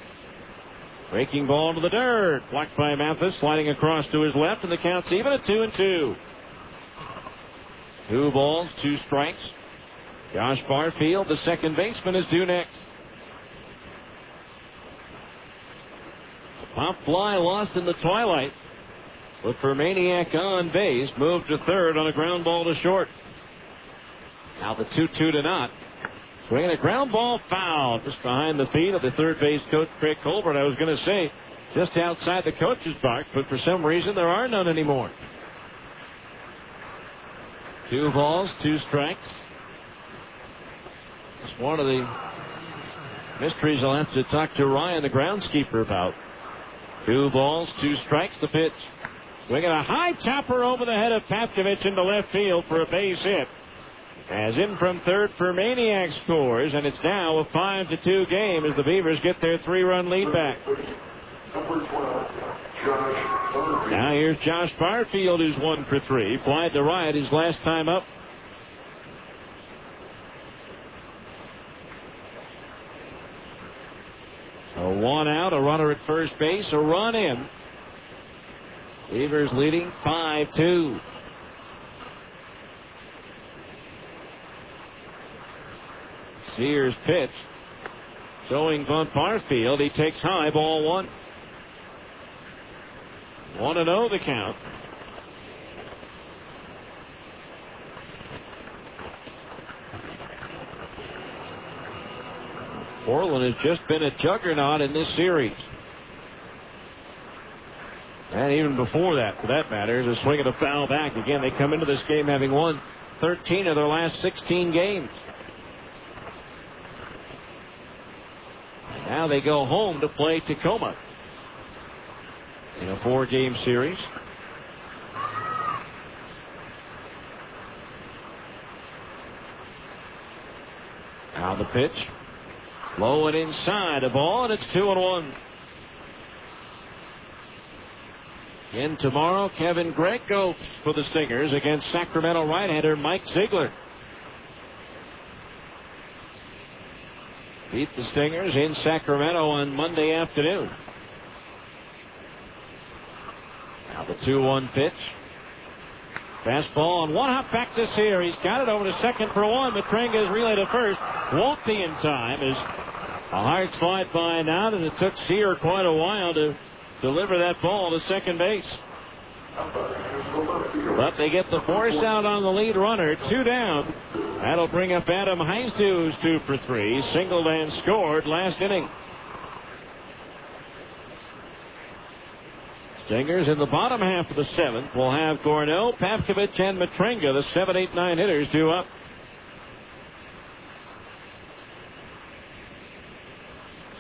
Breaking ball to the dirt. Blocked by Mathis, sliding across to his left, and the count's even at 2-2. 2 balls, 2 strikes. Josh Barfield, the second baseman, is due next. Pop fly lost in the twilight, but for Maniac on base, moved to third on a ground ball to short. Now the 2-2 to Knott. Swinging a ground ball foul just behind the feet of the third base coach, Craig Colbert. I was going to say just outside the coach's box, but for some reason there are none anymore. 2 balls, 2 strikes. It's one of the mysteries I'll have to talk to Ryan, the groundskeeper, about. 2 balls, 2 strikes, the pitch. Swinging a high chopper over the head of Papkovich into left field for a base hit. As in from third for Maniac scores, and it's now a 5-2 game as the Beavers get their 3-run lead back. Now here's Josh Barfield, who's 1 for 3. Flied to right his last time up. So 1 out, a runner at first base, a run in. Beavers leading 5-2. Sears pitch. Showing Bunt Barfield. He takes high, ball 1. 1-0 the count. Portland has just been a juggernaut in this series. And even before that, for that matter, is a swing and a foul back. Again, they come into this game having won 13 of their last 16 games. Now they go home to play Tacoma in a 4-game series. Now the pitch. Low and inside a ball, and it's 2-1. In tomorrow, Kevin Gregg goes for the Stingers against Sacramento right-hander Mike Ziegler. Beat the Stingers in Sacramento on Monday afternoon. Now the 2-1 pitch. Fastball on one hop back to Sear. He's got it over to second for one. Matrenga is relayed to first. Won't be in time. Is a hard slide by now that it took Sear quite a while to deliver that ball to second base. But they get the force out on the lead runner. 2 down. That'll bring up Adam Heisdu, who's 2 for 3. Singled and scored last inning. Stingers in the bottom half of the 7th will have Gornell, Pavkovich, and Matrenga, the 7, 8, 9 hitters, due up.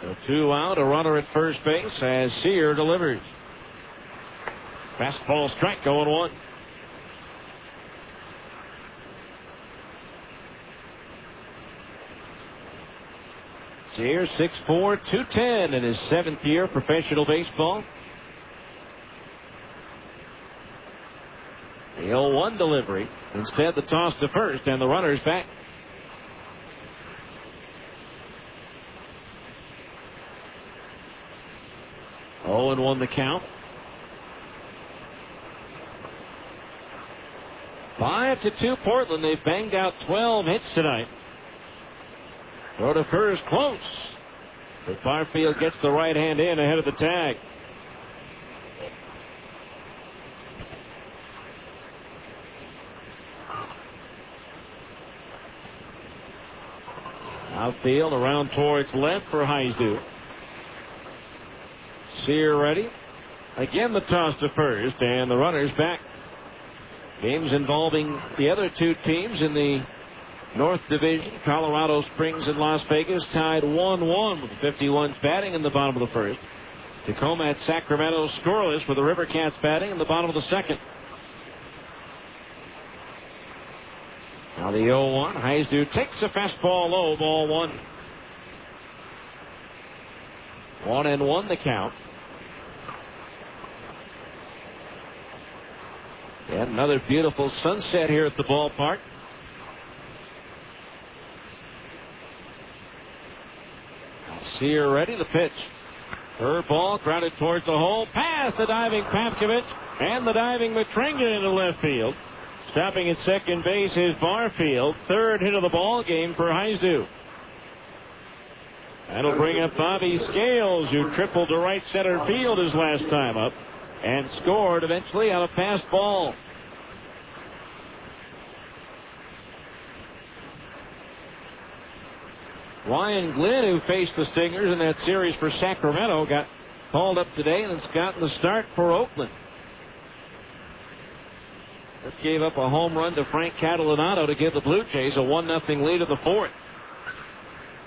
So 2 out, a runner at first base as Sear delivers. Fastball strike, 0-1. Sear 6'4", 210 in his 7th year of professional baseball. The 0-1 delivery. Instead, the toss to first, and the runner's back. Oh, and 1 the count. 5-2 Portland. They've banged out 12 hits tonight. Throw to first, close. But Barfield gets the right hand in ahead of the tag. Outfield around towards left for Heisdu. Sear ready. Again the toss to first, and the runner's back. Games involving the other 2 teams in the North Division. Colorado Springs and Las Vegas tied 1-1 with the 51s batting in the bottom of the first. Tacoma at Sacramento scoreless with the River Cats batting in the bottom of the second. Now the 0-1. Heisdu takes a fastball low, ball 1. 1-1 the count. And another beautiful sunset here at the ballpark. Sear ready to pitch. Curveball grounded towards the hole. Past the diving Pavkovich and the diving Matrenga into left field. Stopping at second base is Barfield. 3rd hit of the ball game for Heisdu. That'll bring up Bobby Scales, who tripled to right center field his last time up and scored eventually on a fast ball. Ryan Glynn, who faced the Stingers in that series for Sacramento, got called up today and has gotten the start for Oakland. This gave up a home run to Frank Catalanato to give the Blue Jays a 1-0 lead in the 4th.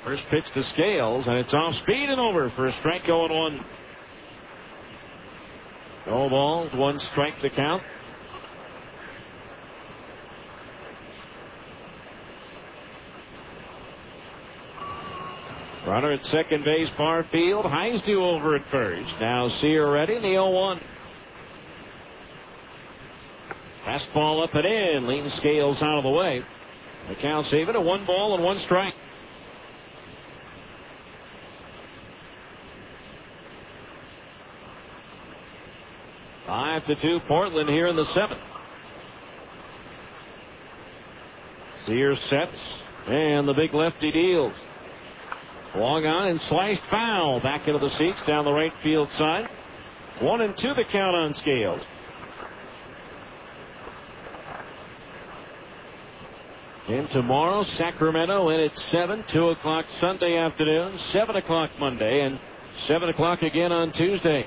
First pitch to Scales, and it's off speed and over for a strike, 0-1. No balls, 1 strike to count. Runner at second base, Barfield. Heisdu over at first. Now Sear ready, the 0-1. Fastball up and in. Lean Scales out of the way. The count's even at 1 ball and 1 strike. 5-2 Portland here in the 7th. Sear sets, and the big lefty deals. Long on and sliced foul. Back into the seats down the right field side. 1-2 the count on Scales. And tomorrow, Sacramento in at 7, 2 o'clock Sunday afternoon, 7 o'clock Monday, and 7 o'clock again on Tuesday.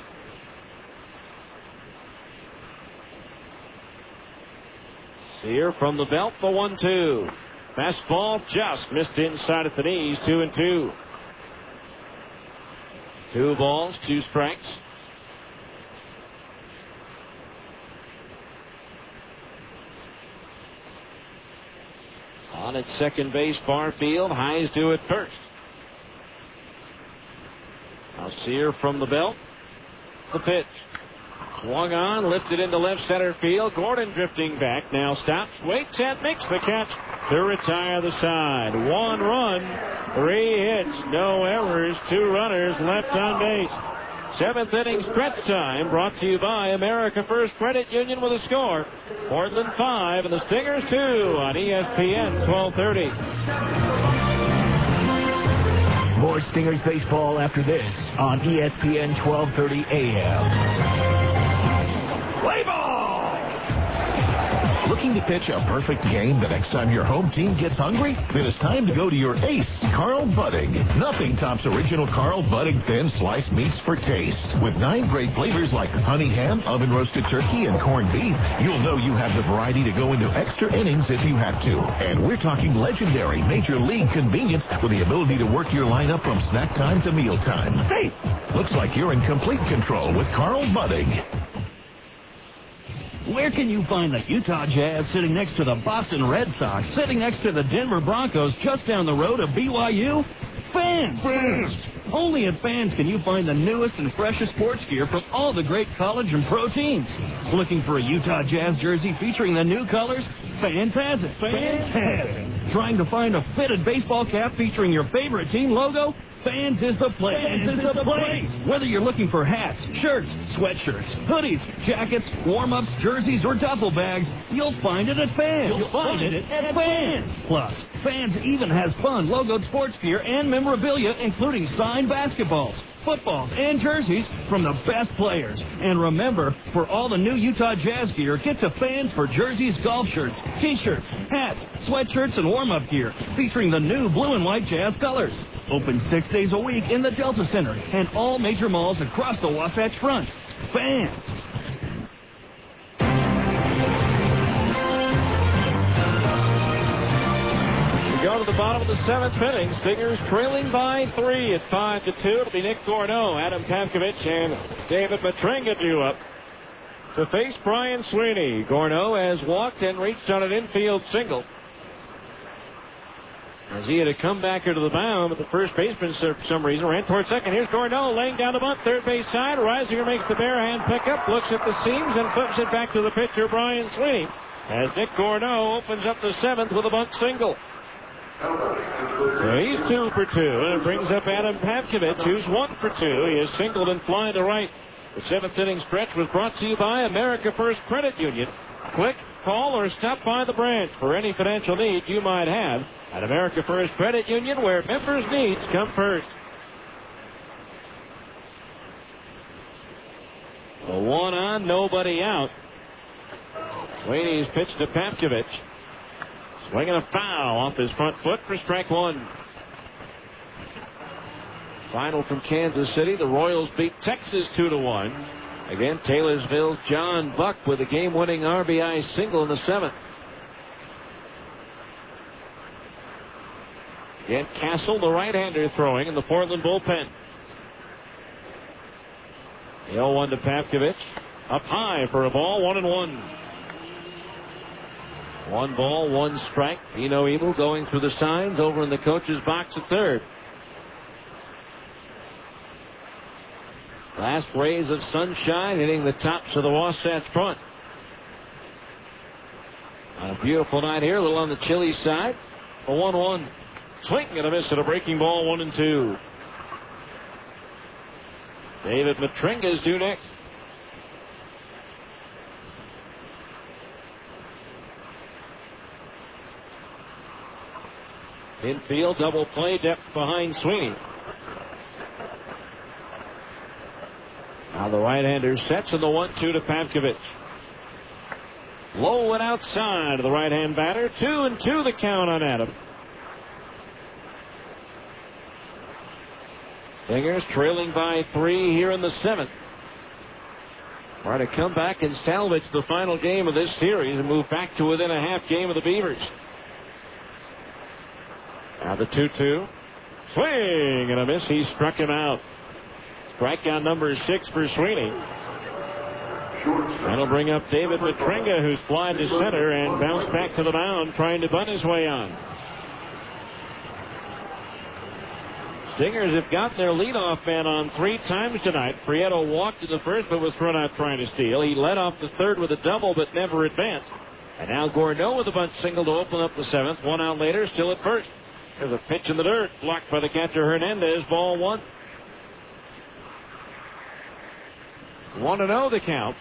Sear from the belt, the 1-2. Fastball just missed inside at the knees, 2-2. 2 balls, 2 strikes. On at second base, Barfield. Heisdu at first. Now Sear from the belt. The pitch. Swung on, lifted into left center field. Gordon drifting back. Now stops, waits, and makes the catch to retire the side. 1 run, 3 hits, no errors, 2 runners left on base. 7th inning stretch time brought to you by America First Credit Union with a score. Portland 5 and the Stingers 2 on ESPN 1230. More Stingers baseball after this on ESPN 1230 AM. Play ball! Looking to pitch a perfect game the next time your home team gets hungry? Then it's time to go to your ace, Carl Budding. Nothing tops original Carl Budding thin sliced meats for taste. With 9 great flavors like honey ham, oven roasted turkey, and corned beef, you'll know you have the variety to go into extra innings if you have to. And we're talking legendary major league convenience with the ability to work your lineup from snack time to meal time. Hey, looks like you're in complete control with Carl Budding. Where can you find the Utah Jazz sitting next to the Boston Red Sox, sitting next to the Denver Broncos just down the road of BYU? Fans! Only at Fans can you find the newest and freshest sports gear from all the great college and pro teams. Looking for a Utah Jazz jersey featuring the new colors? Fans has it. Trying to find a fitted baseball cap featuring your favorite team logo? Fans is the place. Whether you're looking for hats, shirts, sweatshirts, hoodies, jackets, warm-ups, jerseys, or duffel bags, you'll find it at Fans. Plus, Fans even has fun logoed sports gear and memorabilia, including signed basketballs, footballs, and jerseys from the best players. And remember, for all the new Utah Jazz gear, get to Fans for jerseys, golf shirts, t-shirts, hats, sweatshirts, and warm-up gear featuring the new blue and white Jazz colors. Open 6 days a week in the Delta Center and all major malls across the Wasatch Front. Fans. We go to the bottom of the 7th inning. Stingers trailing by 3 at 5-2. It'll be Nick Gorneau, Adam Pavkovich, and David Matrenga due up to face Brian Sweeney. Gorneau has walked and reached on an infield single, as he had a comebacker to the mound, but the first baseman, for some reason, ran towards second. Here's Gorneau laying down the bunt, third base side. Reisinger makes the bare hand pickup, looks at the seams, and flips it back to the pitcher, Brian Sweeney, as Nick Gorneau opens up the 7th with a bunt single. So he's 2 for 2, and it brings up Adam Pavkovich, who's 1 for 2. He has singled and flying to right. The 7th inning stretch was brought to you by America First Credit Union. Click, call, or stop by the branch for any financial need you might have at America First Credit Union, where members' needs come first. A 1 on, nobody out. Sweeney's pitch to Pavkovich. Swinging a foul off his front foot for strike 1. Final from Kansas City. The Royals beat Texas 2-1. Again, Taylorsville's John Buck with a game-winning RBI single in the 7th. Again, Castle, the right-hander, throwing in the Portland bullpen. The 0-1 to Pavkovich. Up high for a ball, 1-1. 1 ball, 1 strike. Eno Emu going through the signs over in the coach's box at third. Last rays of sunshine hitting the tops of the Wasatch Front. On a beautiful night here, a little on the chilly side. A 1-1. Swing and a miss at a breaking ball, 1-2. David Matrenga is due next. Infield double play, depth behind Sweeney. Now the right-hander sets in the 1-2 to Pavkovich. Low and outside of the right-hand batter. 2-2 the count on Adam. Stingers trailing by 3 here in the 7th. Try to come back and salvage the final game of this series and move back to within a half game of the Beavers. Now the 2-2. Swing and a miss. He struck him out. Strikeout number 6 for Sweeney. That'll bring up David Matrenga, who's flied to center and bounced back to the mound, trying to bunt his way on. Stingers have got their leadoff man on 3 times tonight. Prieto walked in the first but was thrown out trying to steal. He led off the third with a double but never advanced. And now Gordeau with a bunt single to open up the 7th. 1 out later, still at first. There's a pitch in the dirt, blocked by the catcher Hernandez. Ball 1. 1-0 the count.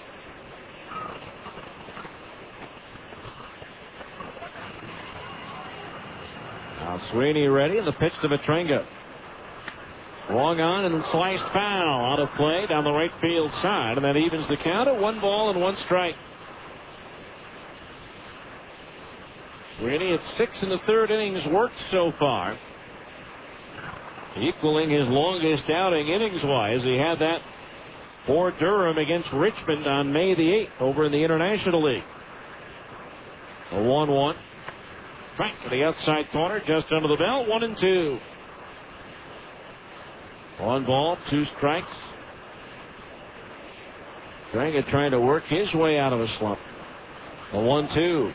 Now Sweeney ready, and the pitch to Matrenga. Swung on and sliced foul. Out of play down the right field side, and that evens the count at 1 ball and 1 strike. Sweeney at 6 in the 3rd innings worked so far, equaling his longest outing innings-wise. He had that for Durham against Richmond on May the 8th over in the International League. A 1-1. Back to the outside corner, just under the belt. 1-2. 1 ball, 2 strikes. Matrenga trying to work his way out of a slump. A 1-2.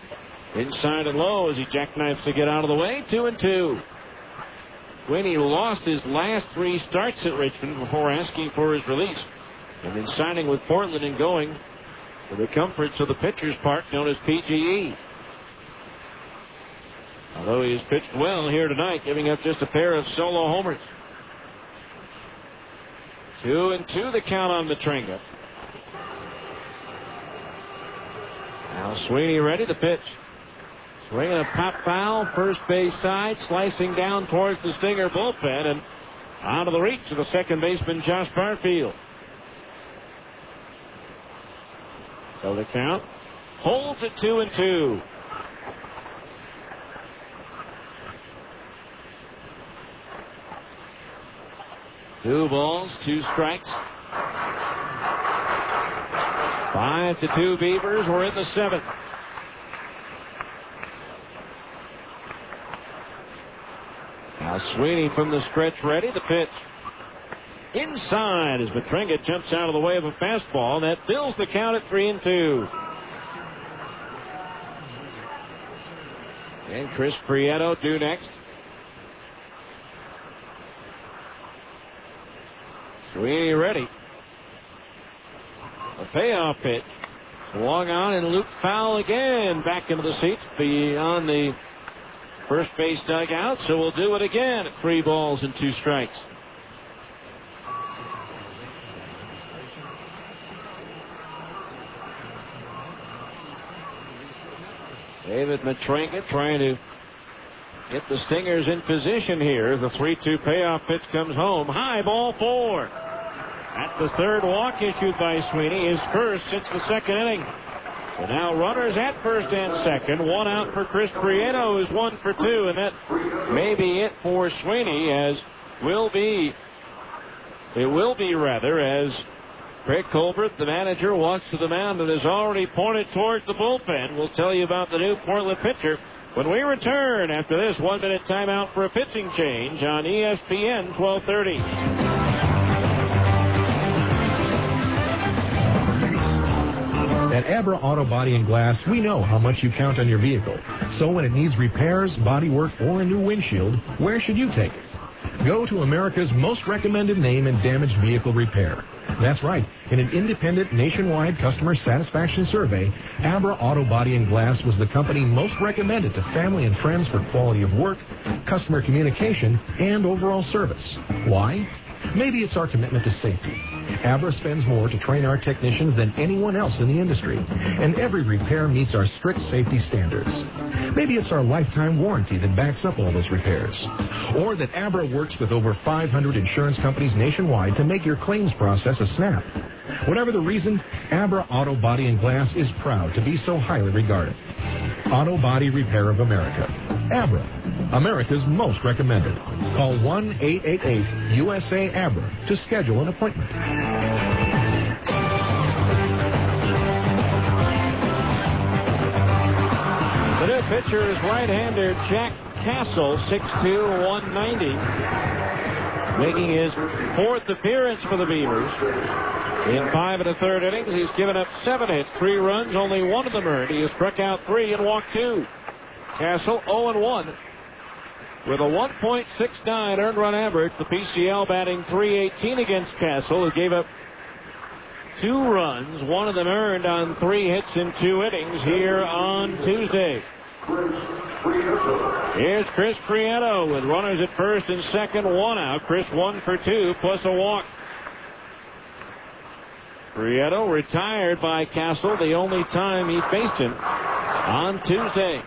Inside and low as he jackknifes to get out of the way. 2-2. Sweeney lost his last 3 starts at Richmond before asking for his release, and then signing with Portland and going to the comforts of the pitcher's park known as PGE. Although he has pitched well here tonight, giving up just a pair of solo homers. 2-2 the count on Matrenga. Now Sweeney ready to pitch. Swinging a pop foul, first base side, slicing down towards the Stinger bullpen, and out of the reach of the second baseman, Josh Barfield. So the count holds at 2-2. Two balls, 2 strikes. 5-2 Beavers. We're in the 7th. Now Sweeney from the stretch ready. The pitch inside as Matrenga jumps out of the way of a fastball. That fills the count at 3-2. And Chris Prieto due next. Sweeney ready. A payoff pitch. Swung on and looped foul again. Back into the seats beyond the first base dugout. So we'll do it again at 3 balls and 2 strikes. David Matrenga trying to get the Stingers in position here. The 3-2 payoff pitch comes home. High, ball 4. At the 3rd walk issued by Sweeney, his first since the 2nd inning. So now runners at 1st and 2nd. 1 out for Chris Prieto, who's 1 for 2, and that may be it for Sweeney, as it will be as Craig Colbert, the manager, walks to the mound and has already pointed towards the bullpen. We'll tell you about the new Portland pitcher when we return after this 1-minute timeout for a pitching change on ESPN 1230. At Abra Auto Body and Glass, we know how much you count on your vehicle. So when it needs repairs, body work, or a new windshield, where should you take it? Go to America's most recommended name in damaged vehicle repair. That's right. In an independent nationwide customer satisfaction survey, Abra Auto Body and Glass was the company most recommended to family and friends for quality of work, customer communication, and overall service. Why? Maybe it's our commitment to safety. Abra spends more to train our technicians than anyone else in the industry, and every repair meets our strict safety standards. Maybe it's our lifetime warranty that backs up all those repairs. Or that Abra works with over 500 insurance companies nationwide to make your claims process a snap. Whatever the reason, Abra Auto Body and Glass is proud to be so highly regarded. Auto Body Repair of America. Abra, America's most recommended. Call 1-888-USA-ABRA to schedule an appointment. The new pitcher is right-hander Jack Castle, 6'2", 190, making his 4th appearance for the Beavers. In 5 1/3 innings, he's given up 7 hits, 3 runs, only 1 of them earned. He has struck out 3 and walked 2. Castle 0-1 with a 1.69 earned run average. The PCL batting .318 against Castle, who gave up 2 runs, one of them earned on 3 hits in 2 innings here on Tuesday. Here's Chris Prieto with runners at first and second, 1 out. Chris 1 for 2 plus a walk. Prieto retired by Castle the only time he faced him on Tuesday.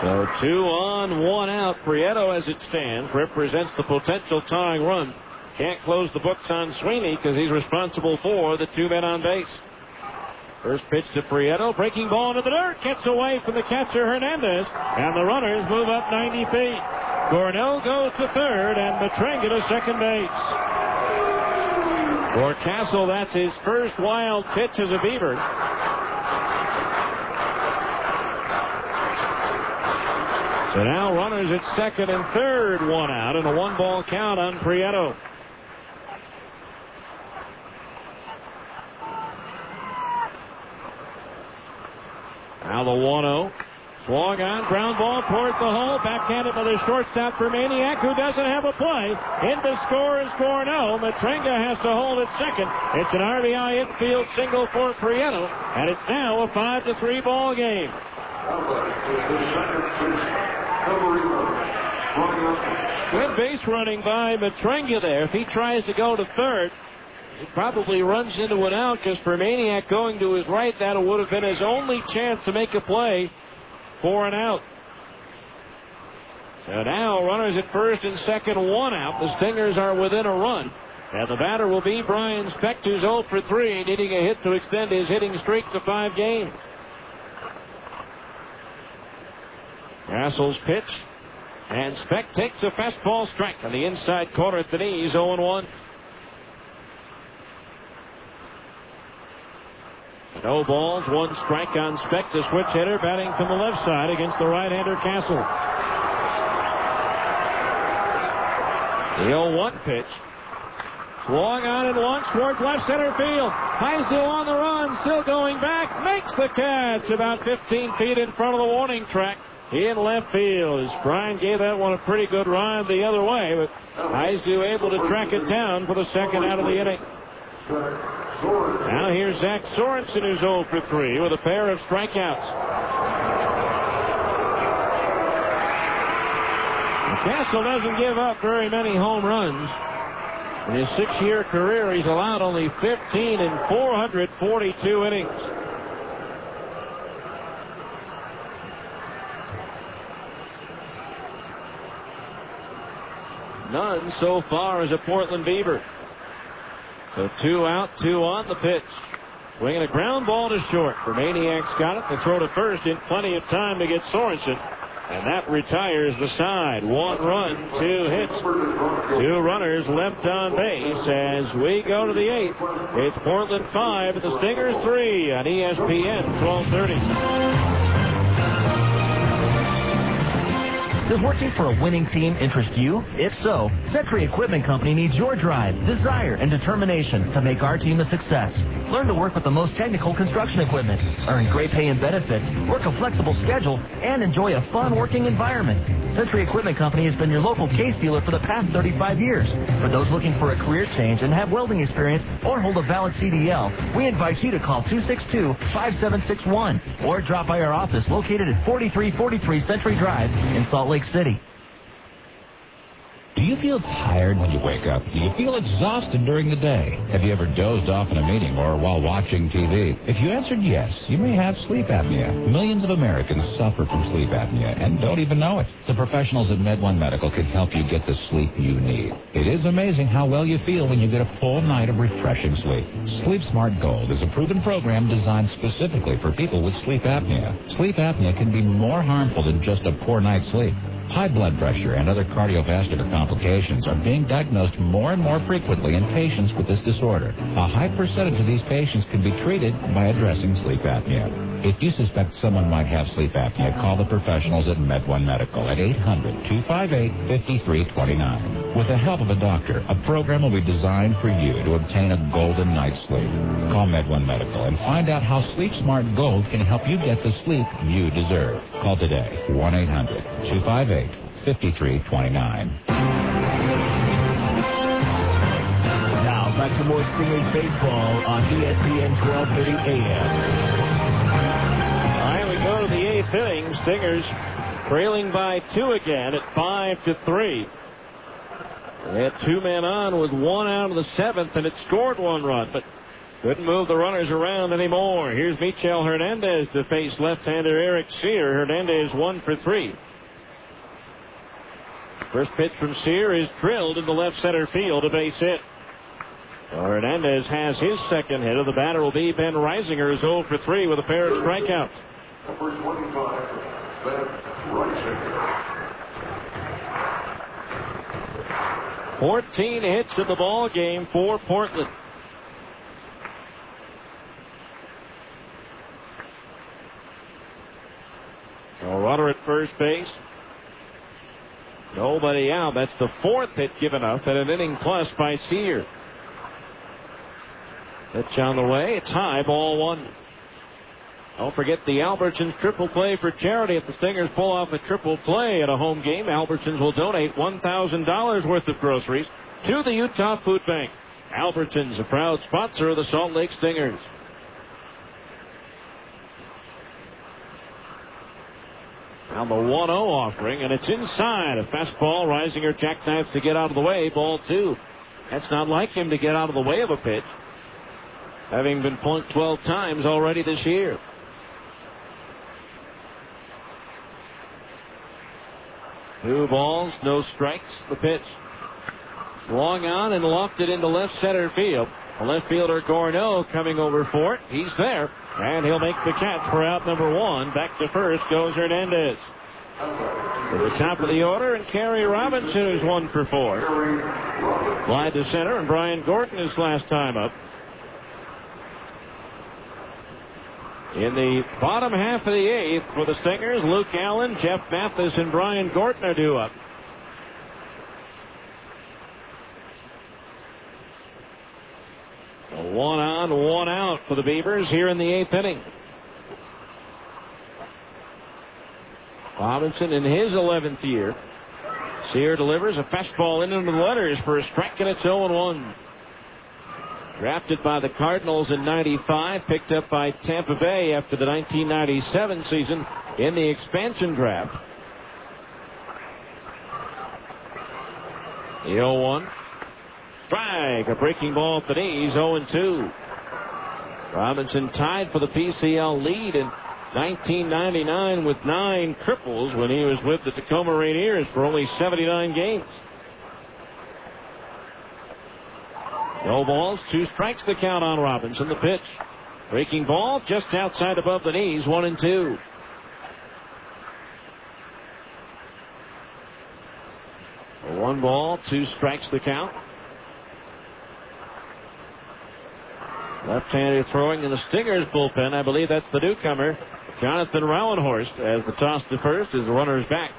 So 2 on, 1 out. Prieto, as it stands, represents the potential tying run. Can't close the books on Sweeney because he's responsible for the 2 men on base. First pitch to Prieto, breaking ball into the dirt, gets away from the catcher Hernandez, and the runners move up 90 feet. Gornell goes to third, and Matrenga to second base. For Castle, that's his first wild pitch as a Beaver. So now runners at second and third, 1 out, and a 1-ball count on Prieto. Now the 1-0. Swung on, ground ball towards the hole, backhanded by the shortstop for Maniac, who doesn't have a play. In to score is Gornell. Matrenga has to hold at second. It's an RBI infield single for Prieto, and it's now a 5-3 ball game. Good base running by Matrenga there. If he tries to go to third, he probably runs into an out, because for Maniac going to his right, that would have been his only chance to make a play for an out. So now runners at first and second, 1 out. The Stingers are within a run. And the batter will be Brian Specht, who's 0 for 3, needing a hit to extend his hitting streak to 5 games. Castle's pitch. And Specht takes a fastball strike on the inside corner at the knees, 0-1. No balls, 1 strike on Specht, the switch hitter, batting from the left side against the right-hander Castle. The 0-1 pitch. Swung on and launched towards left center field. Heisdale on the run, still going back, makes the catch about 15 feet in front of the warning track in left field. As Brian gave that one a pretty good ride the other way, but Heisdale able to track it down for the second out of the inning. Now here's Zach Sorensen, who's 0 for 3 with a pair of strikeouts. Castle doesn't give up very many home runs. In his 6-year career, he's allowed only 15 in 442 innings. None so far as a Portland Beaver. So 2 out, 2 on the pitch. Swinging a ground ball to short. For Maniac's got it. The throw to first in plenty of time to get Sorensen. And that retires the side. 1 run, 2 hits. 2 runners left on base as we go to the 8th. It's Portland 5 and the Stingers 3 on ESPN 1230. Does working for a winning team interest you? If so, Century Equipment Company needs your drive, desire, and determination to make our team a success. Learn to work with the most technical construction equipment, earn great pay and benefits, work a flexible schedule, and enjoy a fun working environment. Century Equipment Company has been your local case dealer for the past 35 years. For those looking for a career change and have welding experience or hold a valid CDL, we invite you to call 262-5761 or drop by our office located at 4343 Century Drive in Salt Lake City. Do you feel tired when you wake up? Do you feel exhausted during the day? Have you ever dozed off in a meeting or while watching TV? If you answered yes, you may have sleep apnea. Millions of Americans suffer from sleep apnea and don't even know it. The professionals at MedOne Medical can help you get the sleep you need. It is amazing how well you feel when you get a full night of refreshing sleep. Sleep Smart Gold is a proven program designed specifically for people with sleep apnea. Sleep apnea can be more harmful than just a poor night's sleep. High blood pressure and other cardiovascular complications are being diagnosed more and more frequently in patients with this disorder. A high percentage of these patients can be treated by addressing sleep apnea. If you suspect someone might have sleep apnea, call the professionals at MedOne Medical at 800-258-5329. With the help of a doctor, a program will be designed for you to obtain a golden night's sleep. Call MedOne Medical and find out how Sleep Smart Gold can help you get the sleep you deserve. Call today, 1-800-258-5329. Now, back to more Stingers baseball on ESPN 1230 AM. All right, we go to the 8th inning. Stingers trailing by 2 again at 5-3. They had 2 men on with 1 out of the 7th, and it scored 1 run, but couldn't move the runners around anymore. Here's Michel Hernandez to face left-hander Eric Sear. Hernandez 1 for 3. First pitch from Sear is drilled into left center field, a base hit. Well, Hernandez has his second hit. The batter will be Ben Reisinger, who's 0 for 3 with a pair of strikeouts. Number 25, Ben Reisinger. 14 hits in the ball game for Portland. A runner at first base. Nobody out. That's the 4th hit given up at an inning plus by Sear. Pitch on the way. It's high, ball 1. Don't forget the Albertsons triple play for charity. If the Stingers pull off a triple play at a home game, Albertsons will donate $1,000 worth of groceries to the Utah Food Bank. Albertsons, a proud sponsor of the Salt Lake Stingers. Now the 1-0 offering, and it's inside. A fastball. Reisinger jackknives to get out of the way. Ball 2. That's not like him to get out of the way of a pitch, having been punked 12 times already this year. 2 balls, no strikes. The pitch. Long on and lofted into left center field. The left fielder Gorneau coming over for it. He's there, and he'll make the catch for out number 1. Back to first goes Hernandez. To the top of the order, and Kerry Robinson, who's 1 for 4. Fly to center, and Brian Gordon his last time up. In the bottom half of the 8th for the Stingers, Luke Allen, Jeff Mathis, and Brian Gordon are due up. A 1 on, 1 out for the Beavers here in the 8th inning. Robinson in his 11th year. Sear delivers a fastball into the letters for a strike, and it's 0-1. Drafted by the Cardinals in '95, picked up by Tampa Bay after the 1997 season in the expansion draft. The 0-1. Strike, a breaking ball at the knees, 0-2. Robinson tied for the PCL lead in 1999 with 9 triples when he was with the Tacoma Rainiers for only 79 games. No balls, 2 strikes the count on Robinson. The pitch. Breaking ball just outside above the knees, 1-2. A 1 ball, 2 strikes the count. Left-hander throwing in the Stingers bullpen. I believe that's the newcomer, Jonathan Rauenhorst, as the toss to first as the runner is back.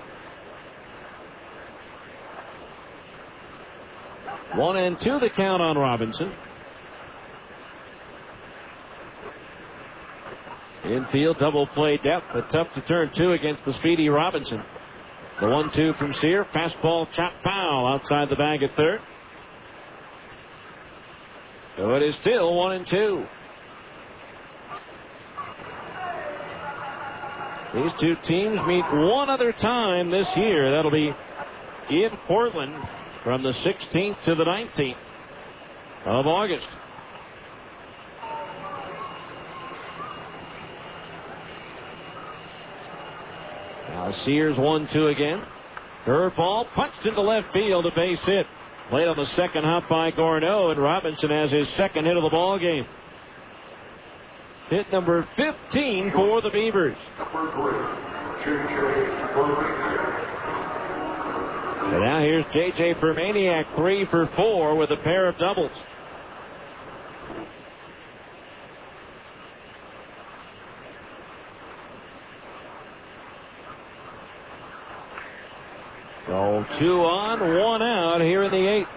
1-2 the count on Robinson. Infield double play depth, but tough to turn 2 against the speedy Robinson. The 1-2 from Sear. Fastball, chop foul outside the bag at third. So it is still 1-2. These 2 teams meet one other time this year. That'll be in Portland from the 16th to the 19th of August. Now Sears 1-2 again. Curveball punched into left field, a base hit. Played on the second hop by Gorneau, and Robinson has his second hit of the ball game. Hit number 15 for the Beavers. And now here's J.J. Permaniak, 3 for 4 with a pair of doubles. So 2 on, 1 out here in the 8th.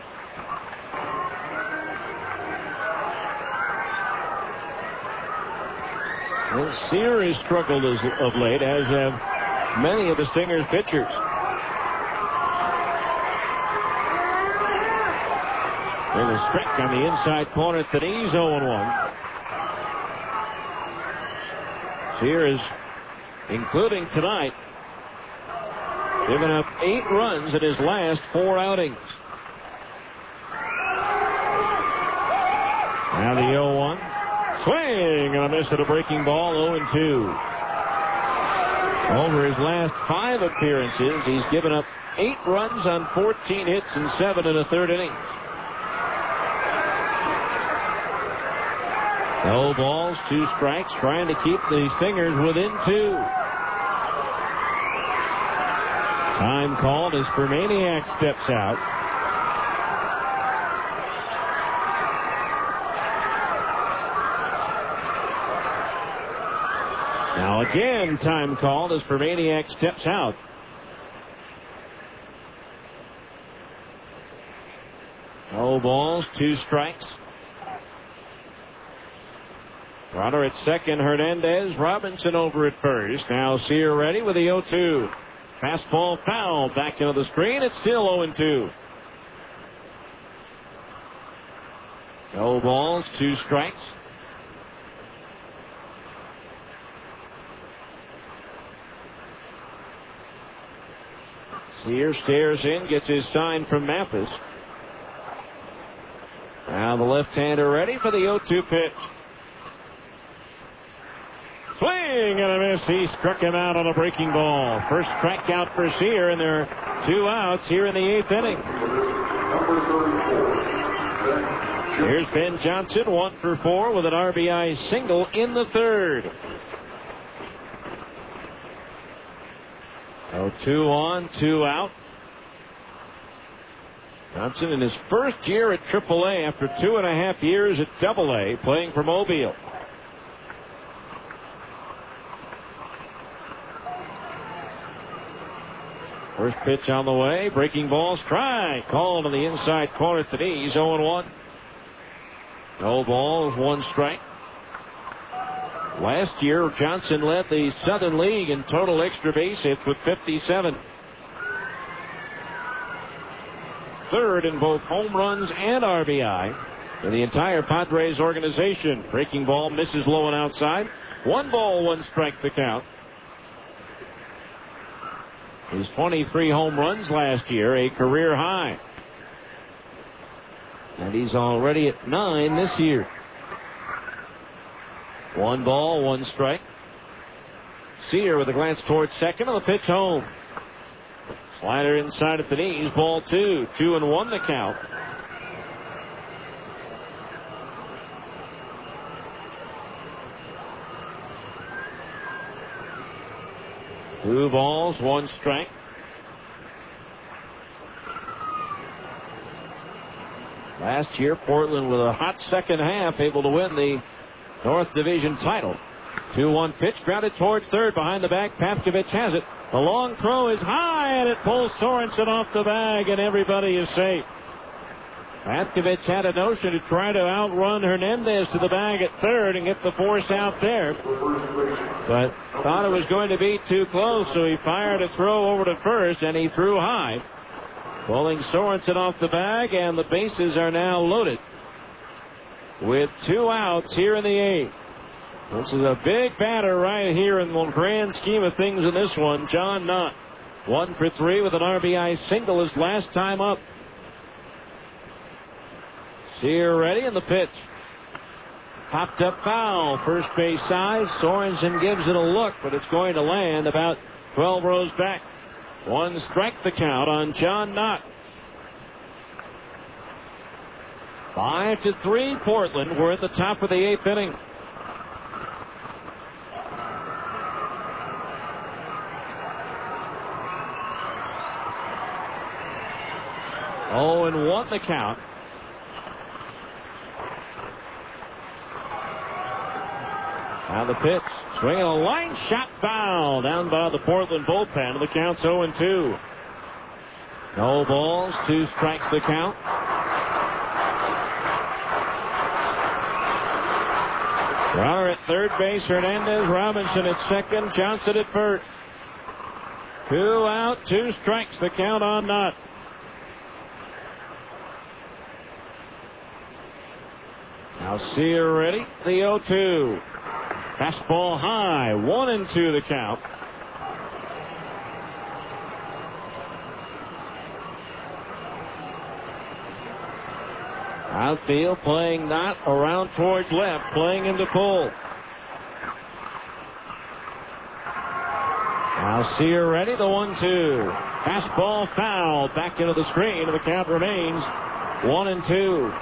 Well, Sear has struggled of late, as have many of the Stingers pitchers. There's a strike on the inside corner at the knees, 0-1. Sear is, including tonight, given up 8 runs in his last 4 outings. Now the 0-1. Swing and a miss at a breaking ball, 0-2. Over his last 5 appearances, he's given up 8 runs on 14 hits and 7 in the 3rd inning. No balls, 2 strikes, trying to keep the Stingers within 2. Time called as Permaniak steps out. Now again, time called as Permaniak steps out. No balls, 2 strikes. Runner at second, Hernandez. Robinson over at first. Now Sear ready with the 0-2. Fastball foul back into the screen. It's still 0-2. No balls, 2 strikes. Sear stares in, gets his sign from Mathis. Now the left-hander ready for the 0-2 pitch. Swing and a miss. He struck him out on a breaking ball. First strikeout for Sear, and there are 2 outs here in the 8th inning. Here's Ben Johnson, 1 for 4 with an RBI single in the 3rd. So 2 on, 2 out. Johnson in his first year at AAA after 2.5 years at AA, playing for Mobile. First pitch on the way. Breaking ball, strike. Called on the inside corner at the knees. 0-1. No balls, 1 strike. Last year, Johnson led the Southern League in total extra base hits with 57. 3rd in both home runs and RBI in the entire Padres organization. Breaking ball misses low and outside. 1 ball, 1 strike the count. His 23 home runs last year, a career high. And he's already at 9 this year. 1 ball, 1 strike. Sear with a glance towards second on the pitch home. Slider inside at the knees, ball 2. 2-1 the count. Two balls, 1 strike. Last year, Portland with a hot second half, able to win the North Division title. 2-1 pitch, grounded towards third, behind the back. Pavkovich has it. The long throw is high, and it pulls Sorensen off the bag, and everybody is safe. Pavkovich had a notion to try to outrun Hernandez to the bag at third and get the force out there, but thought it was going to be too close, so he fired a throw over to first, and he threw high, pulling Sorensen off the bag, and the bases are now loaded with 2 outs here in the 8th. This is a big batter right here in the grand scheme of things in this one. John Knott, 1 for 3 with an RBI single his last time up. Sear ready, and the pitch. Popped up foul, first base side. Sorensen gives it a look, but it's going to land about 12 rows back. 1 strike the count on John Knott. 5-3 Portland. We're at the top of the 8th inning. Oh, and 1 the count. Now the pitch. Swinging a line shot foul down by the Portland bullpen. The count's 0-2. No balls, 2 strikes the count. Runner at third base, Hernandez. Robinson at second, Johnson at first. 2 out, 2 strikes the count on Knott. Now Sear ready, the 0-2. Fastball high, 1-2 the count. Outfield playing Knott around towards left, playing him to pull. Now Sear ready, the 1-2. Fastball foul, back into the screen, and the count remains 1-2.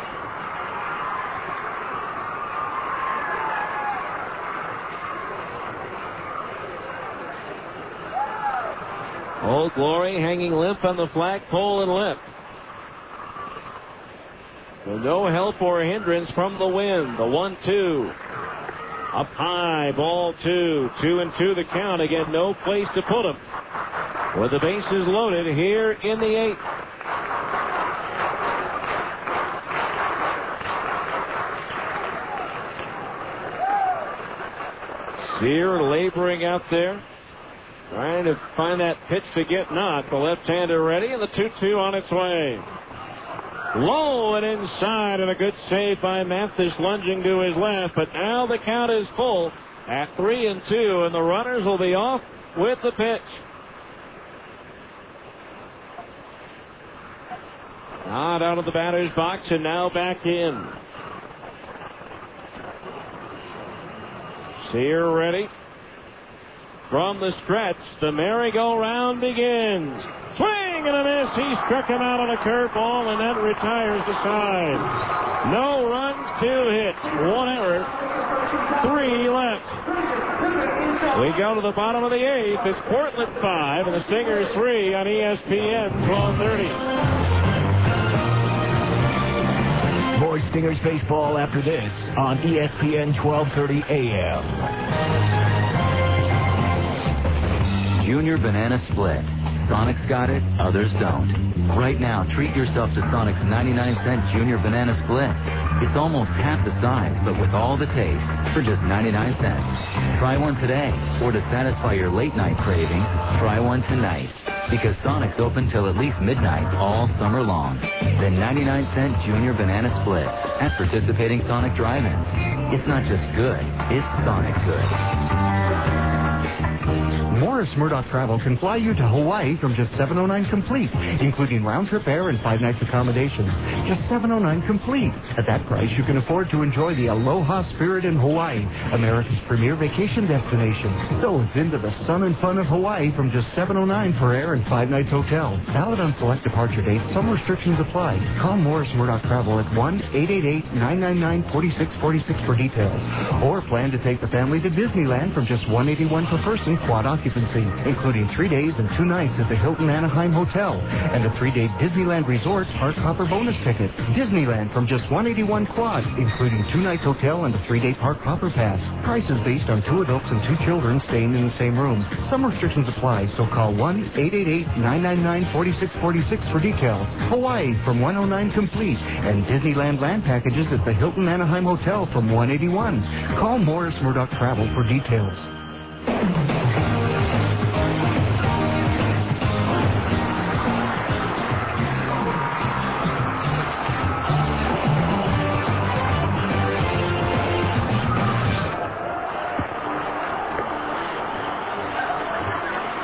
Old Glory hanging limp on the flagpole and left. So no help or hindrance from the wind. The 1-2. Up high, ball 2. 2-2 the count. Again, no place to put him. With the bases loaded here in the 8th. Sear laboring out there, trying to find that pitch to get Knott. The left-hander ready, and the 2-2 on its way. Low and inside, and a good save by Mathis, lunging to his left. But now the count is full at 3-2, and the runners will be off with the pitch. Knott out of the batter's box and now back in. Sear ready. From the stretch, the merry-go-round begins. Swing and a miss. He struck him out on a curveball, and that retires the side. No runs, 2 hits, 1 error, 3 left. We go to the bottom of the 8th. It's Portland 5 and the Stingers 3 on ESPN 1230. More Stingers baseball after this on ESPN 1230 AM. Junior Banana Split. Sonic's got it, others don't. Right now, treat yourself to Sonic's 99-cent Junior Banana Split. It's almost half the size, but with all the taste, for just 99 cents. Try one today, or to satisfy your late-night craving, try one tonight. Because Sonic's open till at least midnight all summer long. The 99-cent Junior Banana Split at participating Sonic drive-ins. It's not just good, it's Sonic good. Morris Murdoch Travel can fly you to Hawaii from just $709 complete, including round-trip air and 5 nights accommodations. Just $709 complete. At that price, you can afford to enjoy the aloha spirit in Hawaii, America's premier vacation destination. So it's into the sun and fun of Hawaii from just $709 for air and 5 nights hotel. Valid on select departure dates. Some restrictions apply. Call Morris Murdoch Travel at 1-888-999-4646 for details. Or plan to take the family to Disneyland from just $181 per person, quad occupancy, including 3 days and 2 nights at the Hilton Anaheim Hotel and a 3-day Disneyland Resort Park Hopper bonus ticket. Disneyland from just $181 quad, including 2 nights hotel and a 3-day Park Hopper pass. Prices based on 2 adults and 2 children staying in the same room. Some restrictions apply, so call 1-888-999-4646 for details. Hawaii from $109 complete and Disneyland land packages at the Hilton Anaheim Hotel from $181. Call Morris Murdoch Travel for details.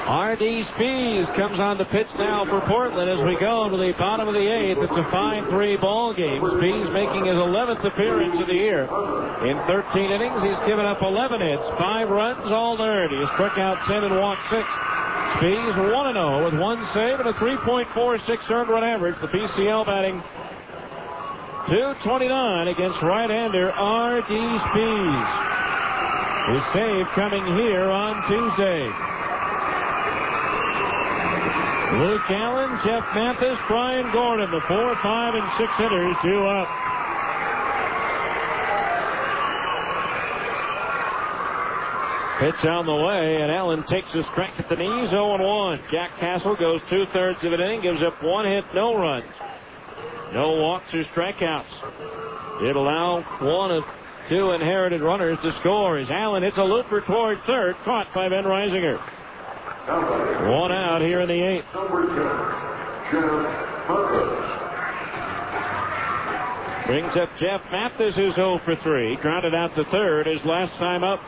R.D. Spees comes on the pitch now for Portland as we go to the bottom of the 8th. It's a 5-3 ball game. Spees making his 11th appearance of the year. In 13 innings, he's given up 11 hits, 5 runs, all earned. He struck out 10 and walked 6. Spees 1-0 with 1 save and a 3.46 earned run average. The PCL batting .229 against right-hander R.D. Spees. His save coming here on Tuesday. Luke Allen, Jeff Mathis, Brian Gordon, the 4, 5, and 6 hitters due up. Pitch on the way, and Allen takes a strike at the knees, 0-1. Jack Castle goes 2/3 of an inning, gives up 1 hit, no runs. No walks or strikeouts. It allowed 1 of 2 inherited runners to score as Allen hits a looper toward third, caught by Ben Reisinger. 1 out here in the 8th. Brings up Jeff Mathis, who's 0 for 3. Grounded out to third his last time up.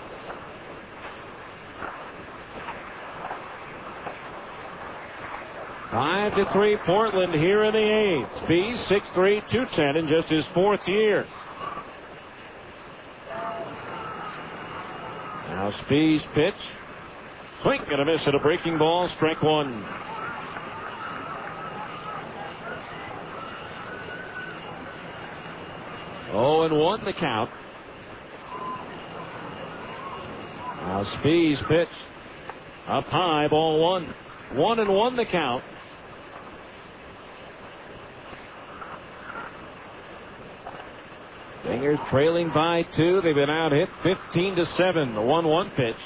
Five to 3 Portland here in the 8th. Speed 6'3", 210 in just his 4th year. Now Speed's pitch. Swing and a miss at a breaking ball. Strike 1. Oh, and 1 the count. Now Speed's pitch. Up high, ball 1. 1-1 the count. Stingers trailing by 2. They've been out hit 15-7. The 1-1 pitch.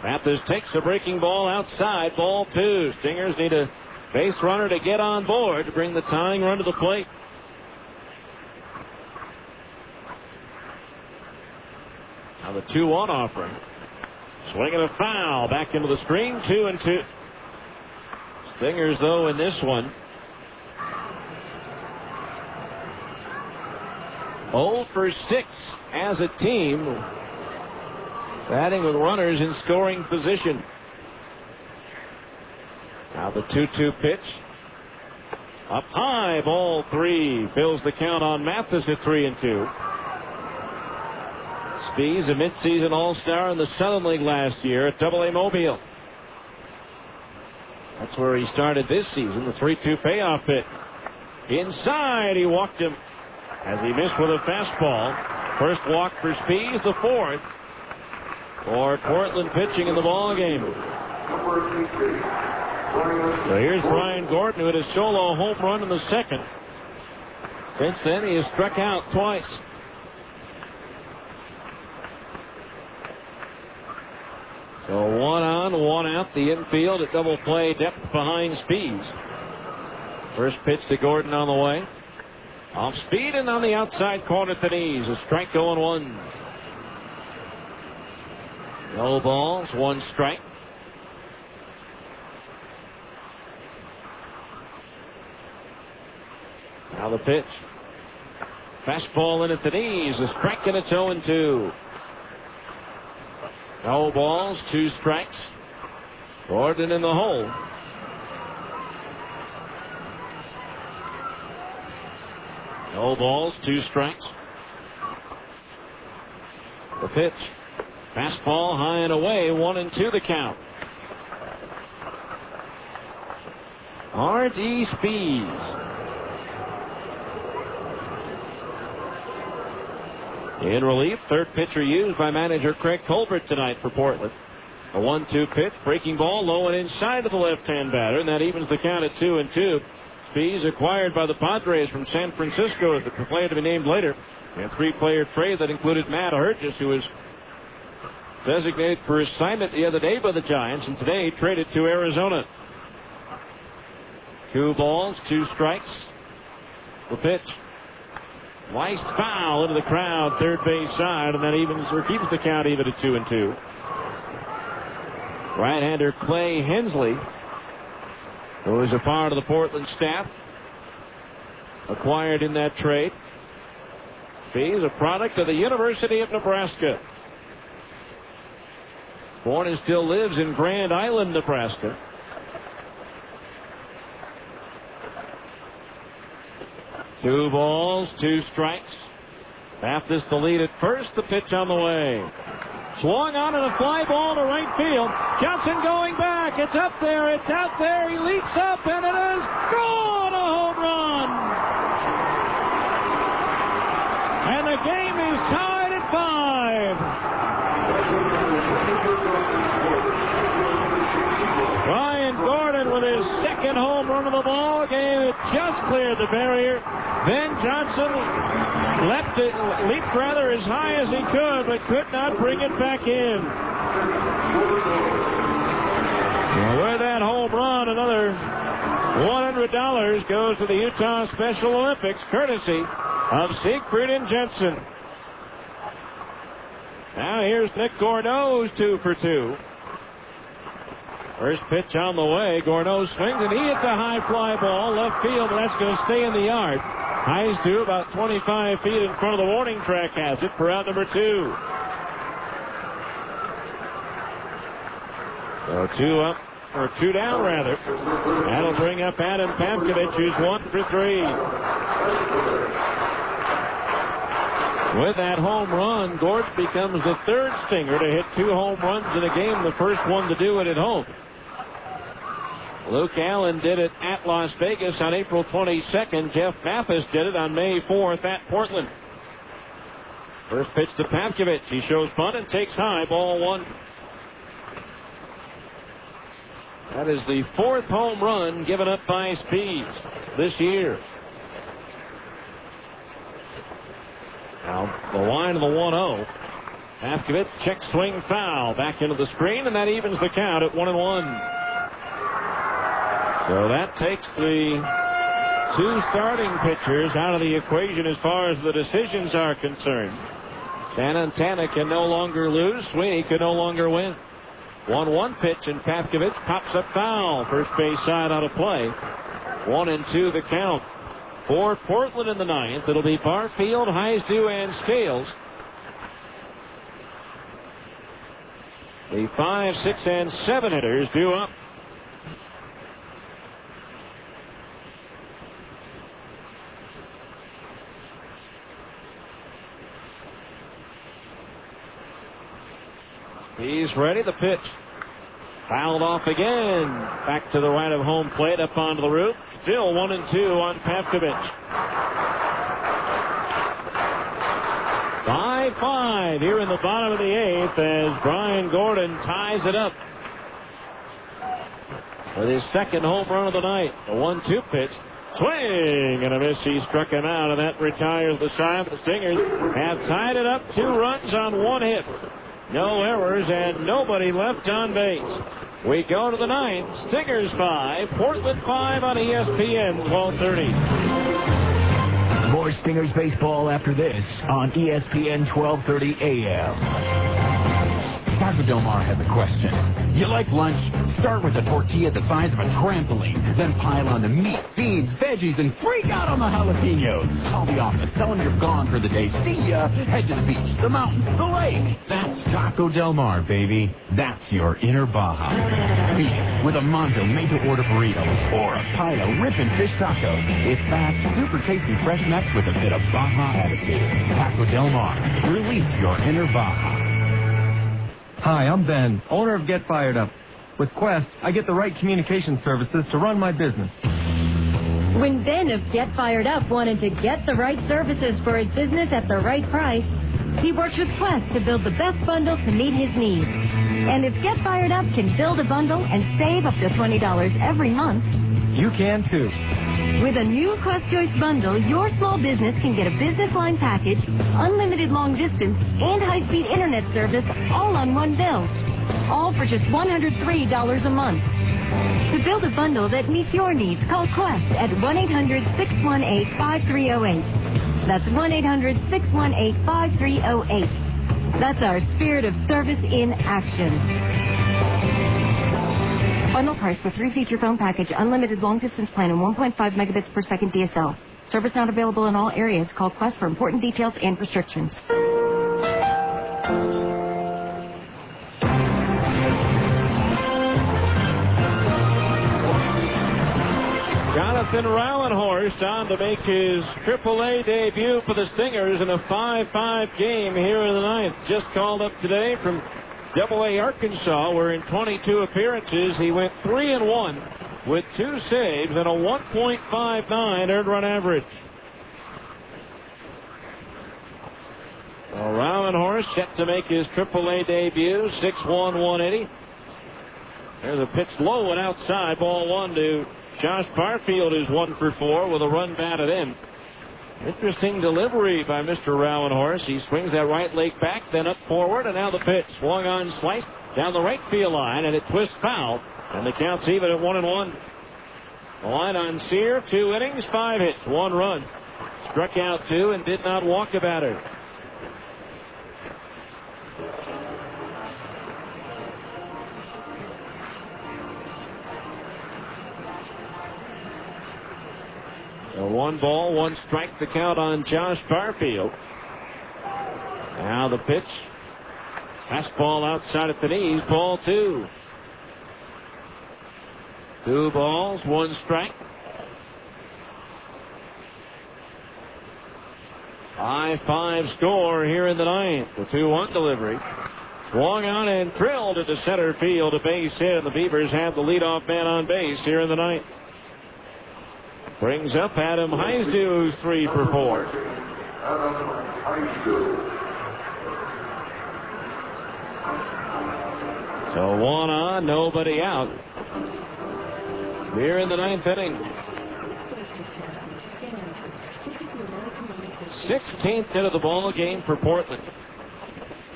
Mathis takes a breaking ball outside. Ball 2. Stingers need a base runner to get on board to bring the tying run to the plate. Now the 2-1 offering. Swinging a foul. Back into the screen. 2-2. Stingers, though, in this one. 0 for 6 as a team, batting with runners in scoring position. Now the 2-2 pitch. Up high, ball 3. Fills the count on Mathis at 3-2. Spees, a midseason All-Star in the Southern League last year at AA Mobile. That's where he started this season, the 3-2 payoff hit. Inside, he walked him as he missed with a fastball. First walk for Spees, the 4th for Portland pitching in the ball game. So here's Brian Gordon, who hit a solo home run in the 2nd. Since then, he has struck out twice. So 1 on, 1 out. The infield at double play depth behind Spees. First pitch to Gordon on the way. Off speed and on the outside corner at the knees. A strike, 0-1. No balls, 1 strike. Now the pitch. Fastball in at the knees. A strike, and it's 0-2. No balls, 2 strikes. Gordon in the hole. No balls, 2 strikes. The pitch. Fastball high and away, 1-2 the count. R.D. Spees. In relief, third pitcher used by manager Craig Colbert tonight for Portland. A 1-2 pitch, breaking ball low and inside of the left-hand batter, and that evens the count at 2-2. Spees acquired by the Padres from San Francisco, the player to be named later. A 3-player trade that included Matt Hurgis, who was designated for assignment the other day by the Giants, and today traded to Arizona. 2 balls, 2 strikes. The pitch. Sliced foul into the crowd, third base side, and that evens or keeps the count even at 2-2. Right-hander Clay Hensley, who is a part of the Portland staff, acquired in that trade. He's a product of the University of Nebraska. Born and still lives in Grand Island, Nebraska. Two balls, 2 strikes. Mathis the lead at first. The pitch on the way. Swung on and a fly ball to right field. Johnson going back. It's up there. It's out there. He leaps up and it is gone. A home run. And the game is tied at 5. Brian Gordon with his second home run of the ball game. It just cleared the barrier. Ben Johnson leaped rather as high as he could, but could not bring it back in. Well, with that home run, another $100 goes to the Utah Special Olympics, courtesy of Siegfried and Jensen. Now here's Nick Gourneau's 2 for 2. First pitch on the way. Gourneau swings, and he hits a high fly ball left field, but that's going to stay in the yard. Highs to about 25 feet in front of the warning track has it for out number 2. So 2 up, or 2 down rather. That'll bring up Adam Pavkovich, who's 1 for 3. With that home run, Gordon becomes the third Stinger to hit 2 home runs in a game, the first one to do it at home. Luke Allen did it at Las Vegas on April 22nd. Jeff Mathis did it on May 4th at Portland. First pitch to Pavkovich. He shows bunt and takes high, ball 1. That is the 4th home run given up by Speeds this year. Now, the line of the 1-0. Pavkovich, check swing foul. Back into the screen, and that evens the count at 1-1. So that takes the 2 starting pitchers out of the equation as far as the decisions are concerned. Santana can no longer lose. Sweeney can no longer win. 1-1 pitch, and Pavkovich pops up foul. First base side out of play. 1-2 the count. For Portland in the 9th, it'll be Barfield, Heistu, and Scales. The 5, 6, and 7 hitters due up. He's ready. The pitch. Fouled off again. Back to the right of home plate, up onto the roof. Still 1-2 on Pavkovich. 5-5 here in the bottom of the 8th as Brian Gordon ties it up with his second home run of the night. The 1-2 pitch. Swing and a miss. He struck him out, and that retires the side. The Stingers have tied it up. 2 runs on 1 hit. No errors and nobody left on base. We go to the 9th. Stingers 5, Portland 5 on ESPN 1230. More Stingers baseball after this on ESPN 1230 AM. Taco Del Mar has a question. You like lunch? Start with a tortilla the size of a trampoline. Then pile on the meat, beans, veggies, and freak out on the jalapenos. Call the office. Tell them you're gone for the day. See ya. Head to the beach, the mountains, the lake. That's Taco Del Mar, baby. That's your inner Baja. Beat it with a Mondo made-to-order burrito or a pile of ripping fish tacos. It's fast, super tasty fresh nuts with a bit of Baja attitude. Taco Del Mar. Release your inner Baja. Hi, I'm Ben, owner of Get Fired Up. With Quest, I get the right communication services to run my business. When Ben of Get Fired Up wanted to get the right services for his business at the right price, he worked with Quest to build the best bundle to meet his needs. And if Get Fired Up can build a bundle and save up to $20 every month, you can too. With a new Quest Choice bundle, your small business can get a business line package, unlimited long distance, and high-speed internet service all on one bill. All for just $103 a month. To build a bundle that meets your needs, call Quest at 1-800-618-5308. That's 1-800-618-5308. That's our spirit of service in action. Bundle price for 3 feature phone package, unlimited long distance plan, and 1.5 megabits per second DSL. Service not available in all areas. Call Quest for important details and restrictions. Jonathan Rauenhorst on to make his AAA debut for the Stingers in a 5-5 game here in the 9th. Just called up today from AA Arkansas, where in 22 appearances he went 3-1 with 2 saves and a 1.59 earned run average. So Rauenhorst set to make his AAA debut, 6'1", 180. There's a pitch low and outside, ball 1 to Josh Barfield, who's 1 for 4 with a run batted in. Interesting delivery by Mr. Rowenhorst. He swings that right leg back, then up forward, and now the pitch. Swung on, sliced down the right field line, and it twists foul. And the count's even at 1-1. The line on Sear, 2 innings, 5 hits, 1 run. Struck out 2 and did not walk a batter. So 1 ball, 1 strike, the count on Josh Barfield. Now the pitch. Fastball outside at the knees, ball 2. 2 balls, 1 strike. 5-5 score here in the 9th. The 2-1 delivery. Swung on and drilled into center field, a base hit, and the Beavers have the leadoff man on base here in the 9th. Brings up Adam Heisdu, who's 3 for 4. So 1 on, nobody out. Here in the 9th inning. 16th hit of the ball game for Portland.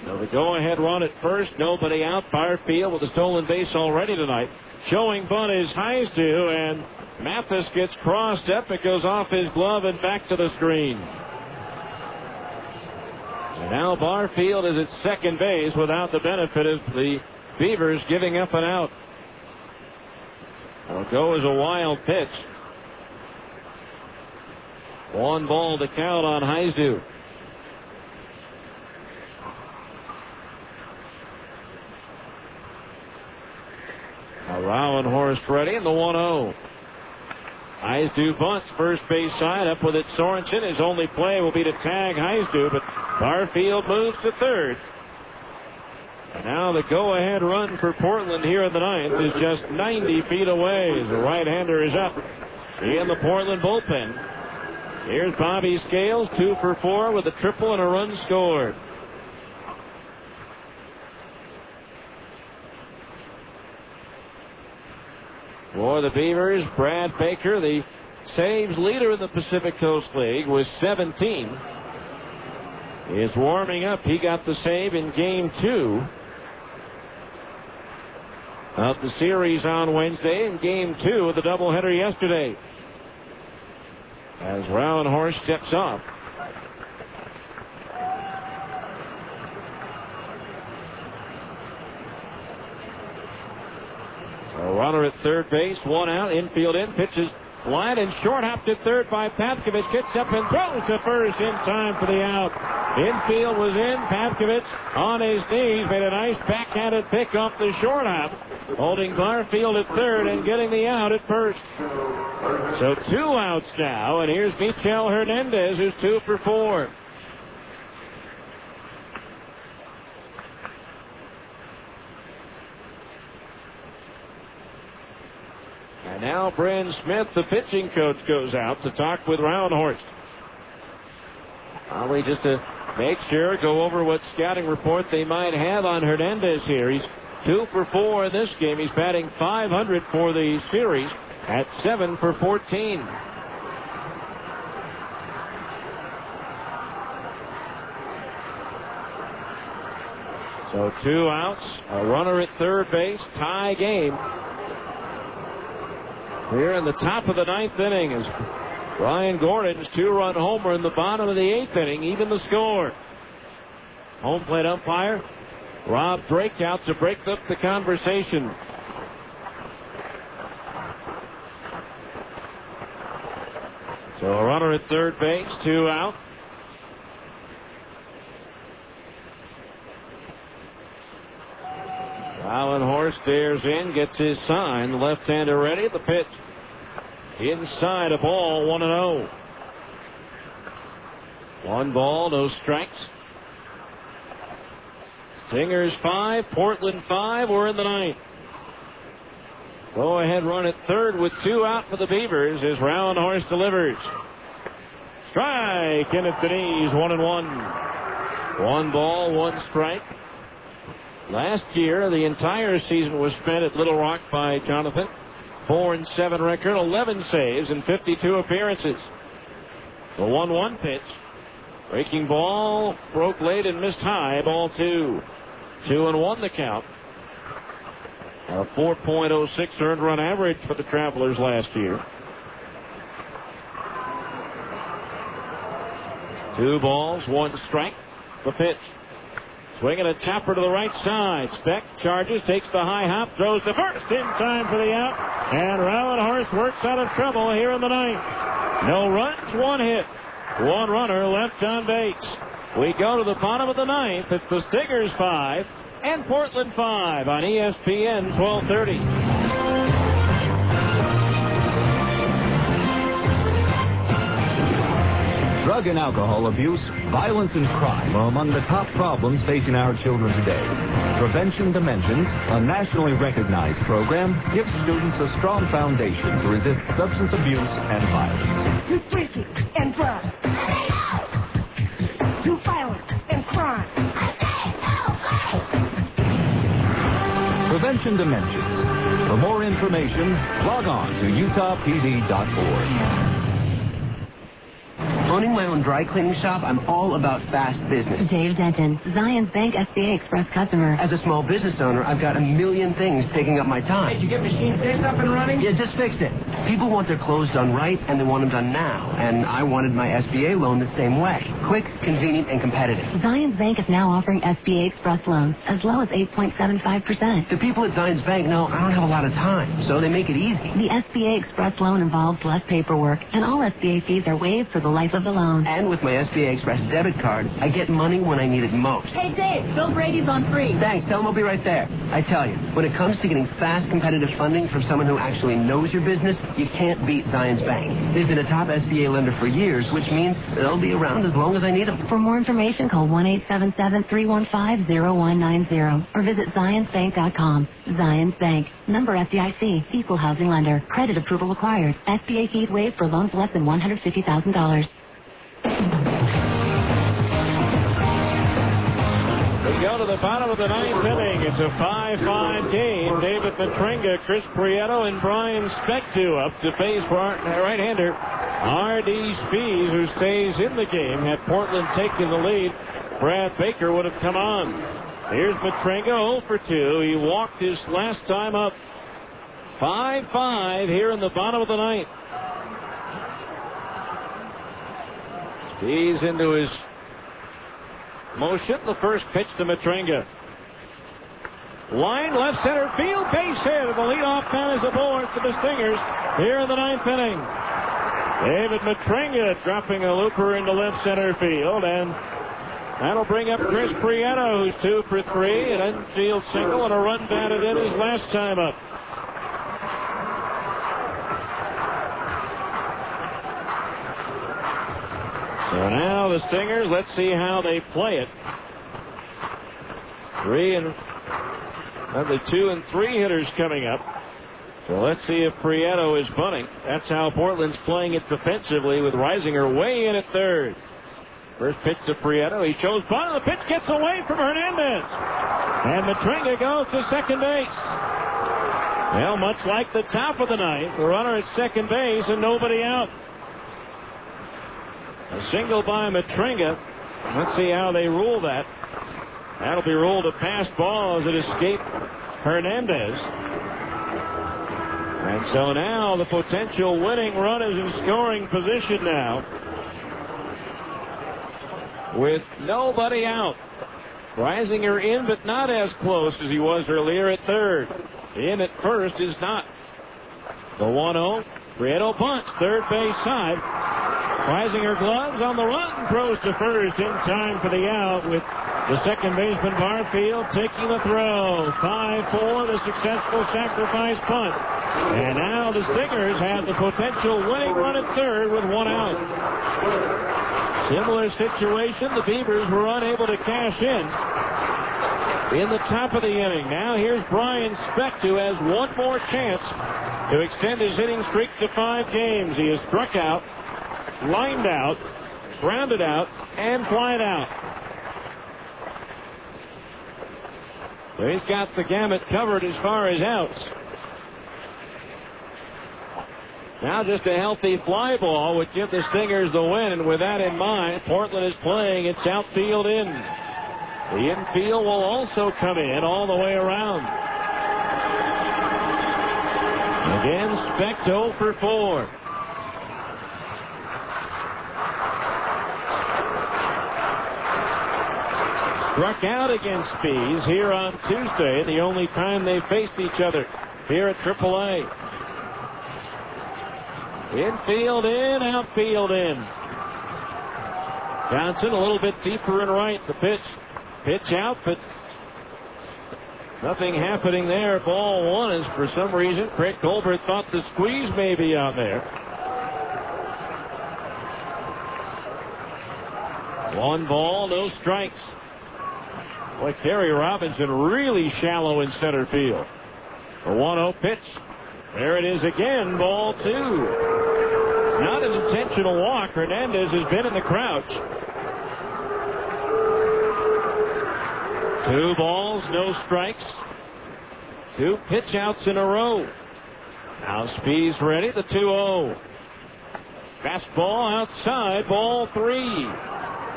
So the go-ahead run at first, nobody out. Barfield with a stolen base already tonight. Showing bunt is Heisdu, and Mathis gets crossed up. It goes off his glove and back to the screen. And now Barfield is at second base without the benefit of the Beavers giving up an out. It'll go as a wild pitch. 1 ball to count on Heisdu. Now Rowenhorst ready in the 1-0. Heisdu bunts first base side, up with it Sorensen. His only play will be to tag Heisdu, but Barfield moves to third. And now the go-ahead run for Portland here in the 9th is just 90 feet away as the right-hander is up in the Portland bullpen. Here's Bobby Scales, 2 for 4 with a triple and a run scored. For the Beavers, Brad Baker, the saves leader in the Pacific Coast League, with 17. Is warming up. He got the save in Game 2 of the series on Wednesday, and Game 2 of the doubleheader yesterday. As Rowenhorst steps off. A runner at third base, 1 out, infield in, pitches line and short hopped at third by Pavkovich, gets up and throws to first in time for the out. Infield was in, Pavkovich on his knees made a nice backhanded pick off the short hop, holding Barfield at third and getting the out at first. So 2 outs now, and here's Michel Hernandez, who's 2 for 4. And now Bryn Smith, the pitching coach, goes out to talk with Rowenhorst. Probably just to make sure, go over what scouting report they might have on Hernandez here. He's 2 for 4 in this game. He's batting .500 for the series at 7 for 14. So 2 outs, a runner at third base, tie game. Here in the top of the 9th inning is Ryan Gordon's 2-run homer in the bottom of the 8th inning, even the score. Home plate umpire Rob Drake out to break up the conversation. So a runner at third base, 2 out. Rowenhorst stares in, gets his sign. The left-hander ready. The pitch inside, a ball, 1-0. 1 ball, no strikes. Stingers 5, Portland 5. We're in the 9th. Go ahead run at third with 2 out for the Beavers as Rowenhorst delivers. Strike in at the knees, 1-1. 1 ball, 1 strike. Last year, the entire season was spent at Little Rock by Jonathan. 4-7 record, 11 saves, and 52 appearances. The 1-1 pitch. Breaking ball, broke late and missed high. Ball 2. 2-1 the count. A 4.06 earned run average for the Travelers last year. 2 balls, 1 strike. The pitch. Swinging a chopper to the right side. Speck charges, takes the high hop, throws to first in time for the out. And Rowan Horse works out of trouble here in the ninth. No runs, 1 hit. 1 runner left on base. We go to the bottom of the ninth. It's the Stingers 5 and Portland 5 on ESPN 1230. Drug and alcohol abuse, violence, and crime are among the top problems facing our children today. Prevention Dimensions, a nationally recognized program, gives students a strong foundation to resist substance abuse and violence. Too freaky and drugs. Too violent and crime. Prevention Dimensions. For more information, log on to utahpd.org. Owning my own dry cleaning shop, I'm all about fast business. Dave Denton, Zions Bank SBA Express customer. As a small business owner, I've got a million things taking up my time. Did you get machine 6 up and running? Yeah, just fixed it. People want their clothes done right, and they want them done now. And I wanted my SBA loan the same way. Quick, convenient, and competitive. Zions Bank is now offering SBA Express loans as low as 8.75%. The people at Zions Bank know I don't have a lot of time, so they make it easy. The SBA Express loan involves less paperwork, and all SBA fees are waived for the life of the loan. And with my SBA Express debit card, I get money when I need it most. Hey, Dave, Bill Brady's on free. Thanks. Tell him I'll be right there. I tell you, when it comes to getting fast, competitive funding from someone who actually knows your business, you can't beat Zions Bank. They've been a top SBA lender for years, which means they'll be around as long as I need them. For more information, call 1-877-315-0190 or visit ZionsBank.com. Zions Bank. Member FDIC. Equal housing lender. Credit approval required. SBA fees waived for loans less than $150,000. We go to the bottom of the ninth inning. It's a 5-5 game. David Matringa, Chris Prieto, and Brian Spectu up to face for right-hander R.D. Spies, who stays in the game. Had Portland taken the lead, Brad Baker would have come on. Here's Matringa, 0 for 2. He walked his last time up. 5-5 here in the bottom of the ninth. He's into his motion. The first pitch to Matringa. Line left center field, base hit. The leadoff man is aboard for the Stingers here in the ninth inning. David Matringa dropping a looper into left center field, and that'll bring up Chris Prieto, who's 2 for 3, an infield single and a run batted in his last time up. So now the Stingers, let's see how they play it. 2 and 3 hitters coming up. So let's see if Prieto is bunting. That's how Portland's playing it defensively, with Reisinger way in at third. First pitch to Prieto. He shows bunt. The pitch gets away from Hernandez. And Matringa goes to second base. Well, much like the top of the ninth, the runner at second base and nobody out. A single by Matringa. Let's see how they rule that. That'll be ruled a pass ball as it escaped Hernandez. And so now the potential winning run is in scoring position now, with nobody out. Reisinger in, but not as close as he was earlier at third. In at first is not. The 1-0. Prieto bunts, third base side. Reisinger gloves on the run, throws to first in time for the out, with the second baseman Barfield taking the throw. 5-4, the successful sacrifice punt. And now the Stingers have the potential winning run at third with 1 out. Similar situation, the Beavers were unable to cash in the top of the inning. Now here's Brian Specht, who has one more chance to extend his hitting streak to 5 games. He has struck out, lined out, grounded out, and flied out. So he's got the gamut covered as far as outs. Now just a healthy fly ball would give the Stingers the win, and with that in mind, Portland is playing its outfield in. The infield will also come in all the way around. Again, Specht 0 for 4. Struck out against Spees here on Tuesday, the only time they faced each other here at AAA. Infield in, outfield in. Johnson a little bit deeper and right. The pitch out, but nothing happening there. Ball one is for some reason. Craig Colbert thought the squeeze may be out there. One ball, no strikes. Boy, Kerry Robinson really shallow in center field. The 1-0 pitch. There it is again, ball two. It's not an intentional walk. Hernandez has been in the crouch. 2 balls, no strikes. 2 pitch outs in a row. Now Spees ready, the 2-0. Fastball outside, ball 3.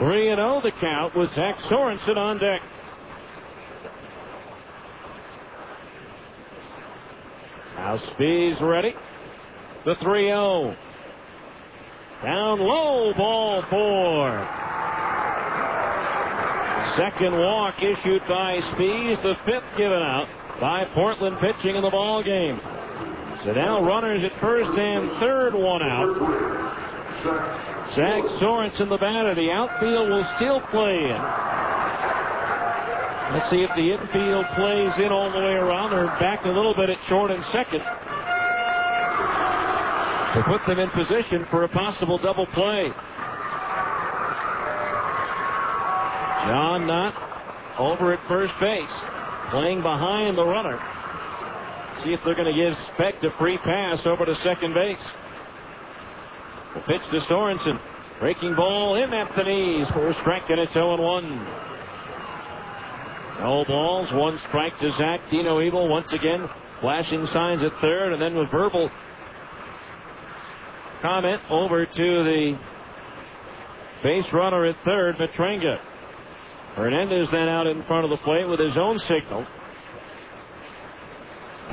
3-0 the count with Zach Sorensen on deck. Now Spees ready. The 3-0. Down low, ball 4. Second walk issued by Spees, the 5th given out by Portland pitching in the ball game. So now runners at first and third, 1 out. Zach Sorensen, the batter. The outfield will still play in. Let's see if the infield plays in all the way around. They're back a little bit at short and second to put them in position for a possible double play. John Knott over at first base, playing behind the runner. See if they're going to give Specht a free pass over to second base. The pitch to Sorensen. Breaking ball in at the knees for a strike, and it's 0-1. No balls, 1 strike to Zach. Dino Ebel once again flashing signs at third, and then with verbal comment over to the base runner at third, Matrenga. Hernandez then out in front of the plate with his own signal.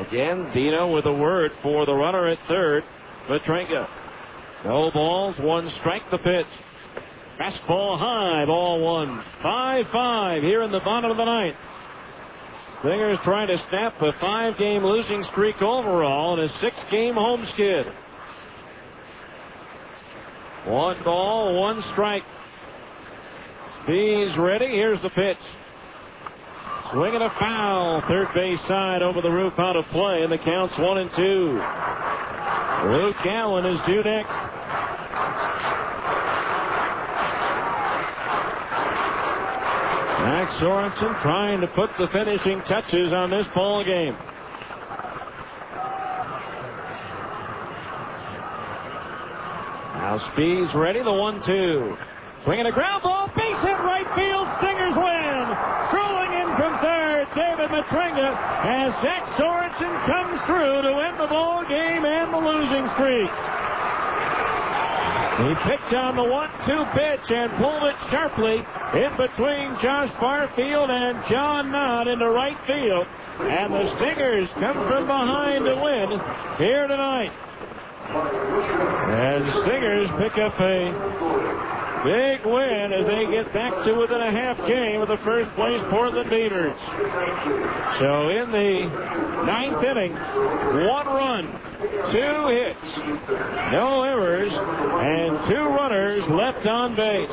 Again, Dino with a word for the runner at third, Matrenga. No balls, 1 strike, the pitch. Fastball high, ball 1. 5-5 here in the bottom of the 9th. Stingers trying to snap a 5-game losing streak overall and a 6-game home skid. 1 ball, 1 strike. Spees ready. Here's the pitch. Swinging a foul. Third base side over the roof, out of play, and the count's 1-2. Luke Allen is due next. Max Sorensen trying to put the finishing touches on this ball game. Now Spees ready, the 1-2. Swinging a ground ball, base hit right field, Stingers win. Strolling in from third, David Matrenga, as Zach Sorensen comes through to win the ball game and the losing streak. He picked on the 1-2 pitch and pulled it sharply in between Josh Barfield and John Knott into right field. And the Stingers come from behind to win here tonight. And Stingers pick up a big win as they get back to within a half game of the first place Portland Beavers. So in the 9th inning, 1 run, 2 hits, no errors, and 2 runners left on base.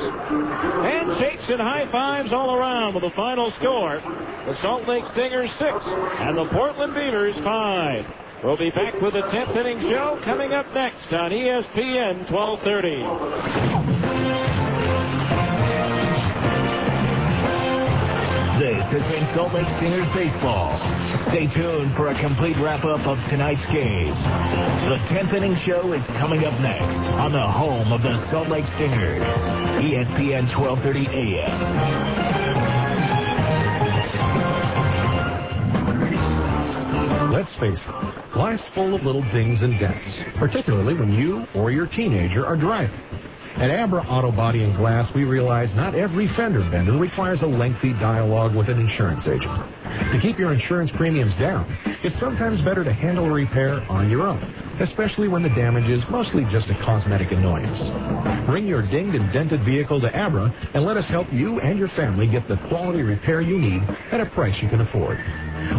Handshakes and high fives all around with the final score. The Salt Lake Stingers 6 and the Portland Beavers 5. We'll be back with the 10th inning show coming up next on ESPN 1230. This has been Salt Lake Stingers baseball. Stay tuned for a complete wrap-up of tonight's game. The 10th inning show is coming up next on the home of the Salt Lake Stingers, ESPN 1230 AM. Let's face it, life's full of little dings and dents, particularly when you or your teenager are driving. At Abra Auto Body and Glass, we realize not every fender bender requires a lengthy dialogue with an insurance agent. To keep your insurance premiums down, it's sometimes better to handle a repair on your own, especially when the damage is mostly just a cosmetic annoyance. Bring your dinged and dented vehicle to Abra and let us help you and your family get the quality repair you need at a price you can afford.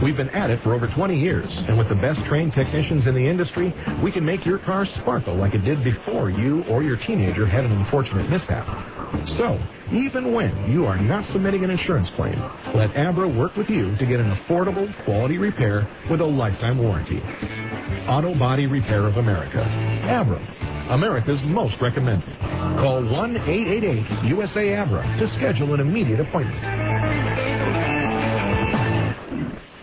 We've been at it for over 20 years, and with the best trained technicians in the industry, we can make your car sparkle like it did before you or your teenager had an unfortunate mishap. So, even when you are not submitting an insurance claim, let Abra work with you to get an affordable, quality repair with a lifetime warranty. Auto Body Repair of America. Abra, America's most recommended. Call 1-888-USA-ABRA to schedule an immediate appointment.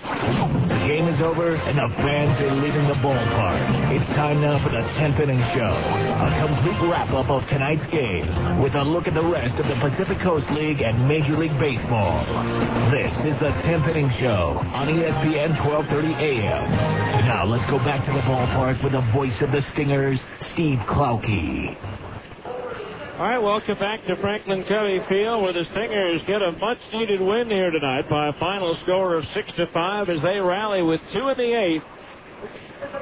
The game is over and the fans are leaving the ballpark. It's time now for the 10th inning show. A complete wrap-up of tonight's game with a look at the rest of the Pacific Coast League and Major League Baseball. This is the 10th inning show on ESPN 1230 AM. Now let's go back to the ballpark with the voice of the Stingers, Steve Klauke. All right, welcome back to Franklin Covey Field, where the Stingers get a much-needed win here tonight by a final score of 6-5 as they rally with 2 in the 8th,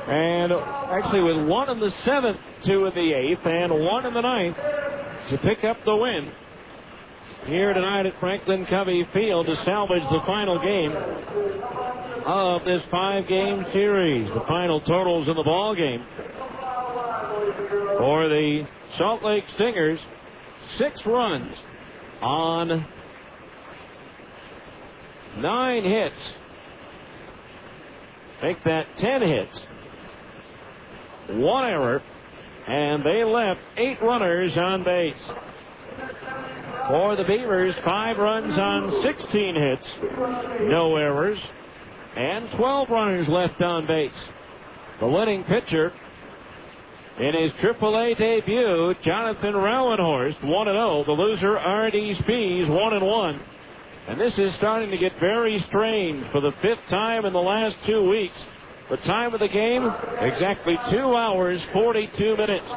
and actually with 1 in the 7th, 2 in the 8th, and 1 in the 9th to pick up the win here tonight at Franklin Covey Field to salvage the final game of this 5-game series. The final totals in the ball game for the Salt Lake Stingers: 6 runs on 9 hits. Make that 10 hits, 1 error, and they left 8 runners on base. For the Beavers, 5 runs on 16 hits, no errors, and 12 runners left on base. The winning pitcher in his AAA debut, Jonathan Rauenhorst, 1-0. The loser, R.D. Spies, 1-1. And this is starting to get very strange for the 5th time in the last 2 weeks. The time of the game, exactly 2 hours, 42 minutes.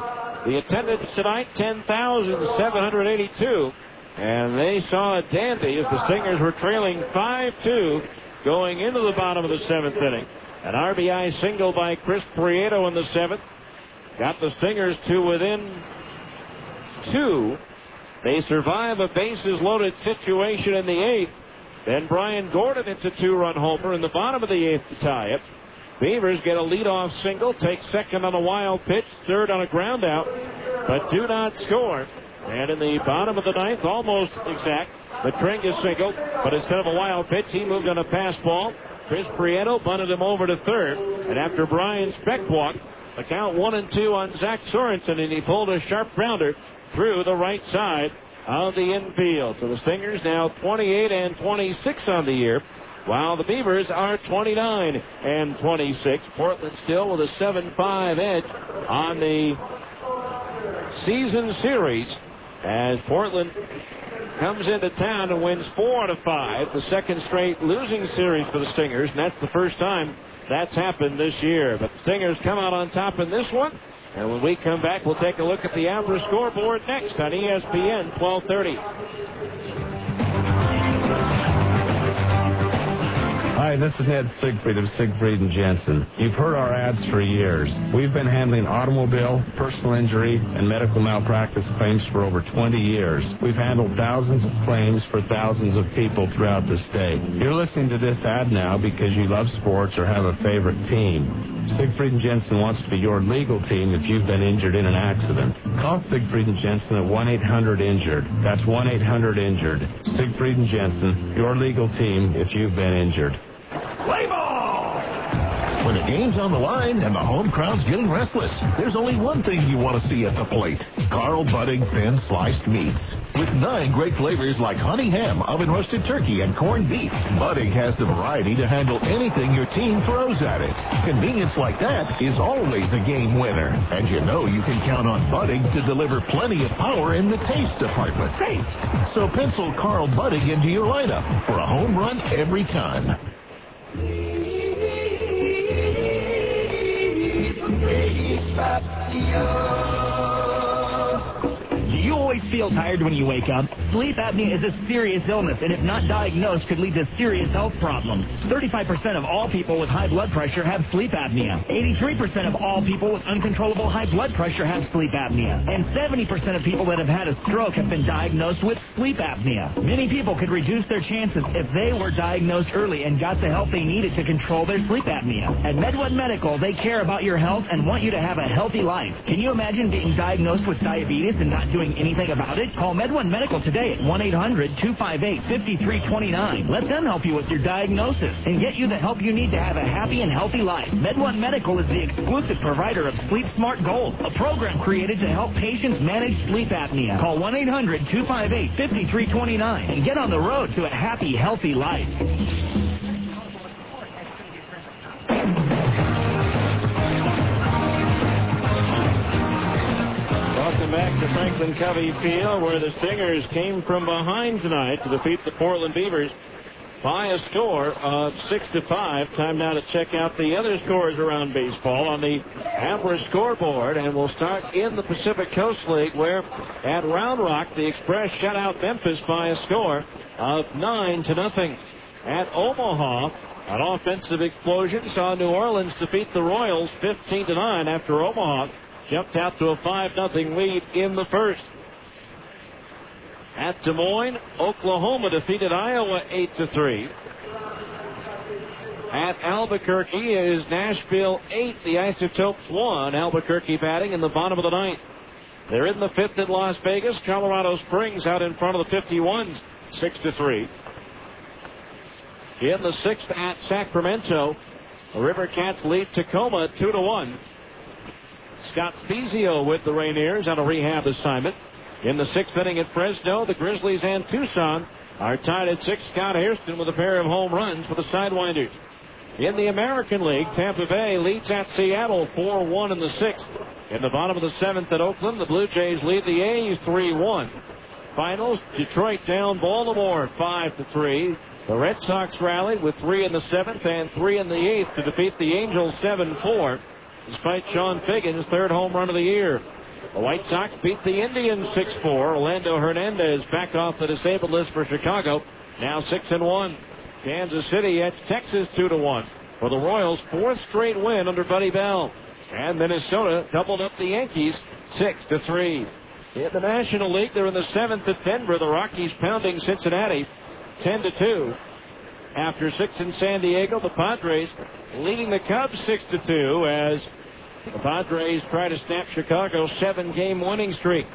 The attendance tonight, 10,782. And they saw a dandy as the Stingers were trailing 5-2 going into the bottom of the 7th inning. An RBI single by Chris Prieto in the 7th. Got the Stingers to within 2. They survive a bases-loaded situation in the 8th. Then Brian Gordon hits a 2-run homer in the bottom of the 8th to tie it. Beavers get a leadoff single, take second on a wild pitch, third on a ground out, but do not score. And in the bottom of the 9th, almost exact, Matringa singled, but instead of a wild pitch, he moved on a pass ball. Chris Prieto bunted him over to third, and after Brian Speck walked, the count 1-2 on Zach Sorensen, and he pulled a sharp grounder through the right side of the infield. So the Stingers now 28-26 on the year, while the Beavers are 29-26. Portland still with a 7-5 edge on the season series as Portland comes into town and wins 4 out of 5, the second straight losing series for the Stingers, and that's the first time that's happened this year. But the Stingers come out on top in this one. And when we come back, we'll take a look at the Abra scoreboard next on ESPN 1230. Hi, this is Ned Siegfried of Siegfried & Jensen. You've heard our ads for years. We've been handling automobile, personal injury, and medical malpractice claims for over 20 years. We've handled thousands of claims for thousands of people throughout the state. You're listening to this ad now because you love sports or have a favorite team. Siegfried & Jensen wants to be your legal team if you've been injured in an accident. Call Siegfried & Jensen at 1-800-INJURED. That's 1-800-INJURED. Siegfried & Jensen, your legal team if you've been injured. Play ball! When the game's on the line and the home crowd's getting restless, there's only one thing you want to see at the plate: Carl Budding thin sliced meats. With 9 great flavors like honey ham, oven roasted turkey, and corned beef, Budding has the variety to handle anything your team throws at it. Convenience like that is always a game winner. And you know you can count on Budding to deliver plenty of power in the taste department. Taste! So pencil Carl Budding into your lineup for a home run every time. sleep apnea. Do you always feel tired when you wake up? Sleep apnea is a serious illness, and if not diagnosed, could lead to serious health problems. 35% of all people with high blood pressure have sleep apnea. 83% of all people with uncontrollable high blood pressure have sleep apnea. And 70% of people that have had a stroke have been diagnosed with sleep apnea. Many people could reduce their chances if they were diagnosed early and got the help they needed to control their sleep apnea. At MedOne Medical, they care about your health and want you to have a healthy life. Can you imagine being diagnosed with diabetes and not doing anything about it? Call MedOne Medical today at 1-800-258-5329. Let them help you with your diagnosis and get you the help you need to have a happy and healthy life. MedOne Medical is the exclusive provider of Sleep Smart Gold, a program created to help patients manage sleep apnea. Call 1-800-258-5329 and get on the road to a happy, healthy life. Welcome back to Franklin Covey Field, where the Stingers came from behind tonight to defeat the Portland Beavers by a score of 6-5. Time now to check out the other scores around baseball on the Amber scoreboard, and we'll start in the Pacific Coast League, where at Round Rock the Express shut out Memphis by a score of 9-0. At Omaha, an offensive explosion saw New Orleans defeat the Royals 15-9 after Omaha jumped out to a 5-0 lead in the first. At Des Moines, Oklahoma defeated Iowa 8-3. At Albuquerque, it is Nashville 8, the Isotopes 1. Albuquerque batting in the bottom of the ninth. They're in the fifth at Las Vegas. Colorado Springs out in front of the 51s, 6-3. In the sixth at Sacramento, the River Cats lead Tacoma 2-1. Scott Spezio with the Rainiers on a rehab assignment. In the sixth inning at Fresno, the Grizzlies and Tucson are tied at 6. Scott Hairston with a pair of home runs for the Sidewinders. In the American League, Tampa Bay leads at Seattle 4-1 in the sixth. In the bottom of the seventh at Oakland, the Blue Jays lead the A's 3-1. Finals, Detroit down Baltimore 5-3. The Red Sox rallied with 3 in the seventh and 3 in the eighth to defeat the Angels 7-4. Despite Sean Figgins' third home run of the year. The White Sox beat the Indians 6-4. Orlando Hernandez back off the disabled list for Chicago, now 6-1. Kansas City edged Texas 2-1 for the Royals' fourth straight win under Buddy Bell. And Minnesota doubled up the Yankees 6-3. In the National League, they're in the seventh at Denver. The Rockies pounding Cincinnati 10-2. After 6 in San Diego, the Padres leading the Cubs 6-2 as the Padres try to snap Chicago's 7-game winning streak.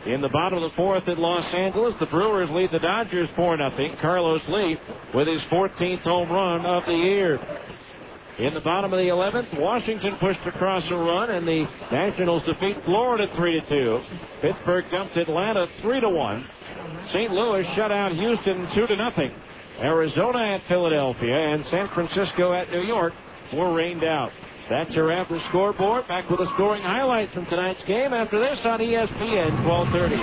In the bottom of the fourth at Los Angeles, the Brewers lead the Dodgers 4-0. Carlos Lee with his 14th home run of the year. In the bottom of the 11th, Washington pushed across a run, and the Nationals defeat Florida 3-2. Pittsburgh dumped Atlanta 3-1. St. Louis shut out Houston 2-0. Arizona at Philadelphia and San Francisco at New York were rained out. That's your Amber scoreboard. Back with a scoring highlight from tonight's game after this on ESPN 1230.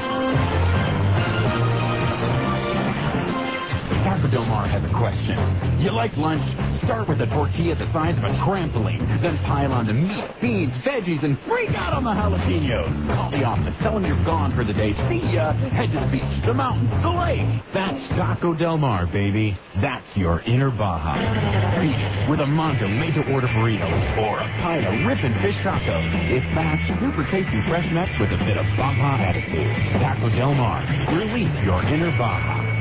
Taco Del Mar has a question. You like lunch? Start with a tortilla the size of a trampoline. Then pile on the meat, beans, veggies, and freak out on the jalapenos. Call the office. Tell them you're gone for the day. See ya. Head to the beach, the mountains, the lake. That's Taco Del Mar, baby. That's your inner Baja. Beat it with a Monto made-to-order burrito or a pile of ripping fish tacos. It's fast, super tasty fresh mix with a bit of Baja attitude. Taco Del Mar. Release your inner Baja.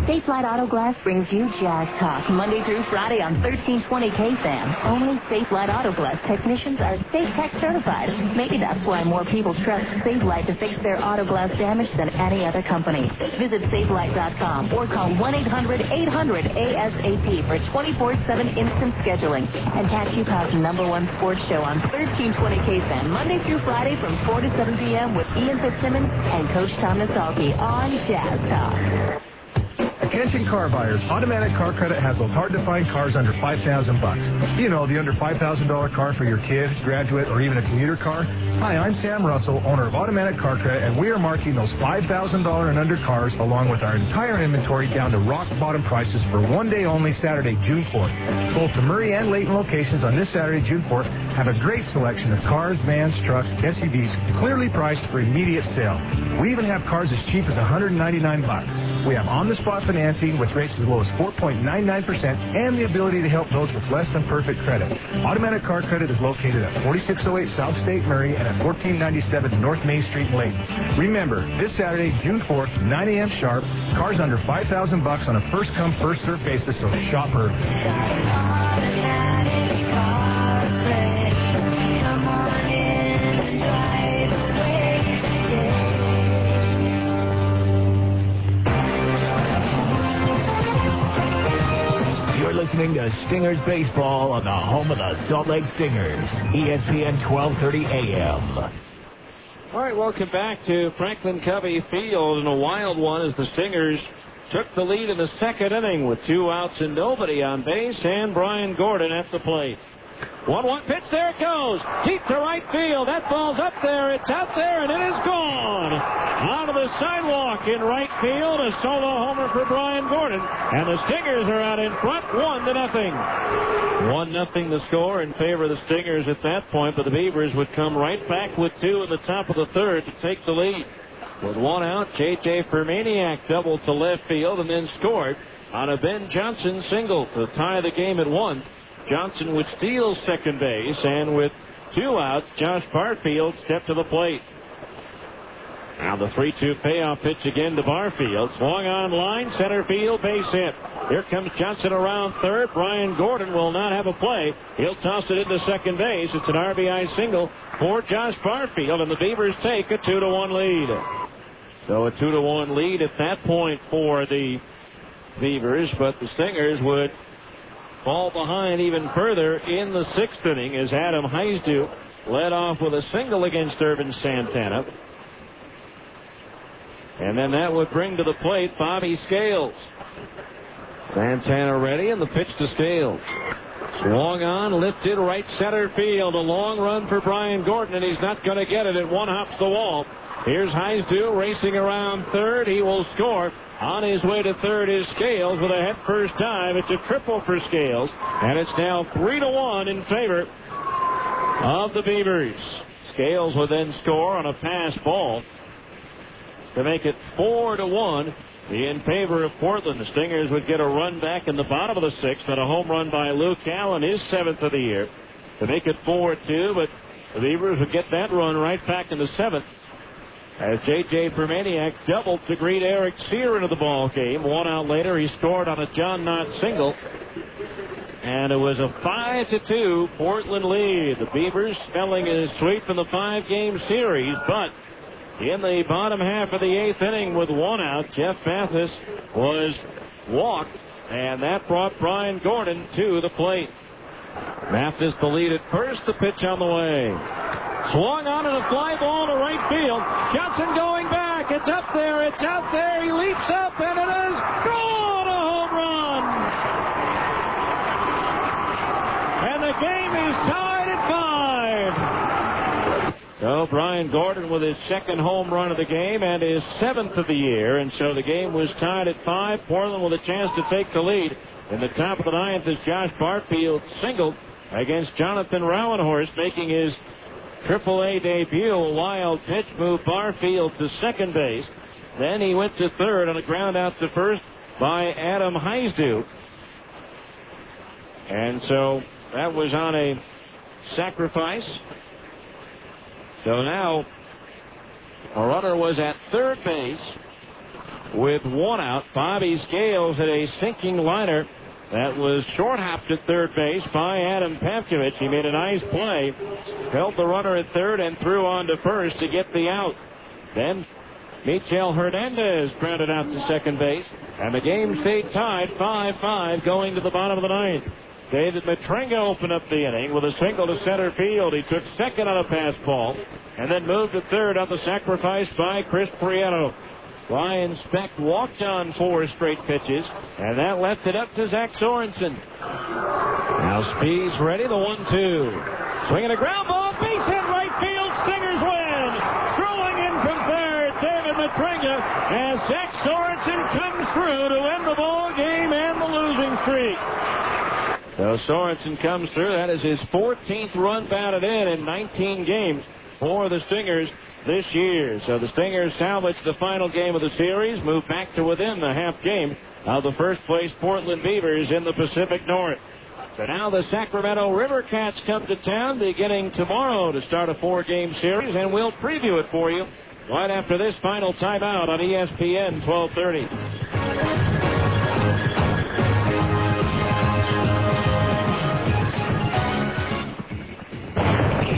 Safe Light Auto Glass brings you Jazz Talk Monday through Friday on 1320 KFAN. Only Safe Light Auto Glass technicians are Safe Tech certified. Maybe that's why more people trust Safe Light to fix their auto glass damage than any other company. Visit SafeLight.com or call 1-800-800-ASAP for 24/7 instant scheduling. And catch Utah's #1 sports show on 1320 KFAN Monday through Friday from 4 to 7 p.m. with Ian Fitzsimmons and Coach Tom Nasalki on Jazz Talk. Attention car buyers, Automatic Car Credit has those hard-to-find cars under $5,000. You know, the under $5,000 car for your kid, graduate, or even a commuter car. Hi, I'm Sam Russell, owner of Automatic Car Credit, and we are marking those $5,000 and under cars along with our entire inventory down to rock-bottom prices for one day only, Saturday, June 4th. Both the Murray and Layton locations on this Saturday, June 4th, have a great selection of cars, vans, trucks, SUVs, clearly priced for immediate sale. We even have cars as cheap as $199. We have on-the-spot financing with rates as low as 4.99% and the ability to help those with less than perfect credit. Automatic Car Credit is located at 4608 South State Murray and at 1497 North Main Street in Layton. Remember, this Saturday, June 4th, 9 a.m. sharp, cars under $5,000 on a first-come, first-served basis, so shop early. Listening to Stingers Baseball on the home of the Salt Lake Stingers, ESPN 1230 AM. All right, welcome back to Franklin Covey Field, and a wild one as the Stingers took the lead in the second inning with 2 outs and nobody on base, and Brian Gordon at the plate. 1-1 pitch, there it goes. Deep to right field. That ball's up there. It's out there, and it is gone. Out of the sidewalk in right field. A solo homer for Brian Gordon. And the Stingers are out in front, 1-0. 1-0 the score in favor of the Stingers at that point, but the Beavers would come right back with 2 in the top of the third to take the lead. With 1 out, J.J. Fermaniak doubled to left field and then scored on a Ben Johnson single to tie the game at 1. Johnson would steal second base, and with 2 outs, Josh Barfield stepped to the plate. Now the 3-2 payoff pitch again to Barfield. Swung on line, center field, base hit. Here comes Johnson around third. Brian Gordon will not have a play. He'll toss it into second base. It's an RBI single for Josh Barfield, and the Beavers take a 2-1 lead. So a 2-1 lead at that point for the Beavers, but the Stingers would fall behind even further in the 6th inning as Adam Heisdu led off with a single against Irvin Santana. And then that would bring to the plate Bobby Scales. Santana ready, and the pitch to Scales. Swung on, lifted right center field. A long run for Brian Gordon, and he's not going to get it. It one hops the wall. Here's Heisdu racing around third. He will score. On his way to third is Scales with a head-first dive. It's a triple for Scales, and it's now 3-1 in favor of the Beavers. Scales will then score on a pass ball to make it 4-1 in favor of Portland. The Stingers would get a run back in the bottom of the 6th and a home run by Luke Allen, his 7th of the year, to make it 4-2, but the Beavers would get that run right back in the 7th. As J.J. Fermaniak doubled to greet Eric Sear into the ball game. 1 out later, he scored on a John Knott single. And it was a 5-2 Portland lead. The Beavers spelling a sweep in the 5-game series. But in the bottom half of the 8th inning with 1 out, Jeff Mathis was walked. And that brought Brian Gordon to the plate. Mathis the lead at first. The pitch on the way. Swung on and a fly ball to right field. Johnson going back. It's up there. It's out there. He leaps up, and it is gone. A home run. And the game is tied at 5. So Brian Gordon with his 2nd home run of the game and his 7th of the year. And so the game was tied at 5. Portland with a chance to take the lead. In the top of the 9th as Josh Barfield singled against Jonathan Rowenhorst, making his Triple-A debut. A wild pitch moved Barfield to second base. Then he went to third on a ground out to first by Adam Heisdu. And so that was on a sacrifice. So now a runner was at third base with 1 out. Bobby Scales had a sinking liner that was short-hopped at third base by Adam Pavkovich. He made a nice play, held the runner at third, and threw on to first to get the out. Then Michel Hernandez grounded out to second base, and the game stayed tied 5-5 going to the bottom of the 9th. David Matrenga opened up the inning with a single to center field. He took second on a pass ball and then moved to third on the sacrifice by Chris Prieto. Ryan Speck walked on 4 straight pitches, and that left it up to Zach Sorensen. Now Speed's ready, the 1-2. Swinging a ground ball, base hit right field, Stingers win! Throwing in from third, David Matringa, as Zach Sorensen comes through to end the ball game and the losing streak. So Sorensen comes through. That is his 14th run batted in 19 games for the Stingers this year. So the Stingers salvage the final game of the series, move back to within the half game of the first place Portland Beavers in the Pacific North. So now the Sacramento River Cats come to town beginning tomorrow to start a 4-game series, and we'll preview it for you right after this final timeout on ESPN 1230.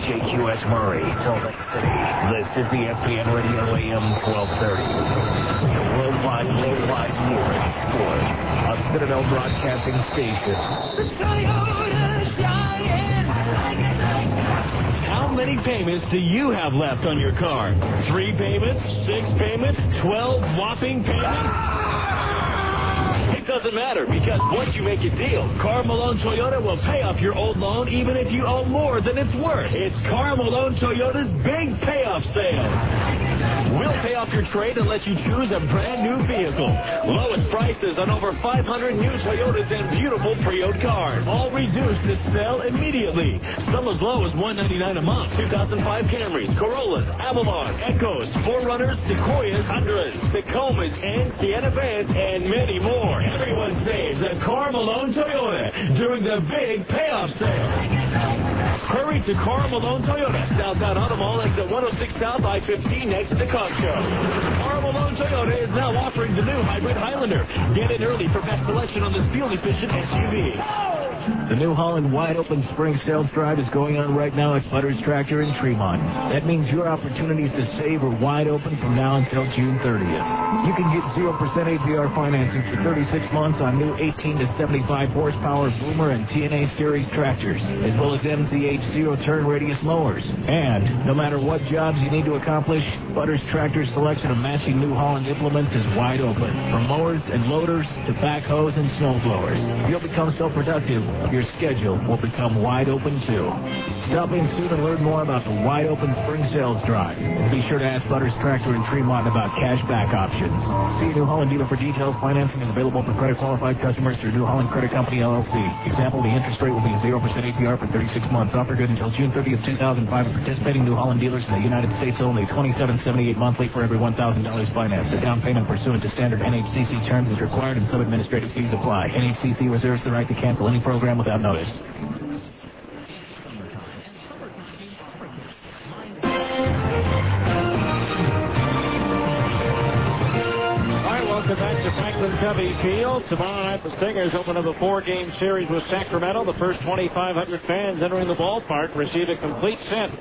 KQS Murray, Salt Lake City. This is the ESPN Radio AM 1230. The worldwide leader in sports. A Citadel Broadcasting Station. How many payments do you have left on your car? 3 payments? 6 payments? 12 whopping payments? It doesn't matter, because once you make a deal, Karl Malone Toyota will pay off your old loan even if you owe more than it's worth. It's Karl Malone Toyota's Big Payoff Sale. We'll pay off your trade and let you choose a brand new vehicle. Lowest prices on over 500 new Toyotas and beautiful pre-owned cars. All reduced to sell immediately. Some as low as $199 a month. 2005 Camrys, Corollas, Avalon, Echoes, 4Runners, Sequoias, Tundras, Tacomas, and Sienna Vans, and many more. Everyone saves at Karl Malone Toyota during the Big Payoff Sale. Hurry to Karl Malone Toyota, Southbound Auto Mall, exit 106 South I-15 next to Costco. Karl Malone Toyota is now offering the new hybrid Highlander. Get in early for best selection on this fuel-efficient SUV. The New Holland Wide Open Spring Sales Drive is going on right now at Butters Tractor in Tremont. That means your opportunities to save are wide open from now until June 30th. You can get 0% APR financing for 36 months on new 18 to 75 horsepower Boomer and TNA Series tractors, as well as MCH zero-turn radius mowers. And no matter what jobs you need to accomplish, Butters Tractor's selection of matching New Holland implements is wide open, from mowers and loaders to backhoes and snow blowers. You'll become so productive, your schedule will become wide open too. Stop in soon and learn more about the Wide Open Spring Sales Drive. And be sure to ask Butters Tractor in Tremont about cash back options. See a New Holland dealer for details. Financing is available for credit qualified customers through New Holland Credit Company, LLC. Example, the interest rate will be 0% APR for 36 months. Offer good until June 30th, 2005 at participating New Holland dealers in the United States only. $27.78 monthly for every $1,000 financed. A down payment pursuant to standard NHCC terms is required and some administrative fees apply. NHCC reserves the right to cancel any program without notice. Welcome back to Franklin Covey Field. Tomorrow night, the Stingers open up a 4-game series with Sacramento. The first 2,500 fans entering the ballpark receive a complete set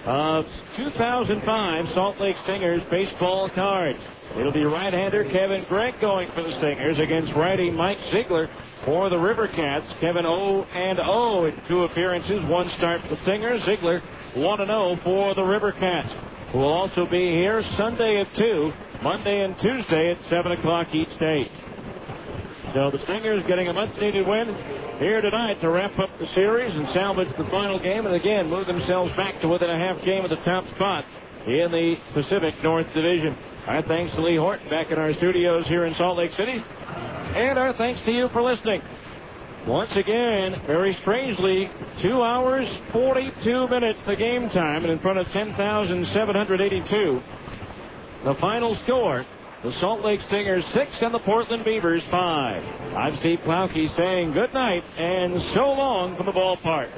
of 2005 Salt Lake Stingers baseball cards. It'll be right-hander Kevin Gregg going for the Stingers against righty Mike Ziegler for the River Cats. Kevin 0-0 in 2 appearances, 1 start for the Stingers. Ziegler 1-0 for the River Cats, who will also be here Sunday at 2, Monday and Tuesday at 7 o'clock each day. So the Stingers getting a much-needed win here tonight to wrap up the series and salvage the final game, and again move themselves back to within a half game of the top spot in the Pacific North Division. Our thanks to Lee Horton back in our studios here in Salt Lake City, and our thanks to you for listening. Once again, very strangely, 2 hours, 42 minutes the game time, and in front of 10,782. The final score, the Salt Lake Stingers 6 and the Portland Beavers 5. I'm Steve Plowke saying good night and so long from the ballpark.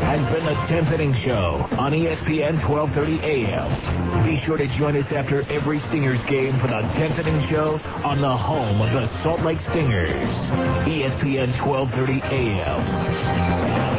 Has been the 10th Inning Show on ESPN 1230 AM. Be sure to join us after every Stingers game for the 10th Inning Show on the home of the Salt Lake Stingers, ESPN 1230 AM.